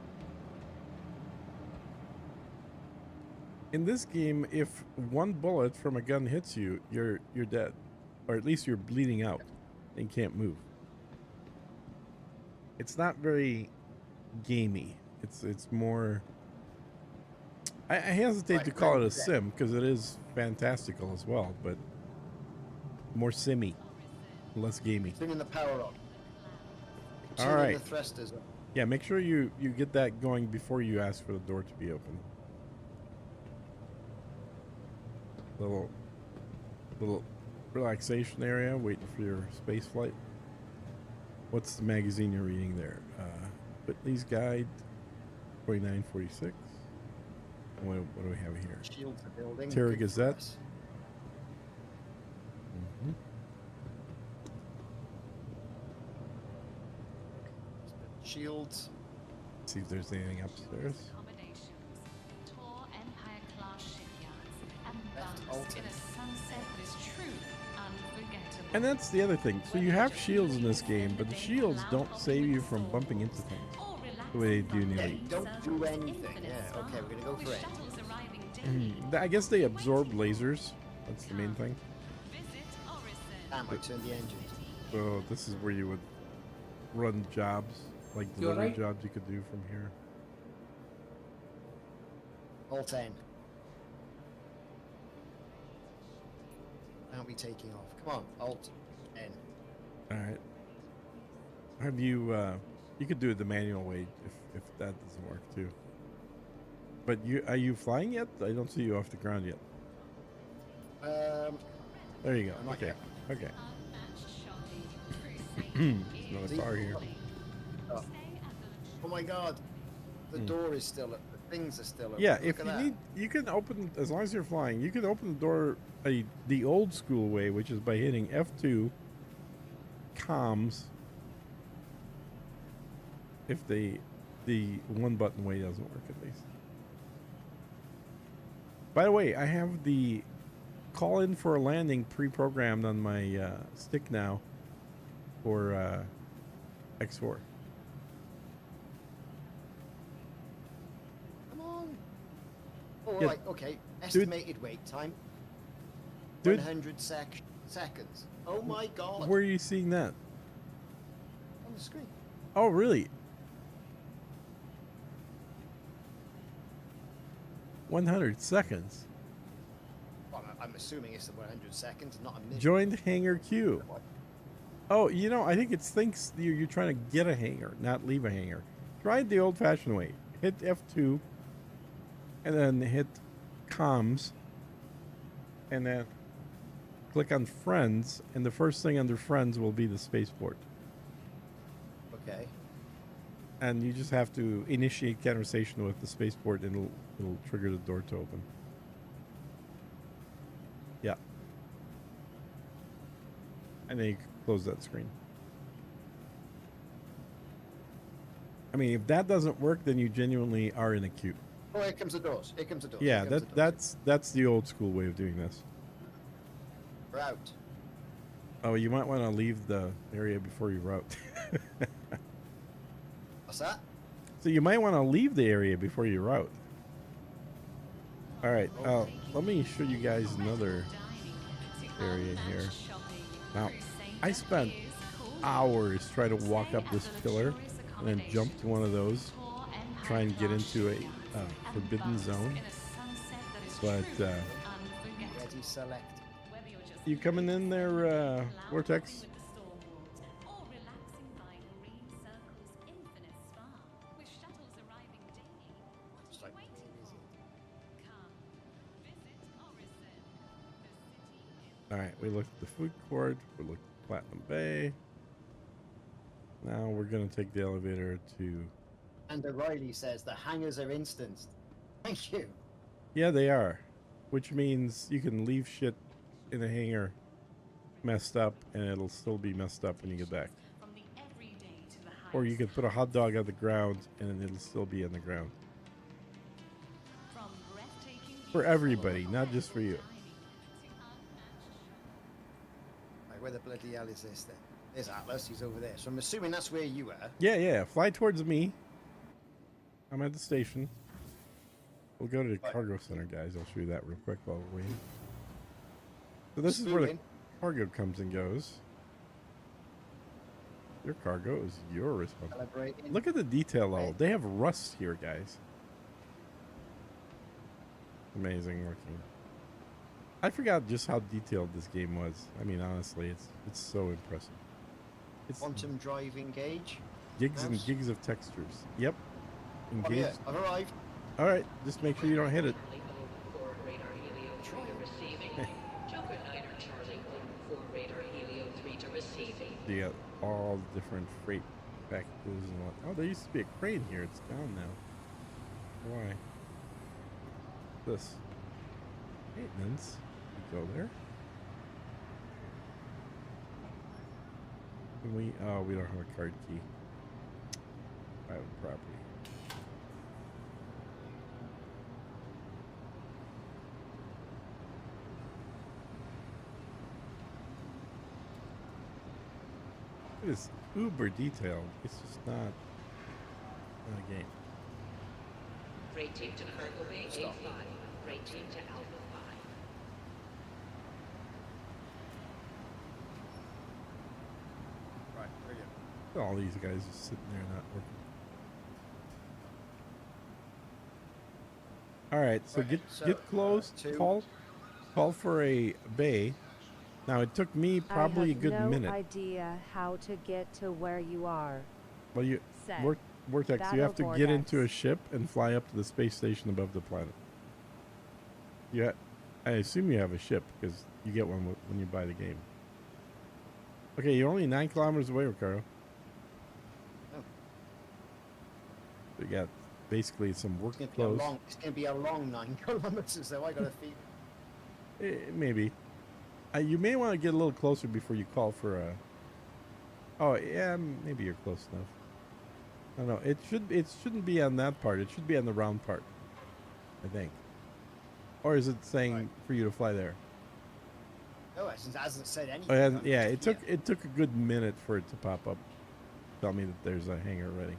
In this game, if one bullet from a gun hits you, you're dead, or at least you're bleeding out and can't move. It's not very gamey. It's more. I hesitate to call it a sim because it is fantastical as well, but more simmy, less gamey. Turning the power on. All Tuning right. The thrusters on. Yeah, make sure you get that going before you ask for the door to be open. Little relaxation area, waiting for your space flight. What's the magazine you're reading there? Whitley's Guide, 2946. What do we have here? Shields the building. Terra Good for Gazette. us. Mhm. Shields. See if there's anything upstairs. Accommodations, tall Empire-class shipyards, and Left bunks alt. in a sunset that is truly unforgettable. And that's the other thing. So you have shields in this game, but the shields don't save you from bumping into things the way they do in the Yeah, Elite. don't do anything. Yeah, okay, we're gonna go for it. Shuttles arriving daily. I guess they absorb lasers. That's the main thing. Visit Orison. Damn, I turned the engines. So this is where you would run jobs, like You're delivery right. jobs you could do from here. All 10. Aren't we taking off? Come on, Alt N. All right. Have you? You could do it the manual way if that doesn't work too. But are you flying yet? I don't see you off the ground yet. There you go. I'm not Okay. yet. Okay. Unmatched shopping, There's another car here. Oh. Oh my god. The door is still up. The things are still open. Yeah, Look if at you that. need, you can open, as long as you're flying, you can open the door the old school way, which is by hitting F2, comms, if the one button way doesn't work at least. By the way, I have the call in for a landing pre-programmed on my stick now for X4. Come on. All Yeah. right, okay. Estimated wait time. Dude. 100 seconds. Oh my god. Where are you seeing that? On the screen. Oh, really? 100 seconds. Well, I'm assuming it's 100 seconds, not a minute. Joined hangar queue. Oh, you know, I think it thinks you're trying to get a hangar, not leave a hangar. Try it the old-fashioned way. Hit F2, and then hit comms, and then click on friends, and the first thing under friends will be the spaceport. Okay. And you just have to initiate conversation with the spaceport, and it'll trigger the door to open. Yeah. And then you can close that screen. I mean, if that doesn't work, then you genuinely are in a queue. Oh, here comes the doors. Here comes the doors. Yeah, Here comes the doors. that's the old school way of doing this. We're out. Oh, you might want to leave the area before you route. What's that? So you might want to leave the area before you route. All right, let me show you guys another area here. Now, I spent hours trying to walk up this pillar and then jump to one of those, try and get into a forbidden zone. But Ready, select. you coming in there, Vortex? Or relaxing by green circles infinite spa, with shuttles arriving daily. What It's are like you waiting busy. for? Come, visit Orison, the city. All right, we looked at the food court. We looked at Platinum Bay. Now we're gonna take the elevator to. And O'Reilly says the hangars are instanced. Thank you. Yeah, they are, which means you can leave shit in a hangar messed up, and it'll still be messed up when you get back. From the everyday to the Or you highest could put a hot dog on the ground, and it'll still be on the ground. From breathtaking For views everybody, of not just for you. diving to unmatched Right, where the bloody hell is this then? There's Atlas, he's over there. So I'm assuming that's where you are. Yeah. Fly towards me. I'm at the station. We'll go to the Right. cargo center, guys. I'll show you that real quick while we're waiting. So this is where the Moving. cargo comes and goes. Your cargo is your responsibility. Calibrating. Look at the detail level. They have rust here, guys. Amazing looking. I forgot just how detailed this game was. I mean, honestly, it's so impressive. It's Quantum drive engage. gigs and mouse. gigs of textures. Yep. Oh, Engage. yeah, I've arrived. All right, just make sure you don't hit it. You got all the different freight packages and what. Oh, there used to be a crane here. It's gone now. Why? This maintenance. You go there. Can we? Oh, we don't have a card key. Private property. It is uber detailed. It's just not a game. Freight team to Cargo Bay A5. Freight team to Alpha 5. Right, brilliant. All these guys just sitting there not working. All right, so Right, get close. Call for a bay. Now it took me probably I a have good no minute. idea how to get to where you are. Well, you Said. Vortex, you have to Battle get Vortex. into a ship and fly up to the space station above the planet. Yeah, I assume you have a ship because you get one when you buy the game. Okay, you're only 9 kilometers away, Ricardo. Oh. So you got basically some work It's clothes. gonna be a long 9 kilometers, so I gotta feed. Maybe. You may want to get a little closer before you call for a. Oh yeah, maybe you're close enough. I don't know. It shouldn't be on that part. It should be on the round part, I think. Or is it saying for you to fly there? No, it hasn't said anything. Oh, it hasn't- I'm yeah, just it took a good minute for it to pop up. Tell me that there's a hangar ready.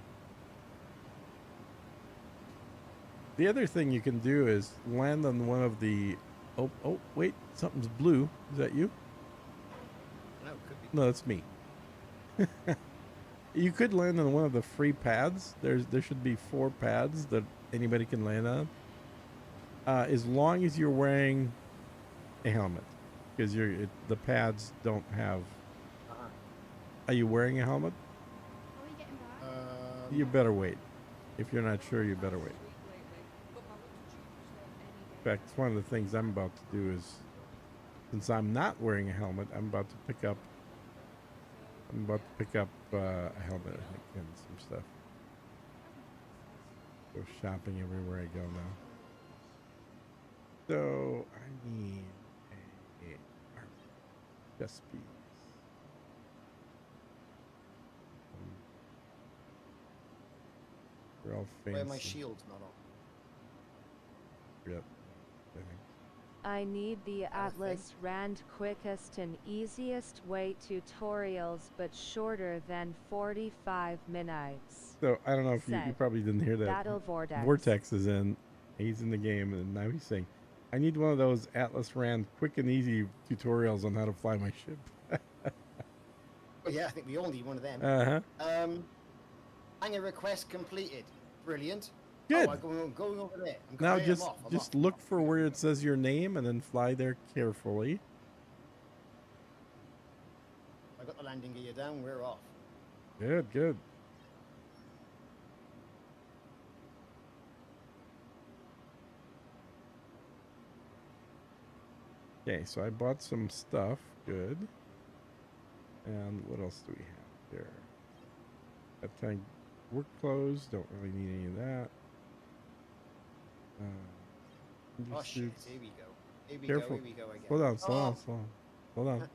The other thing you can do is land on one of the. Oh, wait, something's blue. Is that you? No, could be. No, that's me. You could land on one of the free pads. There should be 4 pads that anybody can land on. As long as you're wearing a helmet, because the pads don't have. Are you wearing a helmet? Are we getting back? You better wait. If you're not sure, you better wait. In fact, it's one of the things I'm about to do is, since I'm not wearing a helmet, I'm about to pick up a helmet, I think, and some stuff. Go shopping everywhere I go now. So I need a chest piece. They're all fancy. Where my shield's not on. Yep. I think. I need the Atlas Rand quickest and easiest way tutorials but shorter than 45 minutes. So I don't know if you Said. probably didn't hear that. Battle Vortex. Vortex is in. He's in the game, and now he's saying, "I need one of those Atlas Rand quick and easy tutorials on how to fly my ship." Oh, yeah, I think we all need one of them. Uh-huh. Hangar request completed. Brilliant. Good. Oh, I'm going over there. Now I'm just off, I'm just off. look for where it says your name and then fly there carefully. I got the landing gear down. We're off. Good. Okay, so I bought some stuff. Good. And what else do we have here? That kind of work clothes. Don't really need any of that. Oh shit! suits. Here we go. Here we Careful. go. Here we go again. Slow down. Oh. Hold on.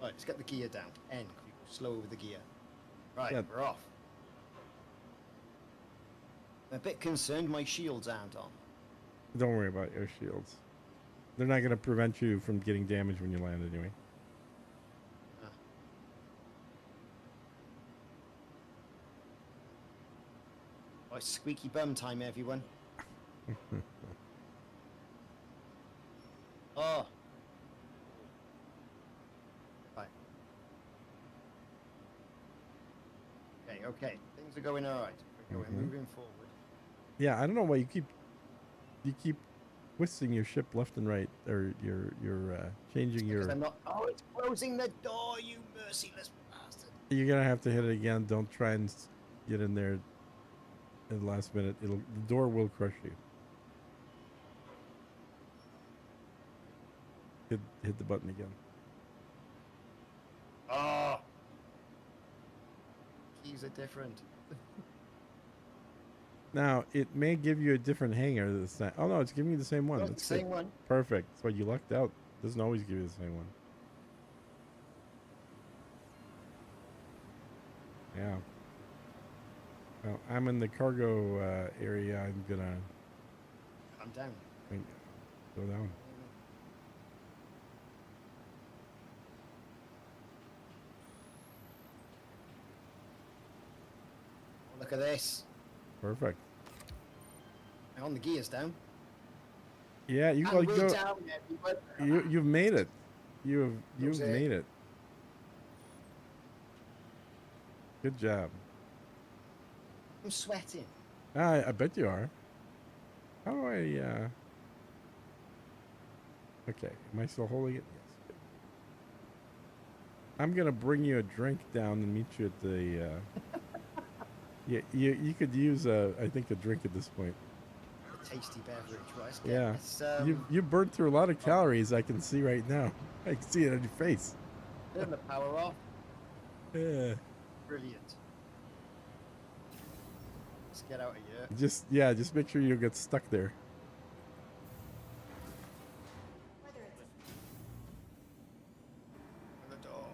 Right, let's get the gear down. N. You go slow with the gear. Right, Yeah. we're off. I'm a bit concerned my shields aren't on. Don't worry about your shields. They're not going to prevent you from getting damaged when you land anyway. Right, squeaky bum time, everyone. Oh. Right. Okay. Things are going all right. We're moving forward. Yeah, I don't know why you keep twisting your ship left and right, or you're changing Because your. I'm not. Oh, it's closing the door, you merciless bastard. You're gonna have to hit it again. Don't try and get in there at the last minute. The door will crush you. Hit the button again. Oh. Keys are different. Now it may give you a different hanger this time. Oh no, it's giving you the same one. Oh, That's the same good. one. Perfect. That's why you lucked out. Doesn't always give you the same one. Yeah. Well, I'm in the cargo area. I'm gonna I'm down. go down. Oh, look at this. Perfect. Hang on, the gear's down. Yeah, you And like we're go. down, everyone. You've made it. You've That's it. made it. Good job. I'm sweating. I bet you are. How do I? Okay, am I still holding it? Yes. Good. I'm gonna bring you a drink down and meet you at the. Yeah, you could use I think a drink at this point. A tasty beverage, right? Yeah, It's, you burned through a lot of calories. I can see right now. I can see it on your face. turn the power off. Yeah. Brilliant. Let's get out of here. Just make sure you don't get stuck there. Open the door.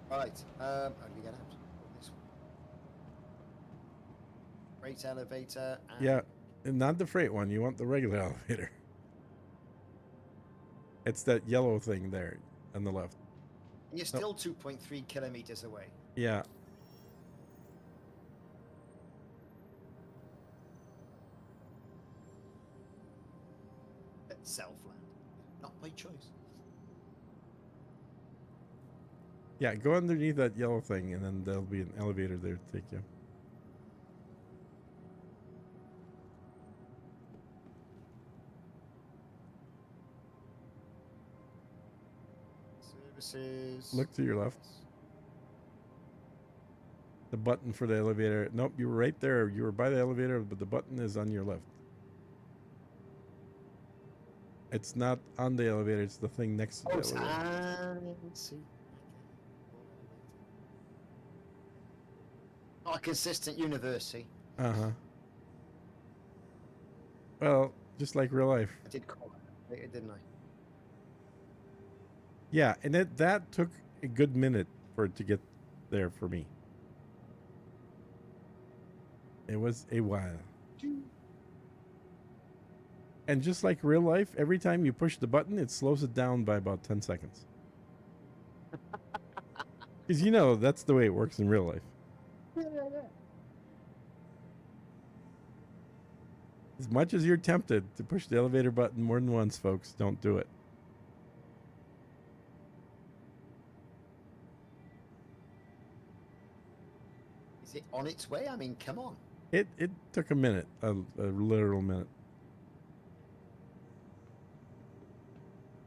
Right. How do we get out? This one. Freight elevator. And Yeah, and not the freight one. You want the regular elevator. It's that yellow thing there on the left. And you're still 2.3 kilometers away. Yeah. At Selfland. Not by choice. Yeah, go underneath that yellow thing, and then there'll be an elevator there to take you. Services. Look to your left. The button for the elevator. Nope, you were right there. You were by the elevator, but the button is on your left. It's not on the elevator. It's the thing next to the elevator. See. Not a consistent universe, see? Uh-huh. Well, just like real life. I did call it, didn't I? Yeah, and that took a good minute for it to get there for me. It was a while. And just like real life, every time you push the button, it slows it down by about 10 seconds. Because you know that's the way it works in real life. As much as you're tempted to push the elevator button more than once, folks, don't do it. Is it on its way? I mean, come on. It took a minute, a literal minute.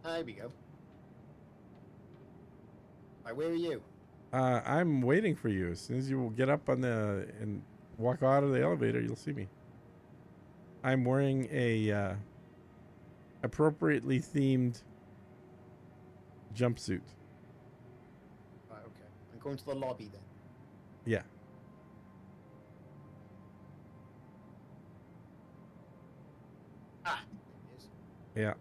There we go. Right, where are you? I'm waiting for you. As soon as you get up on the and walk out of the elevator, you'll see me. I'm wearing a appropriately themed jumpsuit. Right, okay. I'm going to the lobby then. Yeah. Ah, Yeah.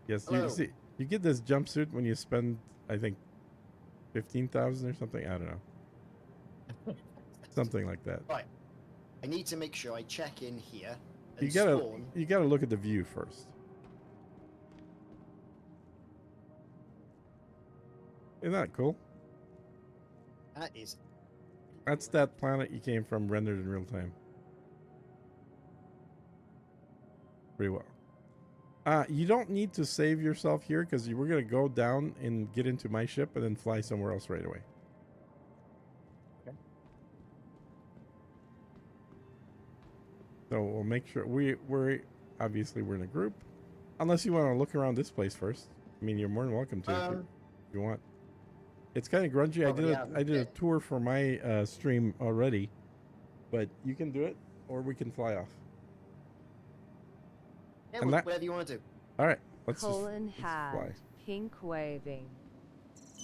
Yes, you Hello. see, you get this jumpsuit when you spend, I think, 15,000 or something. I don't know, something like that. Right. I need to make sure I check in here and You gotta, spawn. you gotta look at the view first. Isn't that cool? That is. That's that planet you came from, rendered in real time. Pretty well. You don't need to save yourself here because we're gonna go down and get into my ship and then fly somewhere else right away. Okay. So we'll make sure we're obviously we're in a group, unless you want to look around this place first. I mean, you're more than welcome to if you want. It's kind of grungy. I did a tour for my stream already, but you can do it, or we can fly off. Yeah, And whatever you want to do. All right, let's Colin just had fly. pink waving.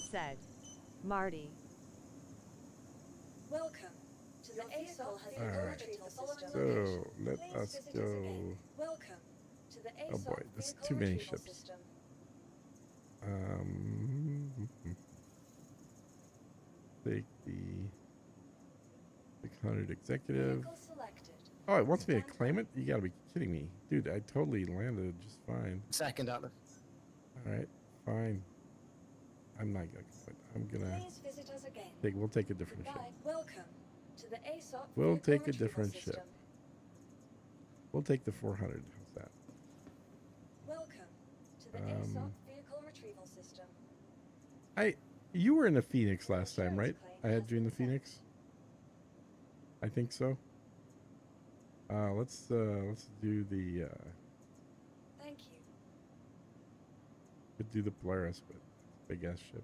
Said, Marty. Welcome to the ASOL All right. retrieval system. So let us visit us go. again. Welcome to the Oh ASOL boy, there's vehicle too many retrieval ships. system. Take the 600 executive. Vehicle selected. Oh, it wants me to claim it? You gotta be kidding me. Dude, I totally landed just fine. Second, Atlas. Alright, fine. I'm not gonna complain. I'm gonna Please visit us again. we'll take a different ship. Goodbye. Welcome to the ASOP We'll vehicle take a retrieval different system. ship. We'll take the 400. How's that? Welcome to the ASOP vehicle retrieval system. You were in the Phoenix last time, right? I had you in the Phoenix. I think so. Let's do the Thank you. could do the Polaris, but big ass ship.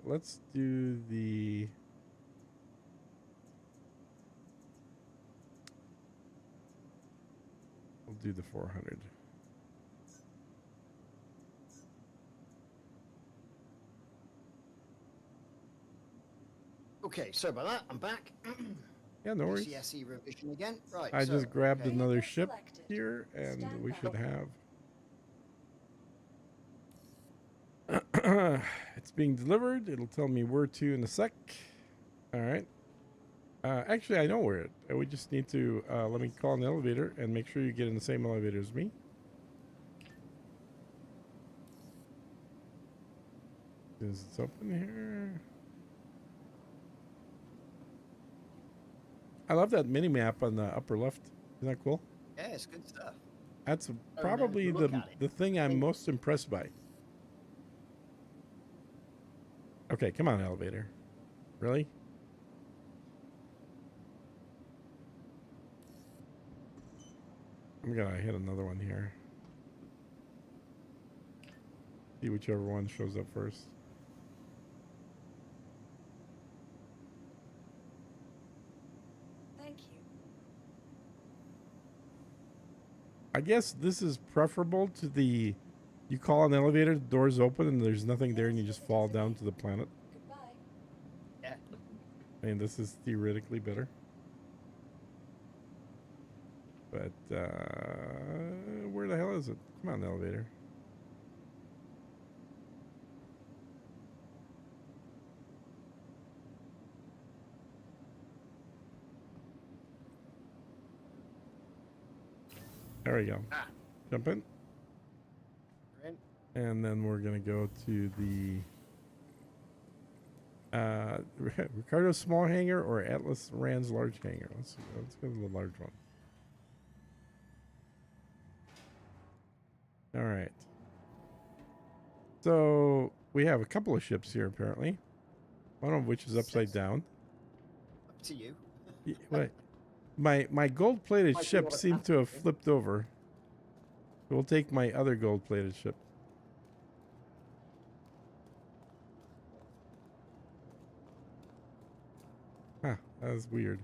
Let's do the we'll do the 400. Okay, sorry about that. I'm back. Yeah, no worries. CSE revision again. Right. I so, just grabbed okay. another ship here, and we should have. It's being delivered. It'll tell me where to in a sec. All right. Actually, I know where it. We just need to let me call an elevator and make sure you get in the same elevator as me. Is it open here? I love that mini map on the upper left. Isn't that cool? Yeah, it's good stuff. That's I remember to probably look at it. the thing I'm most impressed by. Okay, come on, elevator. Really? I'm gonna hit another one here. See whichever one shows up first. Thank you. I guess this is preferable to the you call an elevator, the doors open and there's nothing there and you just fall down to the planet. Goodbye. Yeah. I mean, this is theoretically better. But where the hell is it? Come on, elevator. There we go. Jump in. You're in. And then we're going to go to the Ricardo small hangar or Atlas Rand's large hangar. Let's go to the large one. All right. So we have a couple of ships here apparently. One of which is upside down. Up to you. Wait. My gold-plated Might be ship what seemed to have flipped over. We'll take my other gold-plated ship. Huh, that was weird.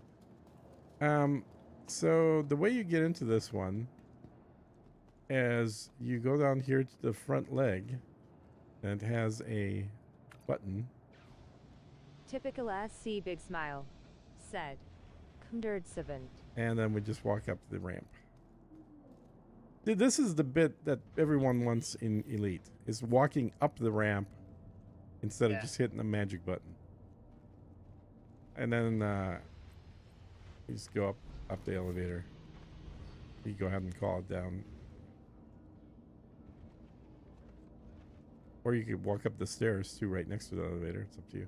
So the way you get into this one is you go down here to the front leg, and it has a button. Typical SC big smile. Said. Kundered Savant. And then we just walk up the ramp. This is the bit that everyone wants in Elite, is walking up the ramp instead of just hitting the magic button. And then you just go up the elevator. You go ahead and call it down. Or you could walk up the stairs too, right next to the elevator. It's up to you.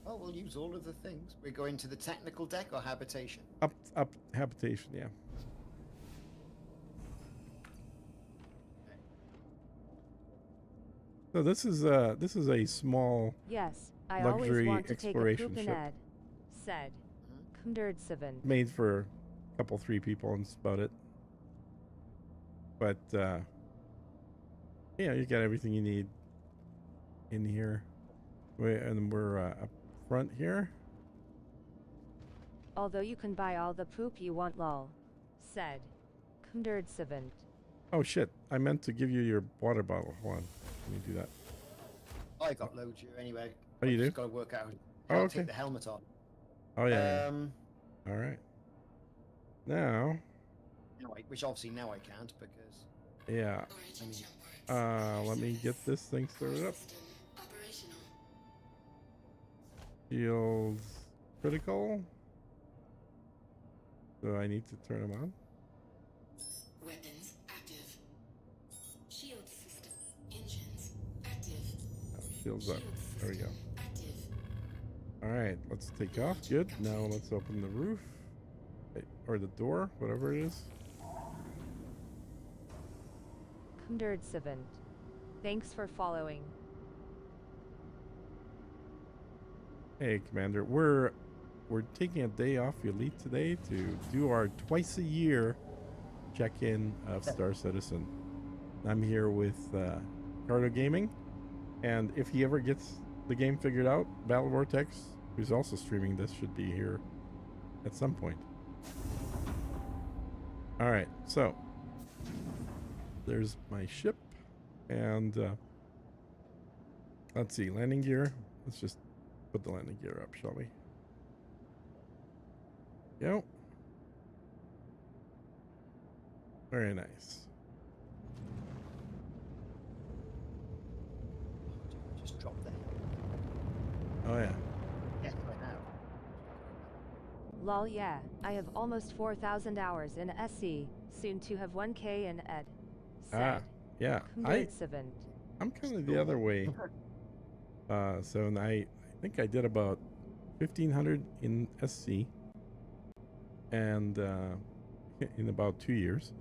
Oh, we'll use all of the things. We're going to the technical deck or habitation? Up habitation, yeah. So this is a small Yes, I always luxury want to take a exploration poop in ship Ed. Said. Kumdurd7. made for a couple, 3 people, and that's about it. But yeah, you got everything you need in here. And we're up front here. Although you can buy all the poop you want, lol. Said. Kumdurd7. Oh shit! I meant to give you your water bottle. Hold on, let me do that. I got loads here anyway. Oh, you do? Got to work out Oh, how to okay. take the helmet off. Oh yeah. All right. Now. Which obviously now I can't because. Yeah. Let me get this thing started up. Shields critical. So I need to turn them on. Weapons active. Shield system engines active. Oh, shields up. There we go. All right, let's take off. Good. Now let's open the roof or the door, whatever it is. Kumdurd7. Thanks for following. Hey, Commander. We're taking a day off Elite today to do our twice a year check-in of Star Citizen. I'm here with Cardo Gaming, and if he ever gets the game figured out, Battle Vortex, who's also streaming this, should be here at some point. All right, so there's my ship, and let's see, landing gear. Let's just put the landing gear up, shall we? Go. Very nice. Just drop that. Oh yeah. Yes, I have. Lol, yeah, I have almost 4,000 hours in SC, soon to have 1K in Ed. Said. Yeah. Kumdurd7. I'm kind of the other way. So and I think I did about 1,500 in SC, and in about 2 years.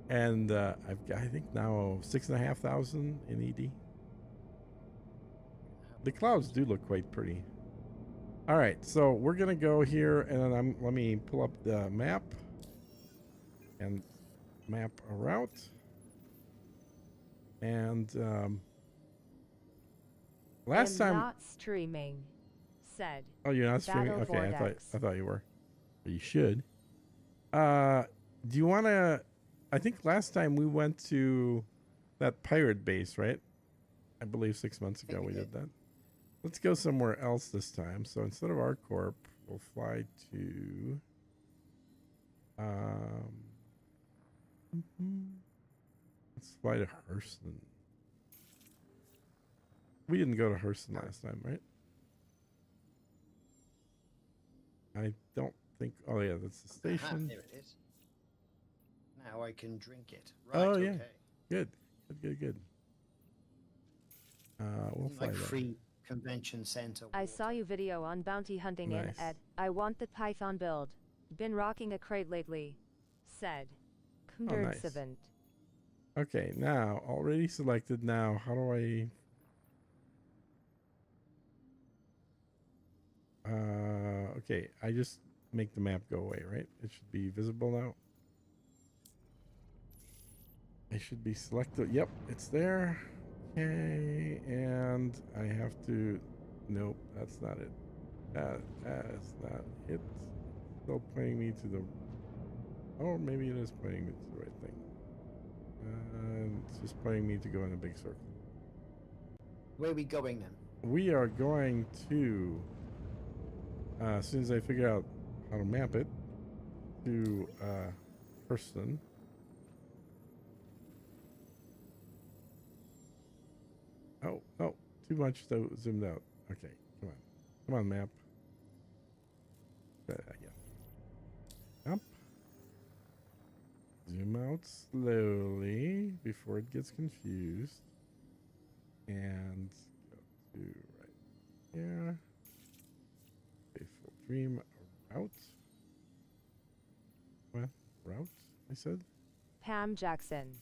And I've got, I think now 6,500 in ED. The clouds do look quite pretty. All right, so we're gonna go here, and let me pull up the map and map a route. And last I'm time. not streaming. Said. Oh, you're not streaming? Battle Okay, Vortex. I thought you were. Or you should. Do you want to? I think last time we went to that pirate base, right? I believe 6 months ago we did that. Let's go somewhere else this time. So instead of ArcCorp, we'll fly to. Let's fly to Hurston. We didn't go to Hurston last time, right? I don't think. Oh yeah, that's the station. There it is. Now I can drink it. Right, Oh yeah, okay. good. We'll fly Like that. free convention center. I saw you video on bounty hunting Nice. in Ed. I want the Python build. Been rocking a crate lately. Said. Kumdurd7. Okay, now already selected. Now how do I? Okay, I just make the map go away, right? It should be visible now. I should be selected. Yep, it's there. Okay, and I have to. Nope, that's not it. That's not it. Still pointing me to the. Oh, maybe it is pointing me to the right thing. It's just pointing me to go in a big circle. Where are we going then? We are going to As soon as I figure out how to map it to person. Oh, oh, too much though, zoomed out. Okay, come on. Come on, map. Try that again. Up. Zoom out slowly before it gets confused. And go to right here. Faithful Dream route. What? Route? I said? Pam Jackson.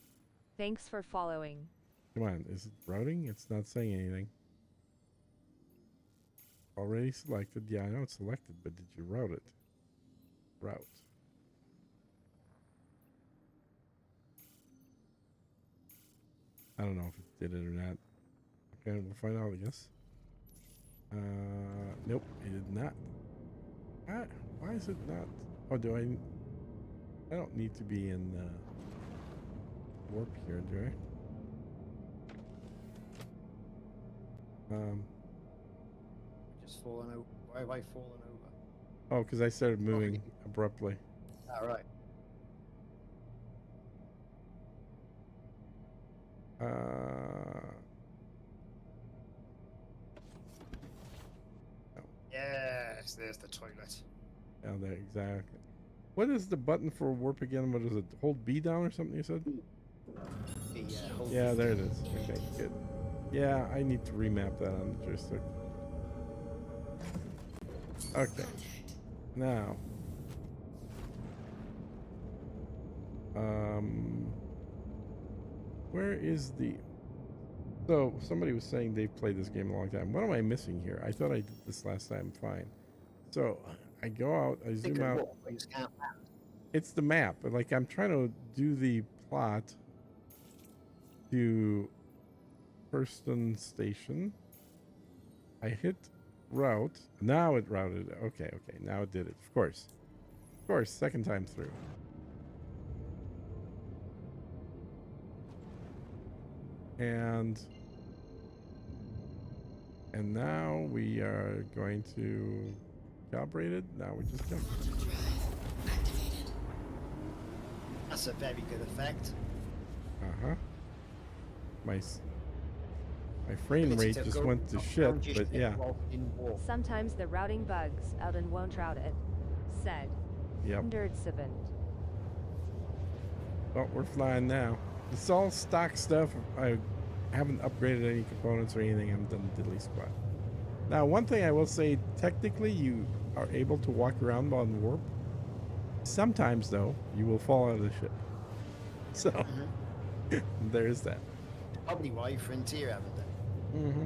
Thanks for following. Come on, is it routing? It's not saying anything. Already selected. Yeah, I know it's selected, but did you route it? Route. I don't know if it did it or not. Okay, we'll find out, I guess. Nope, it did not. Why is it not? Oh, do I don't need to be in warp here, do I? Just fallen over. Why have I fallen over? Oh, because I started moving abruptly. All right. Yes, there's the toilet. Yeah, there, exactly. What is the button for warp again? What is it? Hold B down or something you said? Yeah, there it is. Okay, good. Yeah, I need to remap that on the joystick. Okay. Now. Where is the... So, somebody was saying they've played this game a long time. What am I missing here? I thought I did this last time fine. So, I go out, I zoom out. It's the map. Like, I'm trying to do the plot to Hurston Station. I hit route. Now it routed it. Okay, okay. Now it did it. Of course. Of course, second time through. And now we are going to calibrate it. Now we just jump. That's a very good effect. Uh-huh. My frame rate just went to shit, but yeah. Sometimes the routing bugs out and won't route it. Said. Yep. Nerdservant. Well, we're flying now. It's all stock stuff. I haven't upgraded any components or anything. I haven't done diddly squat. Now, one thing I will say, technically, you are able to walk around on warp. Sometimes, though, you will fall out of the ship. So, there's that. Probably why Frontier haven't done. Mm-hmm.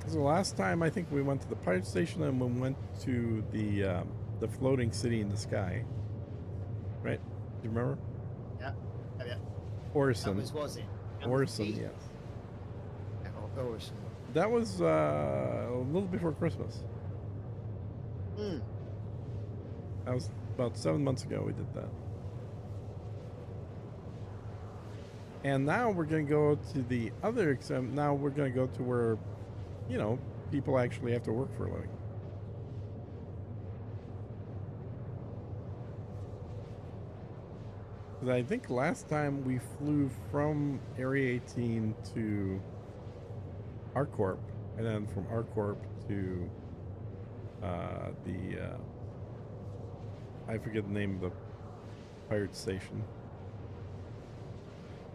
So last time I think we went to the pirate station and we went to the floating city in the sky. Right? Do you remember? Yeah. Oh, yeah. Orison. That was it? Orison, yes. Orison. That was a little before Christmas. Hmm. That was about 7 months ago we did that. And now we're going to go to the other exam. Now we're going to go to where, you know, people actually have to work for a living. Because I think last time we flew from Area 18 to ArcCorp, and then from ArcCorp to I forget the name of the pirate station.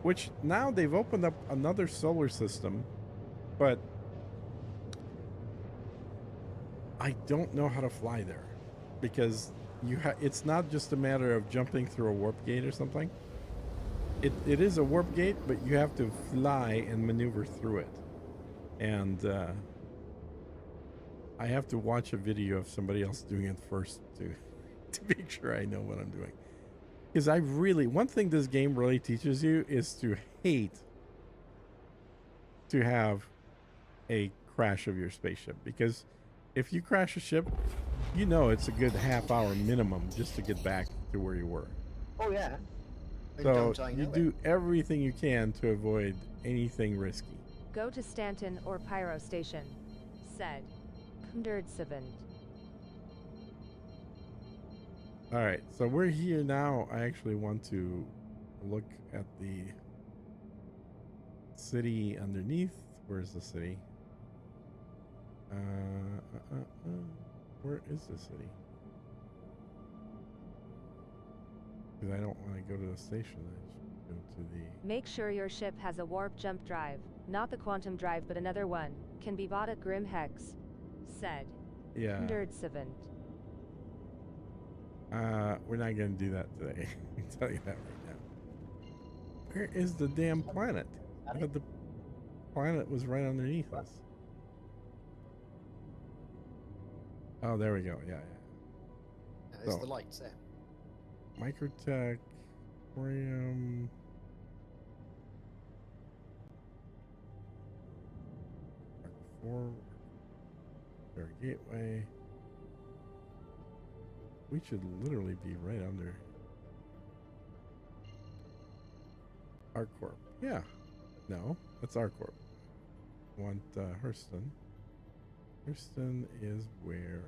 Which now they've opened up another solar system, but I don't know how to fly there, because it's not just a matter of jumping through a warp gate or something. It is a warp gate, but you have to fly and maneuver through it. And I have to watch a video of somebody else doing it first to make sure I know what I'm doing. Because one thing this game really teaches you is to hate to have a crash of your spaceship. Because if you crash a ship, you know it's a good half-hour minimum just to get back to where you were. Oh, yeah. And So don't I you know do everything you can to avoid anything risky. Go to Stanton or Pyro Station, said Kundertsevent. All right, so we're here now. I actually want to look at the city underneath. Where's the city? Where is the city? Because I don't want to go to the station. I just go to the... Make sure your ship has a warp jump drive, not the quantum drive but another one, can be bought at Grim Hex, said Yeah. Kundertsevent. We're not going to do that today. I can tell you that right now. Where is the damn planet? I thought the planet was right underneath us. Oh, there we go. Yeah, yeah. There's So, the lights there. Microtech, Aquarium. Mark 4. Their gateway. We should literally be right under ArcCorp. Yeah. No, that's ArcCorp. Want Hurston. Hurston is where?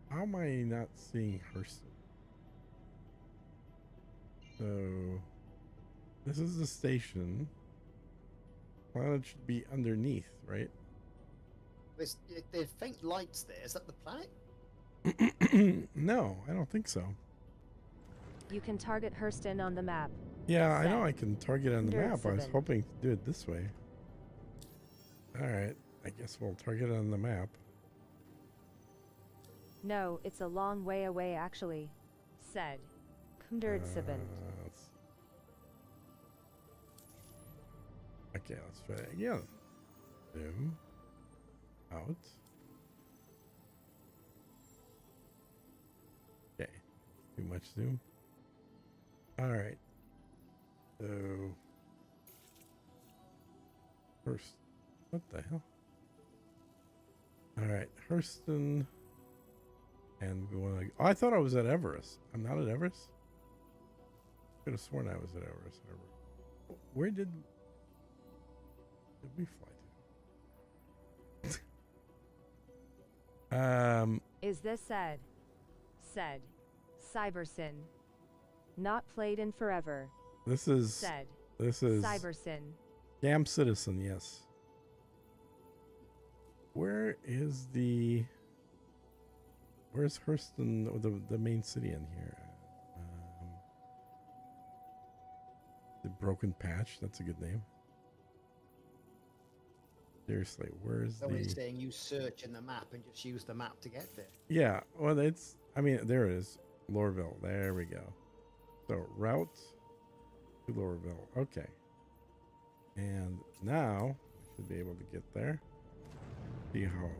How am I not seeing Hurston? So this is the station. Planet should be underneath, right? There's faint lights there. Is that the planet? No, I don't think so. You can target Hurston on the map. Yeah, I know I can target on the map. I was Kundertsevent. hoping to do it this way. Alright, I guess we'll target on the map. No, it's a long way away actually, said Kundertsevent. Okay, let's try it again. Zoom. Out. Okay, too much zoom. Alright. So first, what the hell? Alright, Hurston. And we want to. Oh, I thought I was at Everest. I'm not at Everest? Could have sworn I was at Everest. Where did we fly to? Is this said Cybersin. Not played in forever. This is Cybersin. Scam Citizen, yes. Where's Hurston, the main city in here? The Broken Patch, that's a good name. Seriously, where's Someone's saying you search in the map and just use the map to get there. Yeah, well, there it is. Lorville, there we go. So, route to Lorville, okay. And now, we should be able to get there. See how...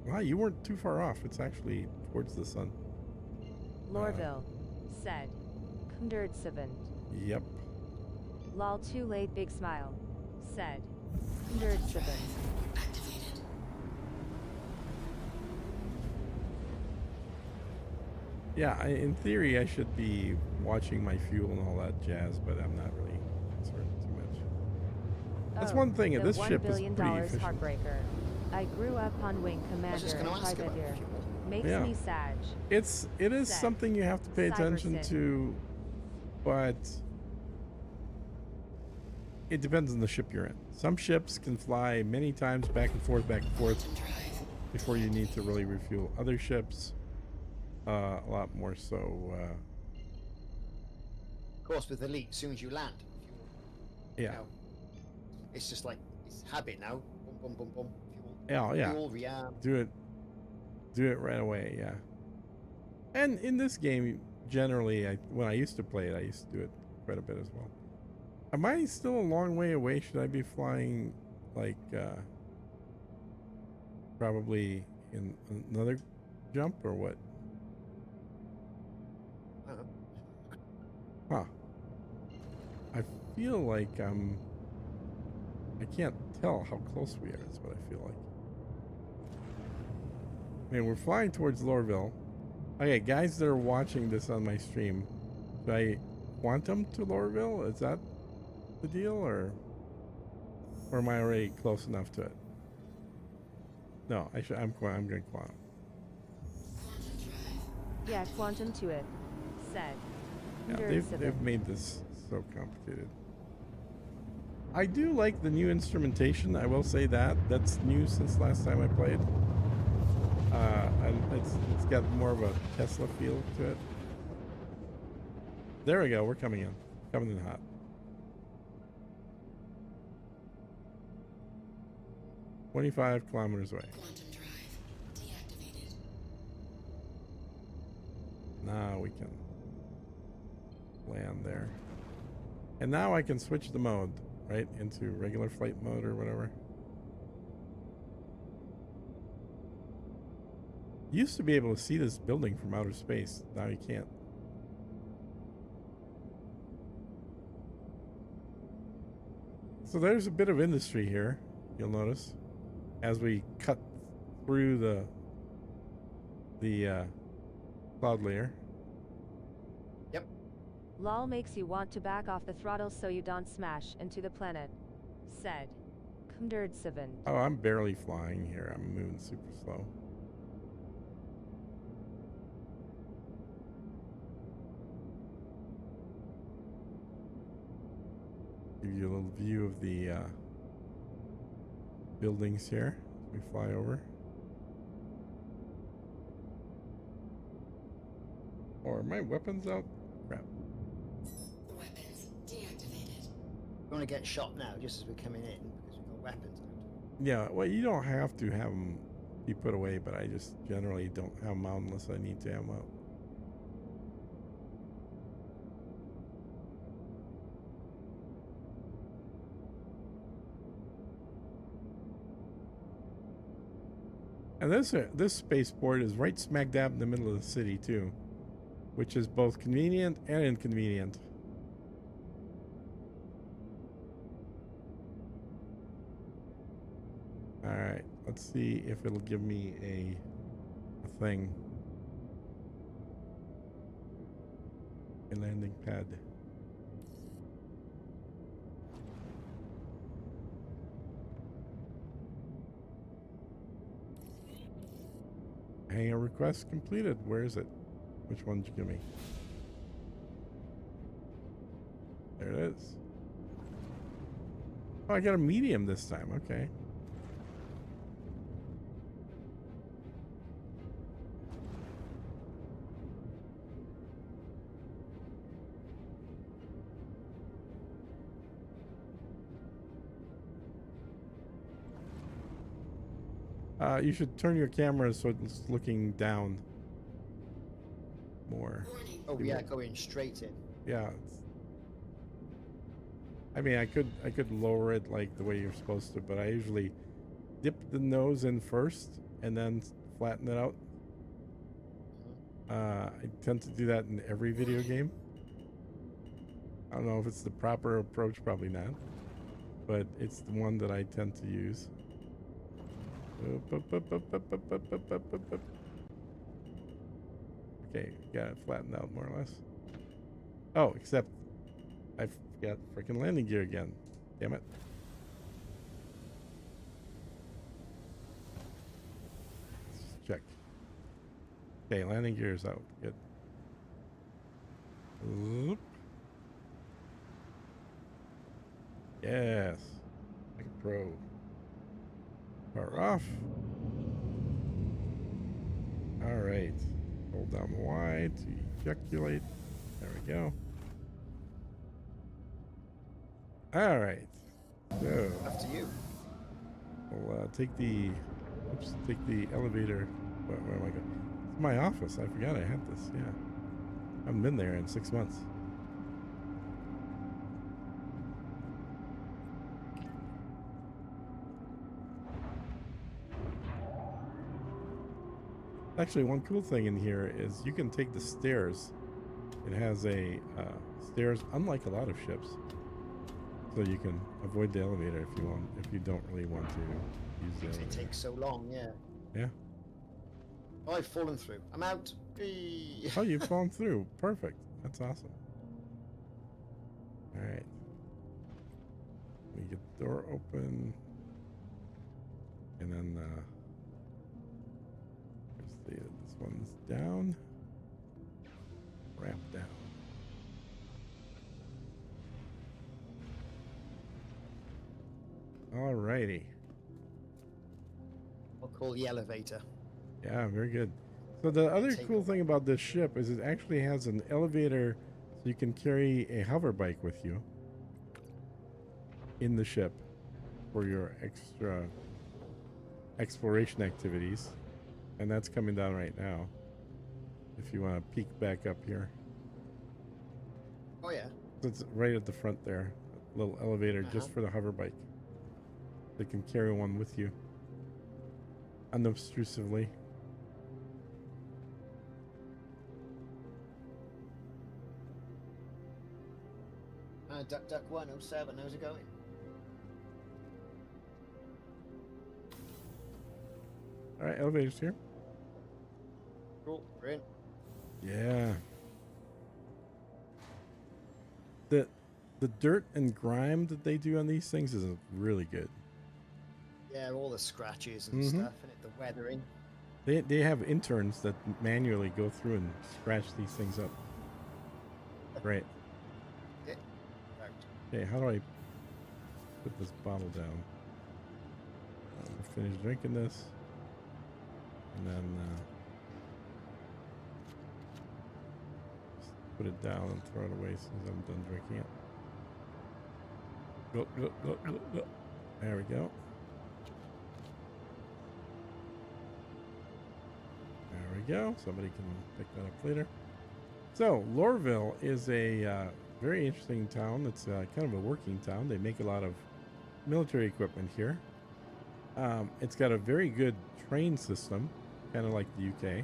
Wow, you weren't too far off. It's actually towards the sun. Lorville, said Kundertsevent. Yep. Lol, too late, big smile, said Kundertsevent. Yeah, in theory, I should be watching my fuel and all that jazz, but I'm not really concerned too much. That's one thing. The This ship $1 is billion pretty efficient. heartbreaker. I grew up on Wing Commander and Privateer. Makes me sad. It is Sad. something you have to pay attention Cybersin. to, but it depends on the ship you're in. Some ships can fly many times back and forth before you need to really refuel. Other ships, a lot more so. Of course, with Elite, as soon as you land, Yeah. It's just like it's habit now. Boom, boom, boom, boom. Yeah. Fuel, rearm. Do it right away. Yeah. And in this game, generally, when I used to play it, I used to do it quite a bit as well. Am I still a long way away? Should I be flying like probably in another jump or what? Huh. I feel like I can't tell how close we are is what I feel like. I mean, we're flying towards Lorville. Okay, guys that are watching this on my stream, should I quantum to Lorville? Is that the deal, or am I already close enough to it? No, I should. I'm going quantum. Yeah, quantum to it. Said. Yeah, they've made this so complicated. I do like the new instrumentation. I will say that's new since last time I played. It's got more of a Tesla feel to it. There we go. We're coming in hot. "25 kilometers away." Quantum drive deactivated. Now we can land there. And now I can switch the mode, right, into regular flight mode or whatever. You used to be able to see this building from outer space. Now you can't. So there's a bit of industry here, you'll notice, as we cut through the cloud layer. Yep. LOL makes you want to back off the throttle so you don't smash into the planet. Said. Kmderd7. Oh, I'm barely flying here. I'm moving super slow. Give you a little view of the buildings here as we fly over. Or are my weapons out? Crap. Weapons deactivated. We're going to get shot now just as we're coming in because we've got weapons out. Yeah, well, you don't have to have them be put away, but I just generally don't have them out unless I need to have them out. And this spaceport is right smack dab in the middle of the city too, which is both convenient and inconvenient. All right, let's see if it'll give me a thing. A landing pad. Hangar request completed. Where is it? Which one did you give me? There it is. Oh, I got a medium this time. Okay. You should turn your camera so it's looking down more. Oh yeah, going straight in. Yeah. I mean, I could lower it like the way you're supposed to, but I usually dip the nose in first and then flatten it out. I tend to do that in every video game. I don't know if it's the proper approach, probably not, but it's the one that I tend to use. Okay, got it flattened out more or less. Oh, except I forgot freaking landing gear again. Damn it. Let's check. Okay, landing gear is out. Good. Oop. Yes. Like a pro. Power off. All right. Hold down the Y to ejaculate. There we go. All right. So after you. We'll take the elevator. Where am I going? It's my office. I forgot I had this. Yeah. I haven't been there in 6 months. Actually, one cool thing in here is you can take the stairs. It has a stairs, unlike a lot of ships, so you can avoid the elevator if you want. If you don't really want to use the elevator. It takes so long, yeah. Yeah. Oh, I've fallen through. I'm out. Whee! Oh, you've fallen through. Perfect. That's awesome. All right. We get the door open. And then this one's down. Ramp down. Alrighty. I'll call the elevator. Yeah, very good. So the other cool thing about this ship is it actually has an elevator, so you can carry a hover bike with you in the ship for your extra exploration activities. And that's coming down right now. If you want to peek back up here. Oh yeah. So it's right at the front there. A little elevator just for the hover bike. They can carry one with you unobtrusively. Duck 107, how's it going? Alright, elevators here. Cool, we're in. Yeah. The dirt and grime that they do on these things is really good. Yeah, all the scratches and stuff, and the weathering. They have interns that manually go through and scratch these things up. Right. Okay, how do I put this bottle down? Finish drinking this. And then just put it down and throw it away as soon as I'm done drinking it. Go. There we go. There we go. Somebody can pick that up later. So, Lorville is a very interesting town. It's kind of a working town. They make a lot of military equipment here. It's got a very good train system, kind of like the UK.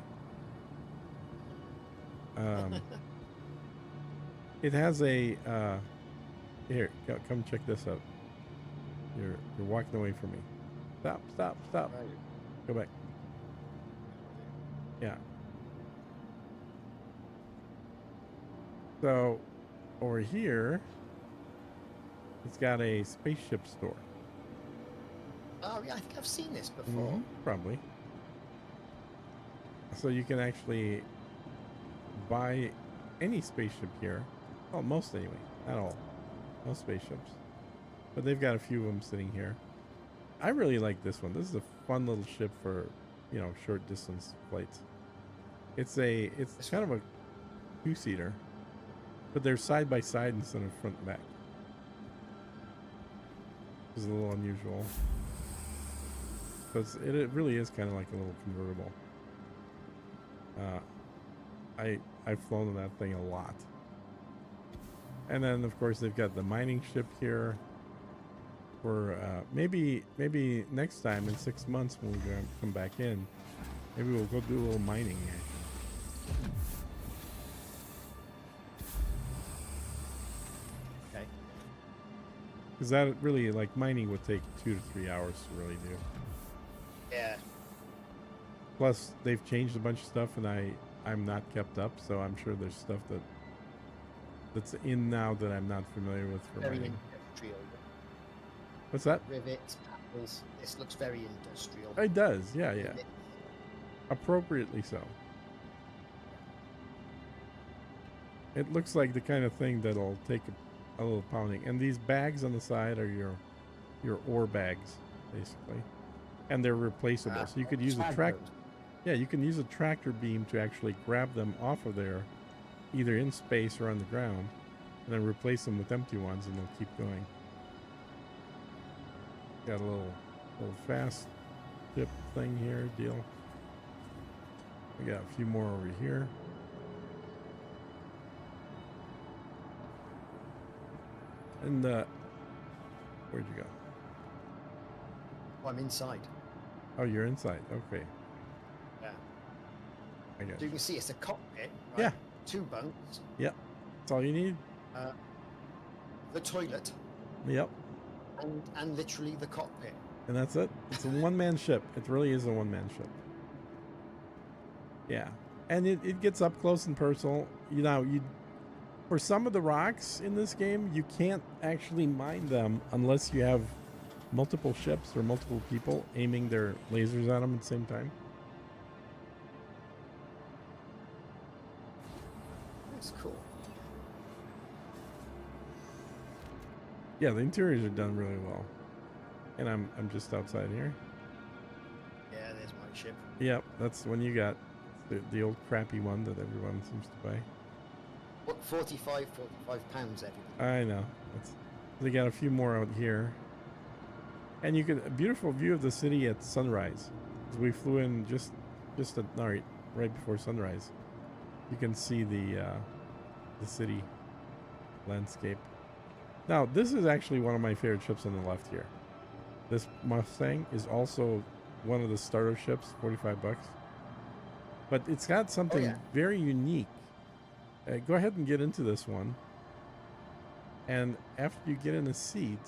It has a here. Come check this out. You're walking away from me. Stop! Right. Go back. Yeah. So over here, it's got a spaceship store. Oh yeah, I think I've seen this before. Probably. So you can actually buy any spaceship here. Well, most anyway. Not all. Most spaceships. But they've got a few of them sitting here. I really like this one. This is a fun little ship for, short distance flights. It's kind of a two-seater, but they're side by side instead of front and back. Which is a little unusual. Because it really is kind of like a little convertible. I've flown in that thing a lot. And then of course they've got the mining ship here. For maybe next time in 6 months when we come back in, maybe we'll go do a little mining action. Okay. Because that really, like, mining would take 2 to 3 hours to really do. Yeah. Plus, they've changed a bunch of stuff, and I'm not kept up, so I'm sure there's stuff that's in now that I'm not familiar with for Very mining. industrial. What's that? Rivets, paddles. This looks very industrial. It does, yeah. Appropriately so. It looks like the kind of thing that'll take a little pounding. And these bags on the side are your ore bags, basically. And they're replaceable. So you could use a tractor. Yeah, you can use a tractor beam to actually grab them off of there, either in space or on the ground, and then replace them with empty ones, and they'll keep going. Got a little fast dip thing here, deal. We got a few more over here. And where'd you go? Oh, I'm inside. Oh, you're inside. Okay. Yeah. I got So you can see it's a cockpit. Right? Yeah. 2 bunks. Yep. That's all you need. The toilet. Yep. And literally the cockpit. And that's it. It's a one-man ship. It really is a one-man ship. Yeah, and it gets up close and personal. You know, for some of the rocks in this game, you can't actually mine them unless you have multiple ships or multiple people aiming their lasers at them at the same time. That's cool. Yeah, the interiors are done really well. And I'm just outside here. Yeah, there's my ship. Yep, that's the one you got. The old crappy one that everyone seems to buy. What, 45 pounds, everybody? I know. They got a few more out here. And you get a beautiful view of the city at sunrise. As we flew in just right before sunrise. You can see the city landscape. Now, this is actually one of my favorite ships on the left here. This Mustang is also one of the starter ships, 45 bucks. But it's got something very unique. Go ahead and get into this one. And after you get in a seat,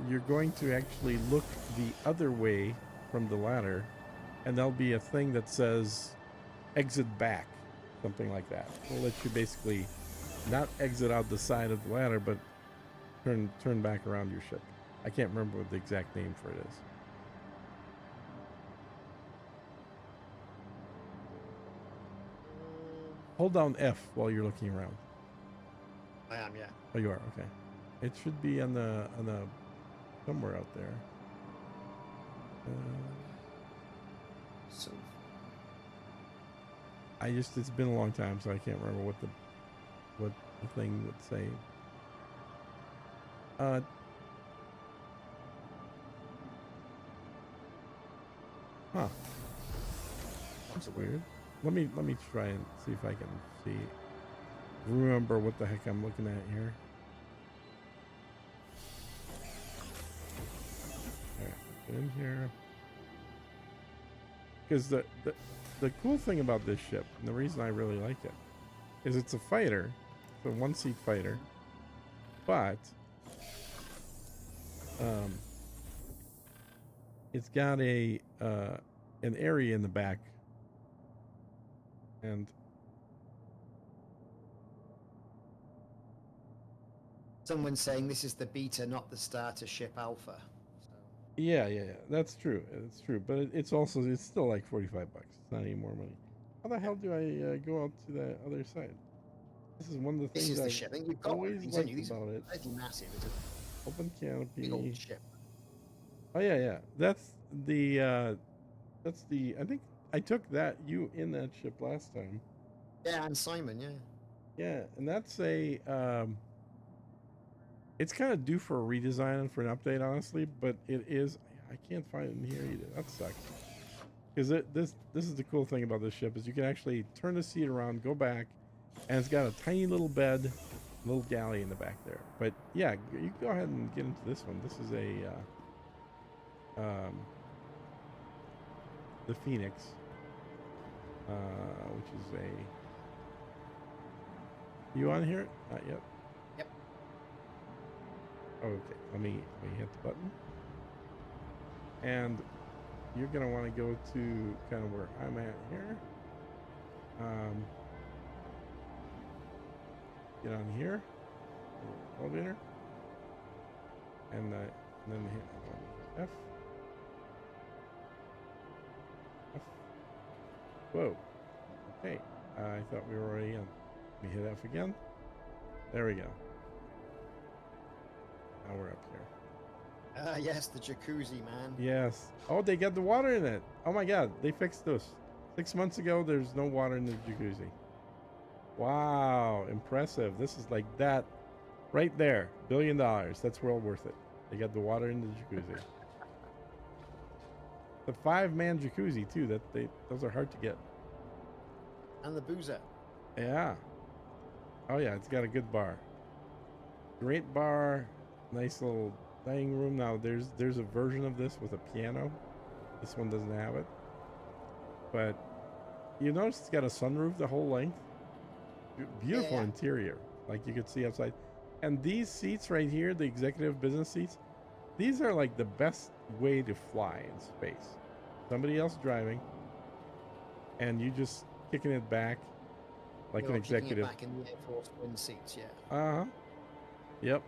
you're going to actually look the other way from the ladder, and there'll be a thing that says exit back, something like that. It'll let you basically not exit out the side of the ladder, but turn back around your ship. I can't remember what the exact name for it is. Hold down F while you're looking around. I am, yeah. Oh, you are? Okay. It should be on the somewhere out there. So it's been a long time, so I can't remember what the thing would say. Huh. That's weird. Let me try and see if I can remember what the heck I'm looking at here. Alright, get in here. Because the cool thing about this ship, and the reason I really like it, is it's a fighter. It's a one-seat fighter. But it's got an area in the back. And someone's saying this is the beta, not the starter ship alpha. So. Yeah. That's true. It's true. But it's still like 45 bucks. It's not any more money. How the hell do I go out to the other side? This is one of the things this is the ship. You've got always liked about it. It's massive. It's open canopy. Big old ship. Oh yeah. That's the. I think I took you in that ship last time. Yeah, and Simon, yeah. Yeah, and that's a it's kind of due for a redesign and for an update, honestly, but it is. I can't find it in here either. That sucks. Because this is the cool thing about this ship is you can actually turn the seat around, go back, and it's got a tiny little bed, little galley in the back there. But yeah, you go ahead and get into this one. This is the Phoenix. Which is you on here? Not yet. Yep. Okay, let me hit the button. And you're gonna want to go to kind of where I'm at here. Get on here, elevator, and then hit F. Whoa. Okay. I thought we were already in. Let me hit F again. There we go. Now we're up here. Yes, the jacuzzi, man. Yes. Oh, they got the water in it. Oh my God. They fixed this. 6 months ago, there's no water in the jacuzzi. Wow. Impressive. This is like that right there. $1 billion. That's well worth it. They got the water in the jacuzzi. The 5-man jacuzzi too. Those are hard to get. And the boozer. Yeah. Oh yeah, it's got a good bar. Great bar. Nice little dining room. Now there's a version of this with a piano. This one doesn't have it. But you notice it's got a sunroof the whole length. Beautiful interior, like you could see outside. And these seats right here, the executive business seats, these are like the best way to fly in space. Somebody else driving, and you just kicking it back like an You're kicking it executive. back in the Air Force One seats, yeah. Uh-huh. Yep.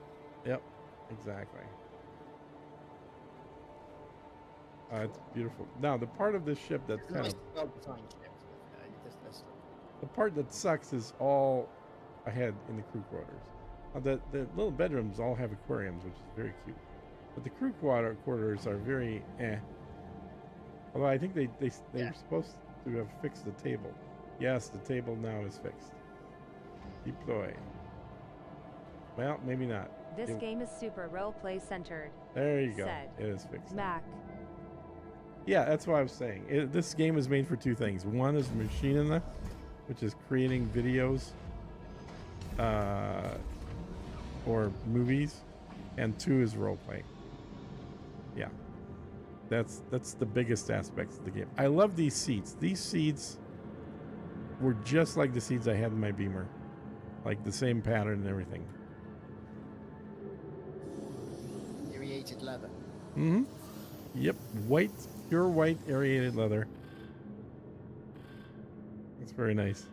Yep. Exactly. It's beautiful. Now, the part of this ship that's It's a kind nice, of well-designed ship. the part that sucks is all ahead in the crew quarters. The little bedrooms all have aquariums, which is very cute. But the crew quarters are very eh. Although I think they were supposed to have fixed the table. Yes, the table now is fixed. Deploy. Well, maybe not. This game is super roleplay centered. There you go. Said It is fixed. Mac. Yeah, that's what I was saying. This game is made for two things. One is Machinima, which is creating videos or movies, and two is roleplay. Yeah, that's the biggest aspects of the game. I love these seats. These seats were just like the seats I had in my Beamer, like the same pattern and everything. Aerated leather. Mm-hmm. Yep, white, pure white aerated leather. It's very nice.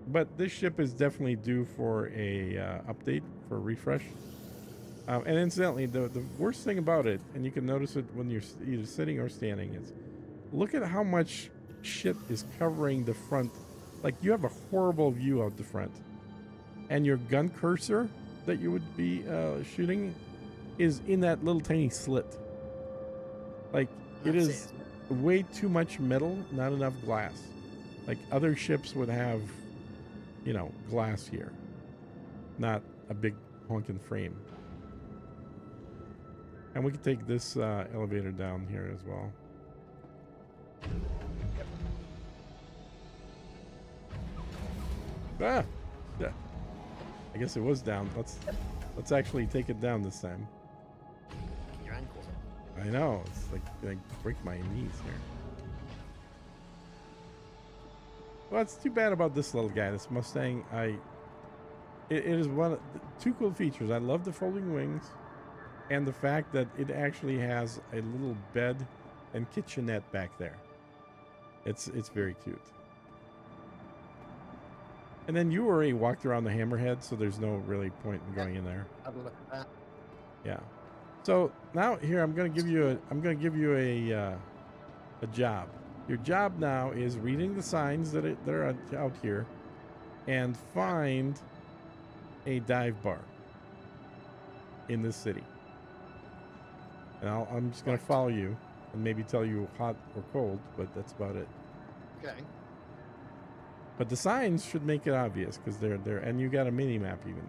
But this ship is definitely due for a update, for a refresh. And incidentally, the worst thing about it, and you can notice it when you're either sitting or standing, is look at how much shit is covering the front. Like, you have a horrible view out the front. And your gun cursor that you would be shooting is in that little tiny slit. Like, it is way too much metal, not enough glass. Like, other ships would have, you know, glass here, not a big honking frame. And we can take this elevator down here as well. Ah! Yeah. I guess it was down. Let's actually take it down this time. Your ankles up. I know. It's like I break my knees here. Well, it's too bad about this little guy, this Mustang. It is one of the two cool features. I love the folding wings, and the fact that it actually has a little bed and kitchenette back there. It's very cute. And then you already walked around the Hammerhead, so there's no really point in going in there. Have a look at that. Yeah. So now here I'm gonna give you a job. Your job now is reading the signs that are out here, and find a dive bar in this city. And I'm just gonna follow you and maybe tell you hot or cold, but that's about it. Okay. But the signs should make it obvious because they're there, and you got a mini map even.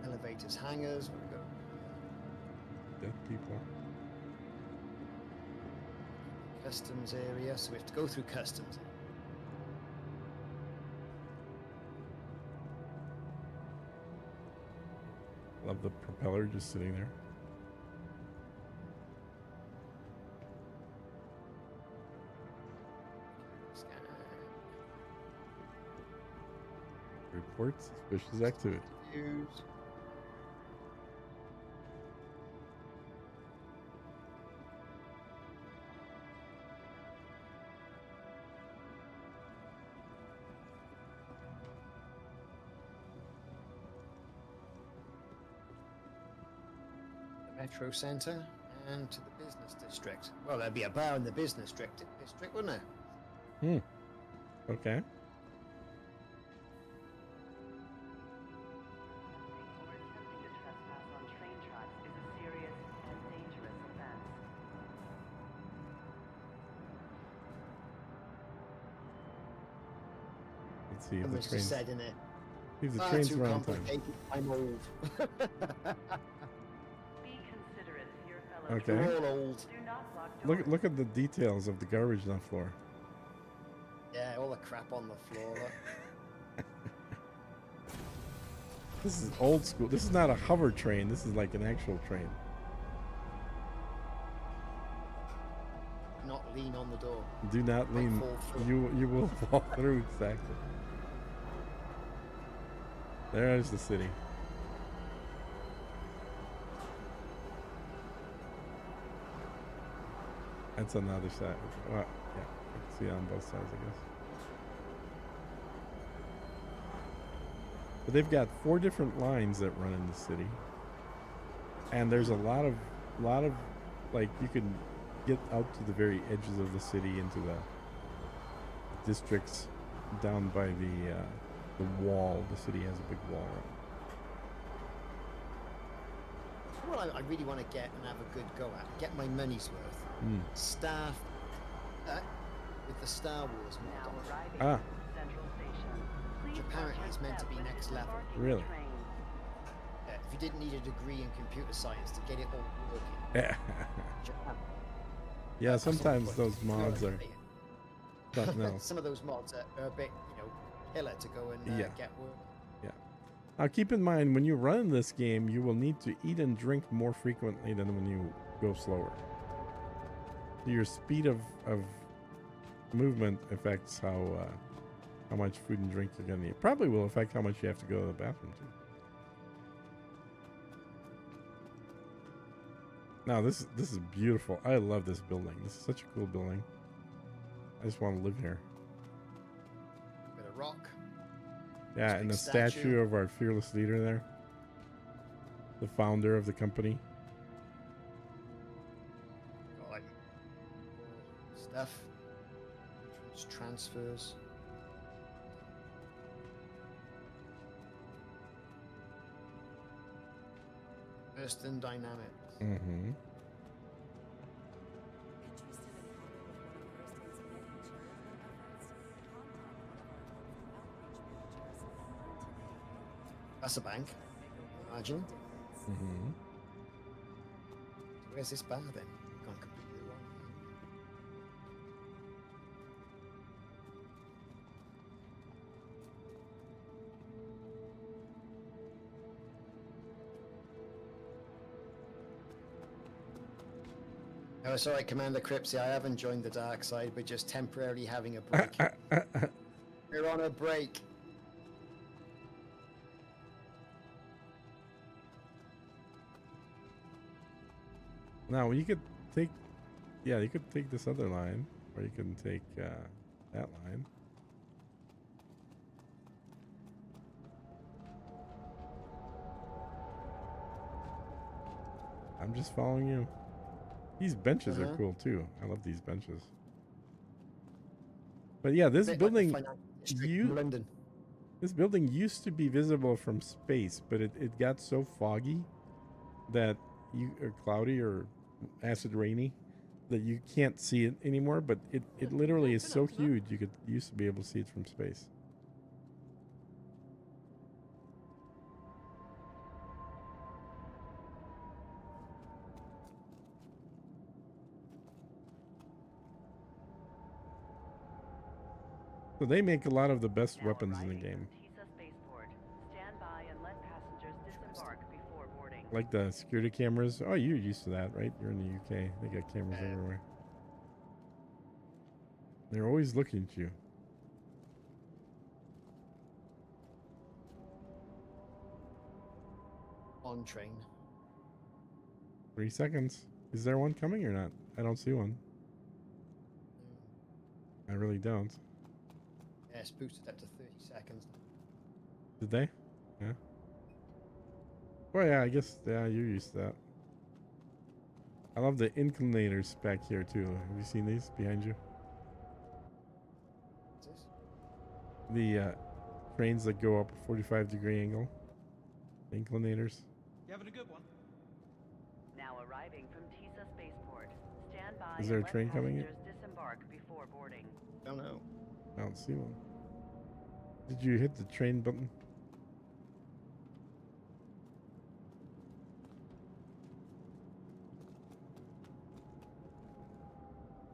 Elevators, hangars. We've got Dead people. customs area, so we have to go through customs. Love the propeller just sitting there. Report suspicious activity. Use. Metro Center and to the business district. Well, there'd be a bar in the business district, wouldn't there? Okay. Let's see if the Mr. train's, said in it. see if the Far train's too run on time. complicated. I'm old. Okay. We're all old. Look at the details of the garbage on the floor. Yeah, all the crap on the floor. This is old school. This is not a hover train. This is like an actual train. Not lean on the door. Do not Might lean. fall through. You will fall through, exactly. There's the city. That's on the other side. Well, yeah, you can see it on both sides, I guess. But they've got 4 different lines that run in the city, and there's a lot of like you can get out to the very edges of the city into the districts down by the wall. The city has a big wall. Well, I really want to get and have a good go at, get my money's worth. Staff with the Star Wars model. Which apparently is meant to be next level. Really? If you didn't need a degree in computer science to get it all working. Yeah, sometimes those mods are. No. Some of those mods are a bit, killer to go and get work. Yeah. Now keep in mind, when you run this game, you will need to eat and drink more frequently than when you go slower. Your speed of movement affects how much food and drink you're gonna need. Probably will affect how much you have to go to the bathroom too. Now this is beautiful. I love this building. This is such a cool building. I just want to live here. Bit of rock. Yeah, and the statue of our fearless leader there. The founder of the company. Got like stuff. Transfers. Thurston Dynamics. Mm-hmm. That's a bank. Imagine. Mm-hmm. Where's this bar then? Gone completely wrong. Oh, it's alright, Commander Cripsy. I haven't joined the dark side, but just temporarily having a break. We're on a break. Now you could take, you could take this other line, or you can take that line. I'm just following you. These benches are cool too. I love these benches. But yeah, this building, this building used to be visible from space, but it got so foggy that or cloudy or acid rainy that you can't see it anymore. But it literally is so huge you used to be able to see it from space. So they make a lot of the best weapons in the game. Like the security cameras. Oh, you're used to that, right? You're in the UK. They got cameras everywhere. They're always looking at you. On train. 3 seconds. Is there one coming or not? I don't see one. I really don't. Yeah, it's boosted up to 30 seconds. Did they? Yeah. Well, yeah, I guess, yeah, you're used to that. I love the inclinators back here, too. Have you seen these behind you? What's this? The trains that go up a 45-degree angle. Inclinators. You having a good one? Now arriving from Tisa Spaceport. Stand by. Is there a train coming in? Disembark before boarding. Don't know. I don't see one. Did you hit the train button?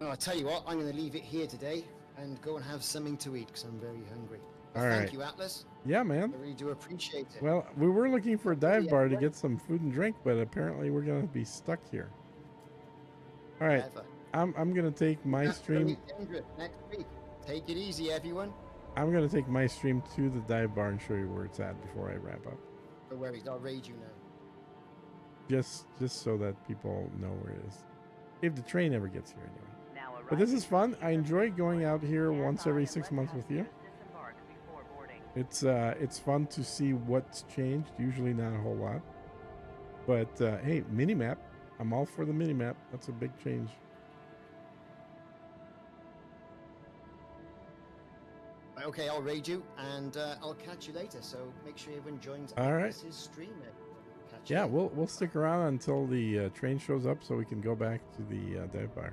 Oh, I'll tell you what, I'm going to leave it here today and go and have something to eat because I'm very hungry. Well, All thank right. you, Atlas. Yeah, man. I really do appreciate it. Well, we were looking for a dive bar to get some food and drink, but apparently we're gonna be stuck here. All right. Ever. I'm gonna take my That's stream. gonna be Kendrick next week. Take it easy, everyone. I'm gonna take my stream to the dive bar and show you where it's at before I wrap up. No worries, I'll raid you now. Just so that people know where it is. If the train ever gets here anyway. Now But this arriving is fun. from I enjoy going out here Stand once by every and 6 let months with you. passengers disembark before boarding. It's fun to see what's changed. Usually not a whole lot. But hey, minimap. I'm all for the minimap. That's a big change. Okay, I'll raid you, and I'll catch you later. So make sure everyone joins All right. Atlas's stream. Catch you Yeah, later. we'll stick around until the train shows up so we can go back to the dive bar.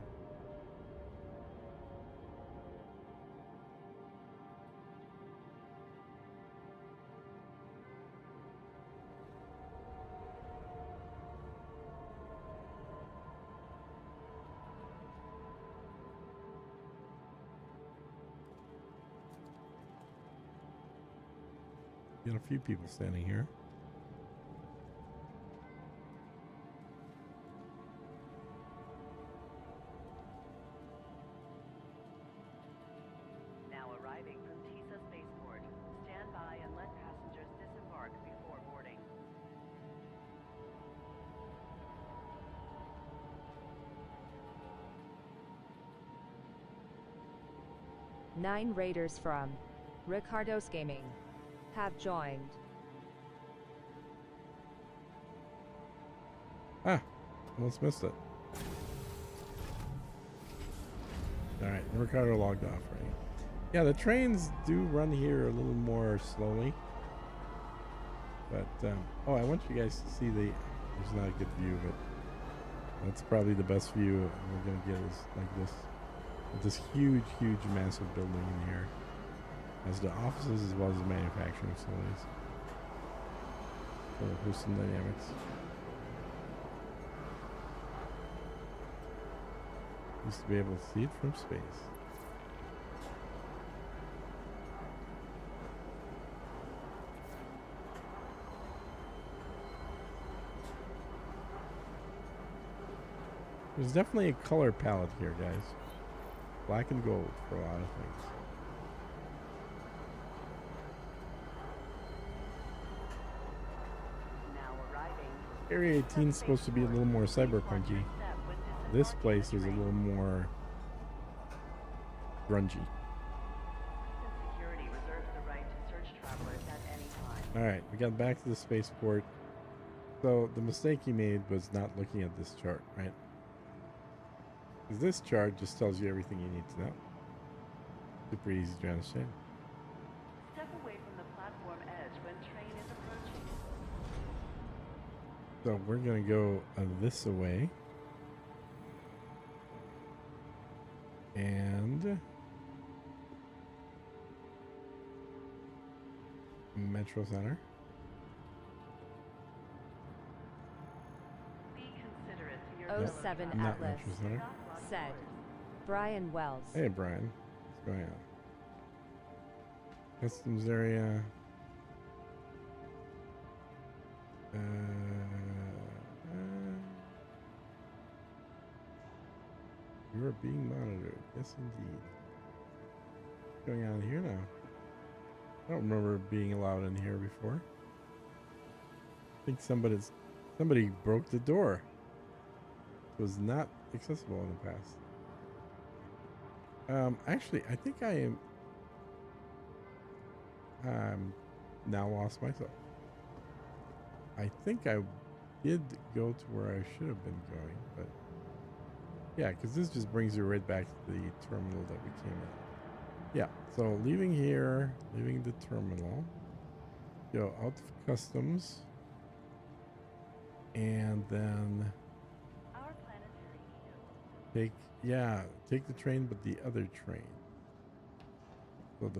Got a few people standing here. Now arriving from TISA Spaceport. Stand by and let passengers disembark before boarding. Nine raiders from Ricardo's Gaming have joined. Ah, almost missed it. Alright, Ricardo logged off, right? Yeah, the trains do run here a little more slowly. But, oh, I want you guys to see there's not a good view, but that's probably the best view we're going to get is like this. With this huge, massive building in here. As the offices as well as the manufacturing facilities. For Houston Dynamics. Used to be able to see it from space. There's definitely a color palette here, guys. Black and gold for a lot of things. Now arriving. Area 18 is supposed to be a little more cyberpunky. This place is a little more grungy. Security reserves the right to search travelers at any time. Alright, we got back to the spaceport. So the mistake he made was not looking at this chart, right? Because this chart just tells you everything you need to know. Super easy to understand. Step away from the platform edge when train is approaching. So we're going to go this way. And Metro Center. Be considerate to your 07 Not Atlas Metro Center. said. Brian Wells. Hey Brian, what's going on? Customs area. You are being monitored. Yes, indeed. What's going on here now? I don't remember being allowed in here before. I think somebody broke the door. It was not accessible in the past. Actually, I think I am now lost myself. I think I did go to where I should have been going, but yeah, because this just brings you right back to the terminal that we came in. Yeah, so leaving here, leaving the terminal, go out of customs, and then Our planetary hill. take the train, but the other train. So the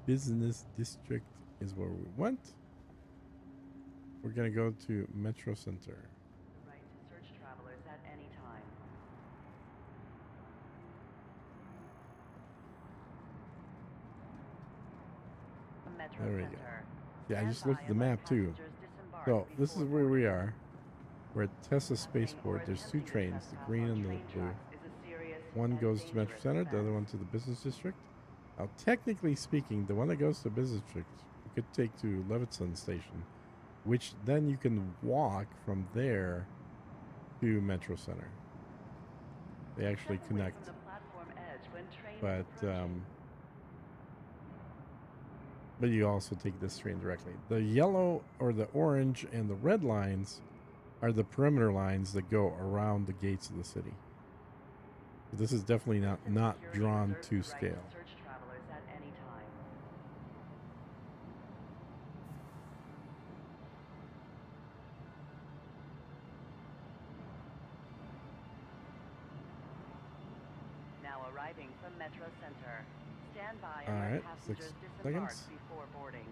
business district is where we went. We're gonna go to Metro Center. The right to search travelers at any time. Metro There we go. Center. Yeah, I Stand just looked by at the and let map too. passengers disembark So this is before where we boarding. are. We're at Tessa Spaceport. There's two trains, the green and the blue. One goes to Metro Center, the other one to the business district. Now, technically speaking, the one that goes to the business district you could take to Levittson Station, which then you can walk from there to Metro Center. They actually connect. But you also take this train directly. The yellow or the orange and the red lines are the perimeter lines that go around the gates of the city. This is definitely not drawn to scale. Search travelers at any time. Now arriving from Metro Center. Stand by and All let right, passengers 6 disembark seconds. before boarding.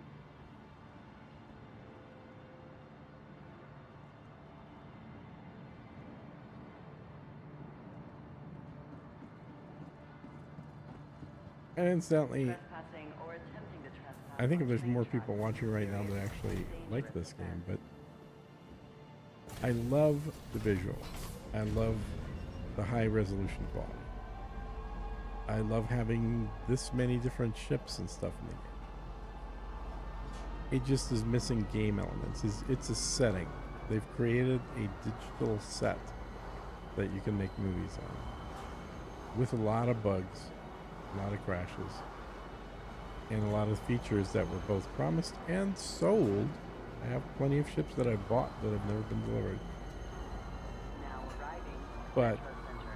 And incidentally, Trespassing or attempting to trespass I think if on there's train more tracks people watching right now that is actually a like dangerous this game, offense. but I love the visual. I love the high resolution quality. I love having this many different ships and stuff in the game. It just is missing game elements. It's a setting. They've created a digital set that you can make movies on, with a lot of bugs, a lot of crashes, and a lot of features that were both promised and sold. I have plenty of ships that I've bought that have never been delivered, Now arriving but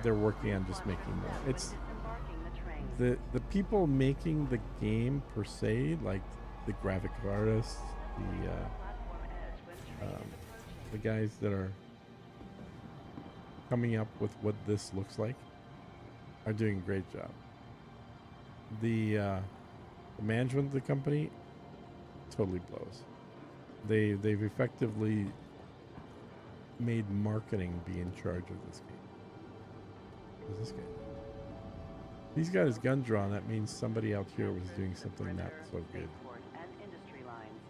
they're working on just making more. It's disembarking the train. the people making the game per se, like the graphic artists, the guys that are coming up with what this looks like, are doing a great job. The management of the company totally blows. They've effectively made marketing be in charge of this game. What is this game? He's got his gun drawn. That means somebody out here was doing something not so good. Spaceport and industry lines.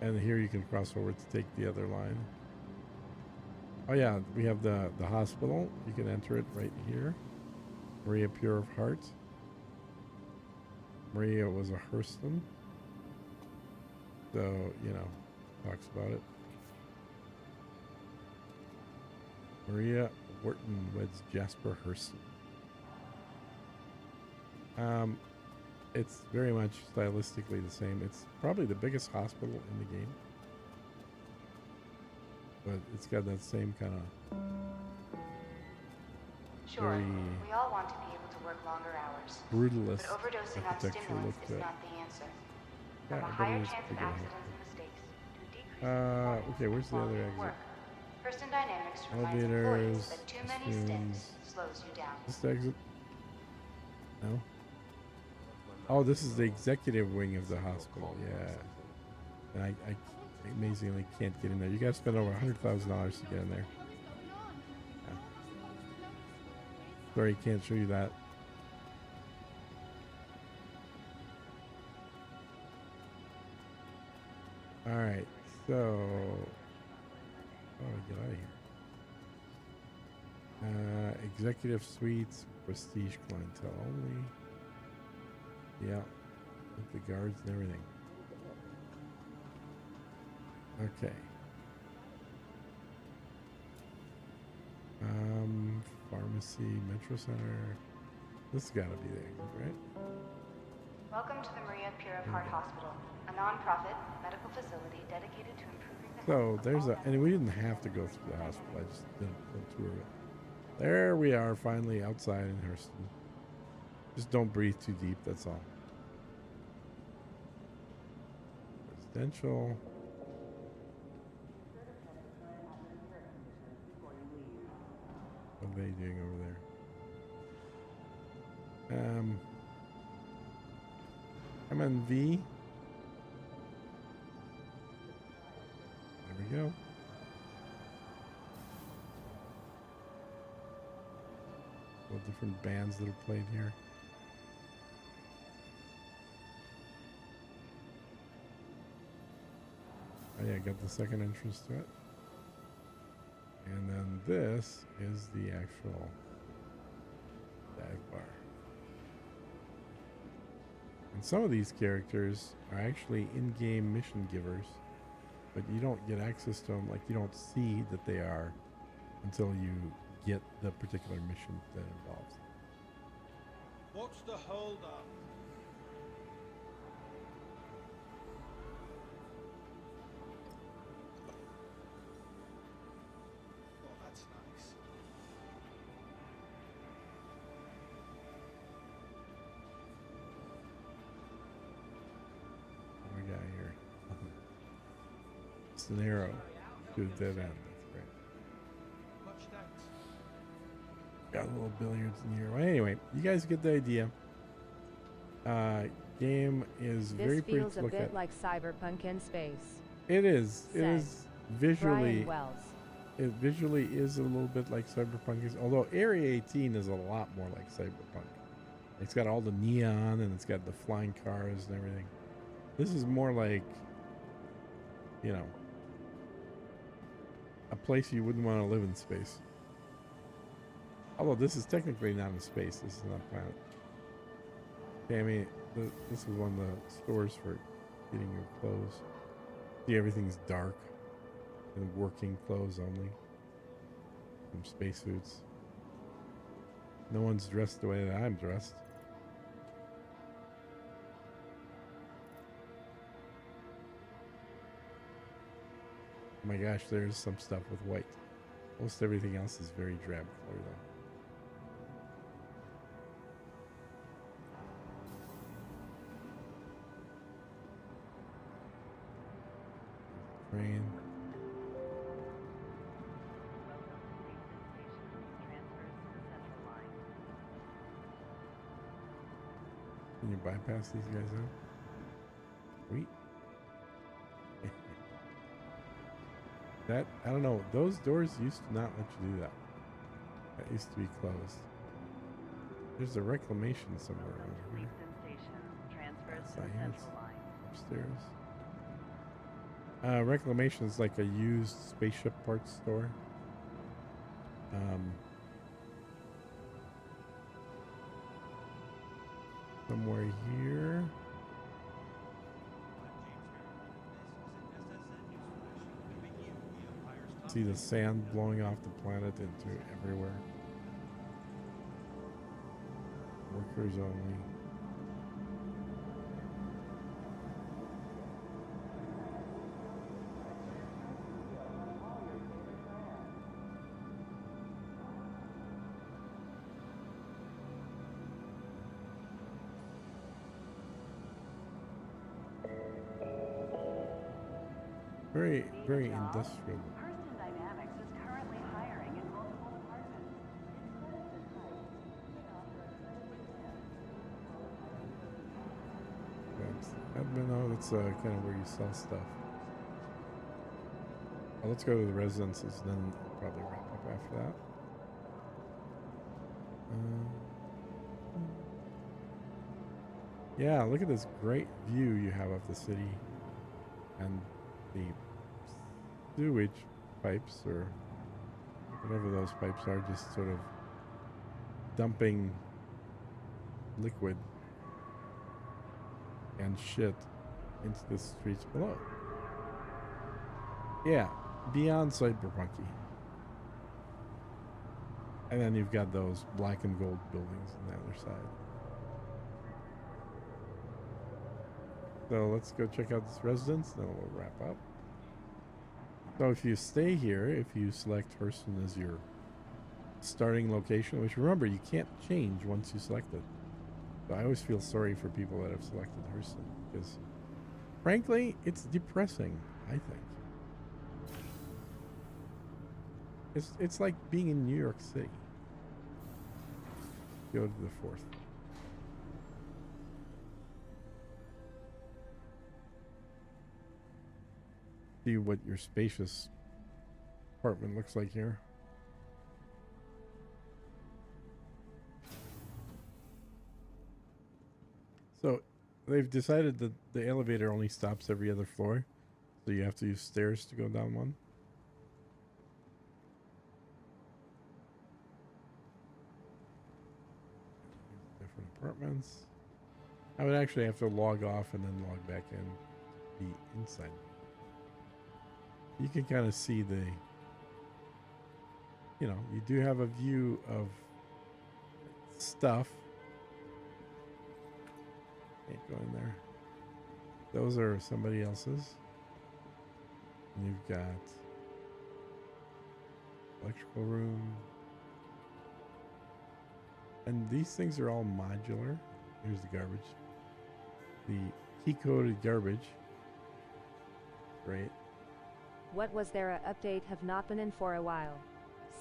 And here you can cross over to take the other line. Oh yeah, we have the hospital. You can enter it right here. Maria Pure of Heart. Maria was a Hurston. So, you know, talks about it. Maria Wharton weds Jasper Hurston. It's very much stylistically the same. It's probably the biggest hospital in the game. But it's got that same kind of Sure, very we all want to be able to work longer hours. brutalist But overdosing on architecture stimulants look is to it. not the answer. Yeah, From a but higher it is chance of bigger. accidents and mistakes to decreasing Okay, where's the other exit? work. First in Dynamics reminds employees Elevators, that too many restrooms. stints slows you down. This exit? No? Oh, this is the executive wing of the hospital. Yeah. And I amazingly can't get in there. You gotta spend over $100,000 to get in there. Yeah. Sorry, can't show you that. Alright, so... Oh, get out of here. Executive suites, prestige clientele only. Yeah, with the guards and everything. Okay. Pharmacy, Metro Center. This has got to be the exit, right? Welcome to the Maria Pure of Heart Hospital, a non-profit medical facility dedicated to improving the So health of there's all a, and we didn't have to go through the hospital. I just did a tour of it. There we are, finally outside in Hurston. Just don't breathe too deep. That's all. Residential. What are they doing over there? MNV. There we go. All different bands that are played here. Oh yeah, got the second entrance to it. And then this is the actual dive bar. And some of these characters are actually in-game mission givers, but you don't get access to them, like you don't see that they are until you get the particular mission that involves. What's the hold up? Oh, that's nice. What we got here? It's an arrow to a dead end. That's great. Much thanks. Got a little billiards in here. Well, anyway, you guys get the idea. Game is very This pretty feels to a look bit at. like Cyberpunk in space. It is. It Said is visually. Brian Wells. It visually is a little bit like Cyberpunk is, although Area 18 is a lot more like Cyberpunk. It's got all the neon and it's got the flying cars and everything. This is more like, you know, a place you wouldn't want to live in space. Although this is technically not in space. This is not a planet. Okay, I mean, this is one of the stores for getting your clothes. See, everything's dark and working clothes only. Some spacesuits. No one's dressed the way that I'm dressed. Oh my gosh, there's some stuff with white. Most everything else is very drab color though. Train. Can you bypass these guys out? Sweet. That, I don't know, those doors used to not let you do that. That used to be closed. There's a reclamation somewhere around here. Science. Upstairs. Reclamation is like a used spaceship parts store. Somewhere here. See the sand blowing off the planet into everywhere. Workers only. Very, very industrial. Hurston Dynamics is currently hiring in multiple departments. That's admin. Oh, that's kind of where you sell stuff. Well, let's go to the residences, then I'll probably wrap up after that. Yeah, look at this great view you have of the city and the sewage pipes, or whatever those pipes are, just sort of dumping liquid and shit into the streets below. Yeah, beyond cyberpunky. And then you've got those black and gold buildings on the other side. So let's go check out this residence, then we'll wrap up. So if you stay here, if you select Hurston as your starting location, which remember, you can't change once you select it. So I always feel sorry for people that have selected Hurston, because frankly, it's depressing, I think. It's like being in New York City. Go to the 4th. See what your spacious apartment looks like here. So they've decided that the elevator only stops every other floor. So you have to use stairs to go down one. Different apartments. I would actually have to log off and then log back in to be inside. You can kind of see the, you know, you do have a view of stuff. Can't go in there. Those are somebody else's. And you've got electrical room. And these things are all modular. Here's the garbage. The key-coded garbage. Great. What was there a update have not been in for a while?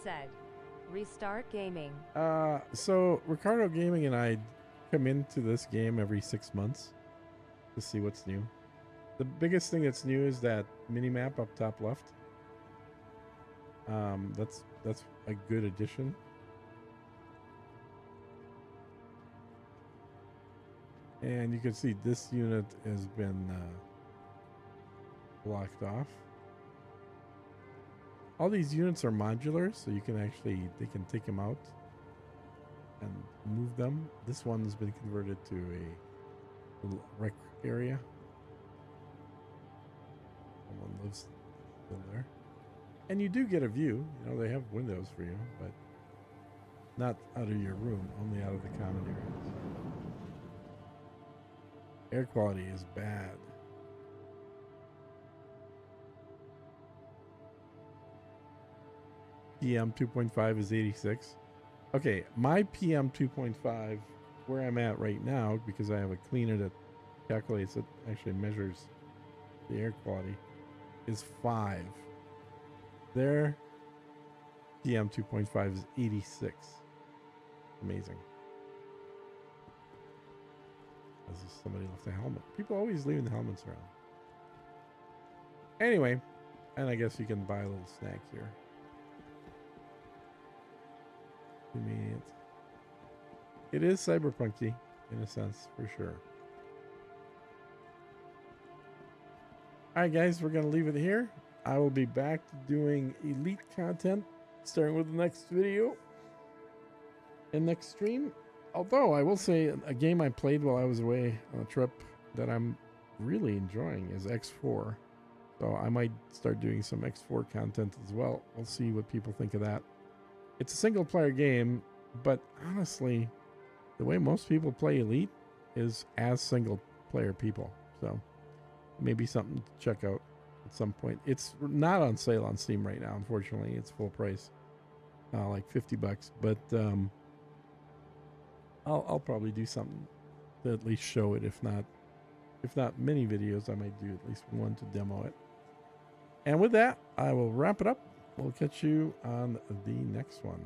Said. Restart gaming. So Ricardo Gaming and I come into this game every 6 months to see what's new. The biggest thing that's new is that mini-map up top left. That's a good addition. And you can see this unit has been blocked off. All these units are modular, so you can actually, they can take them out and move them. This one has been converted to a little rec area. Someone lives still there. And you do get a view. You know, they have windows for you, but not out of your room, only out of the common areas. Air quality is bad. PM 2.5 is 86. Okay, my PM 2.5, where I'm at right now, because I have a cleaner that calculates it, actually measures the air quality, is 5. Their PM 2.5 is 86. Amazing. As if somebody left a helmet. People always leaving the helmets around. Anyway, and I guess you can buy a little snack here. Convenient. It is cyberpunky in a sense, for sure. Alright guys, we're going to leave it here. I will be back doing Elite content, starting with the next video and next stream. Although I will say a game I played while I was away on a trip that I'm really enjoying is X4. So I might start doing some X4 content as well. We'll see what people think of that. It's a single player game, but honestly, the way most people play Elite is as single player people. So maybe something to check out at some point. It's not on sale on Steam right now, unfortunately. It's full price, like $50. But I'll probably do something to at least show it. If not many videos, I might do at least one to demo it. And with that, I will wrap it up. We'll catch you on the next one.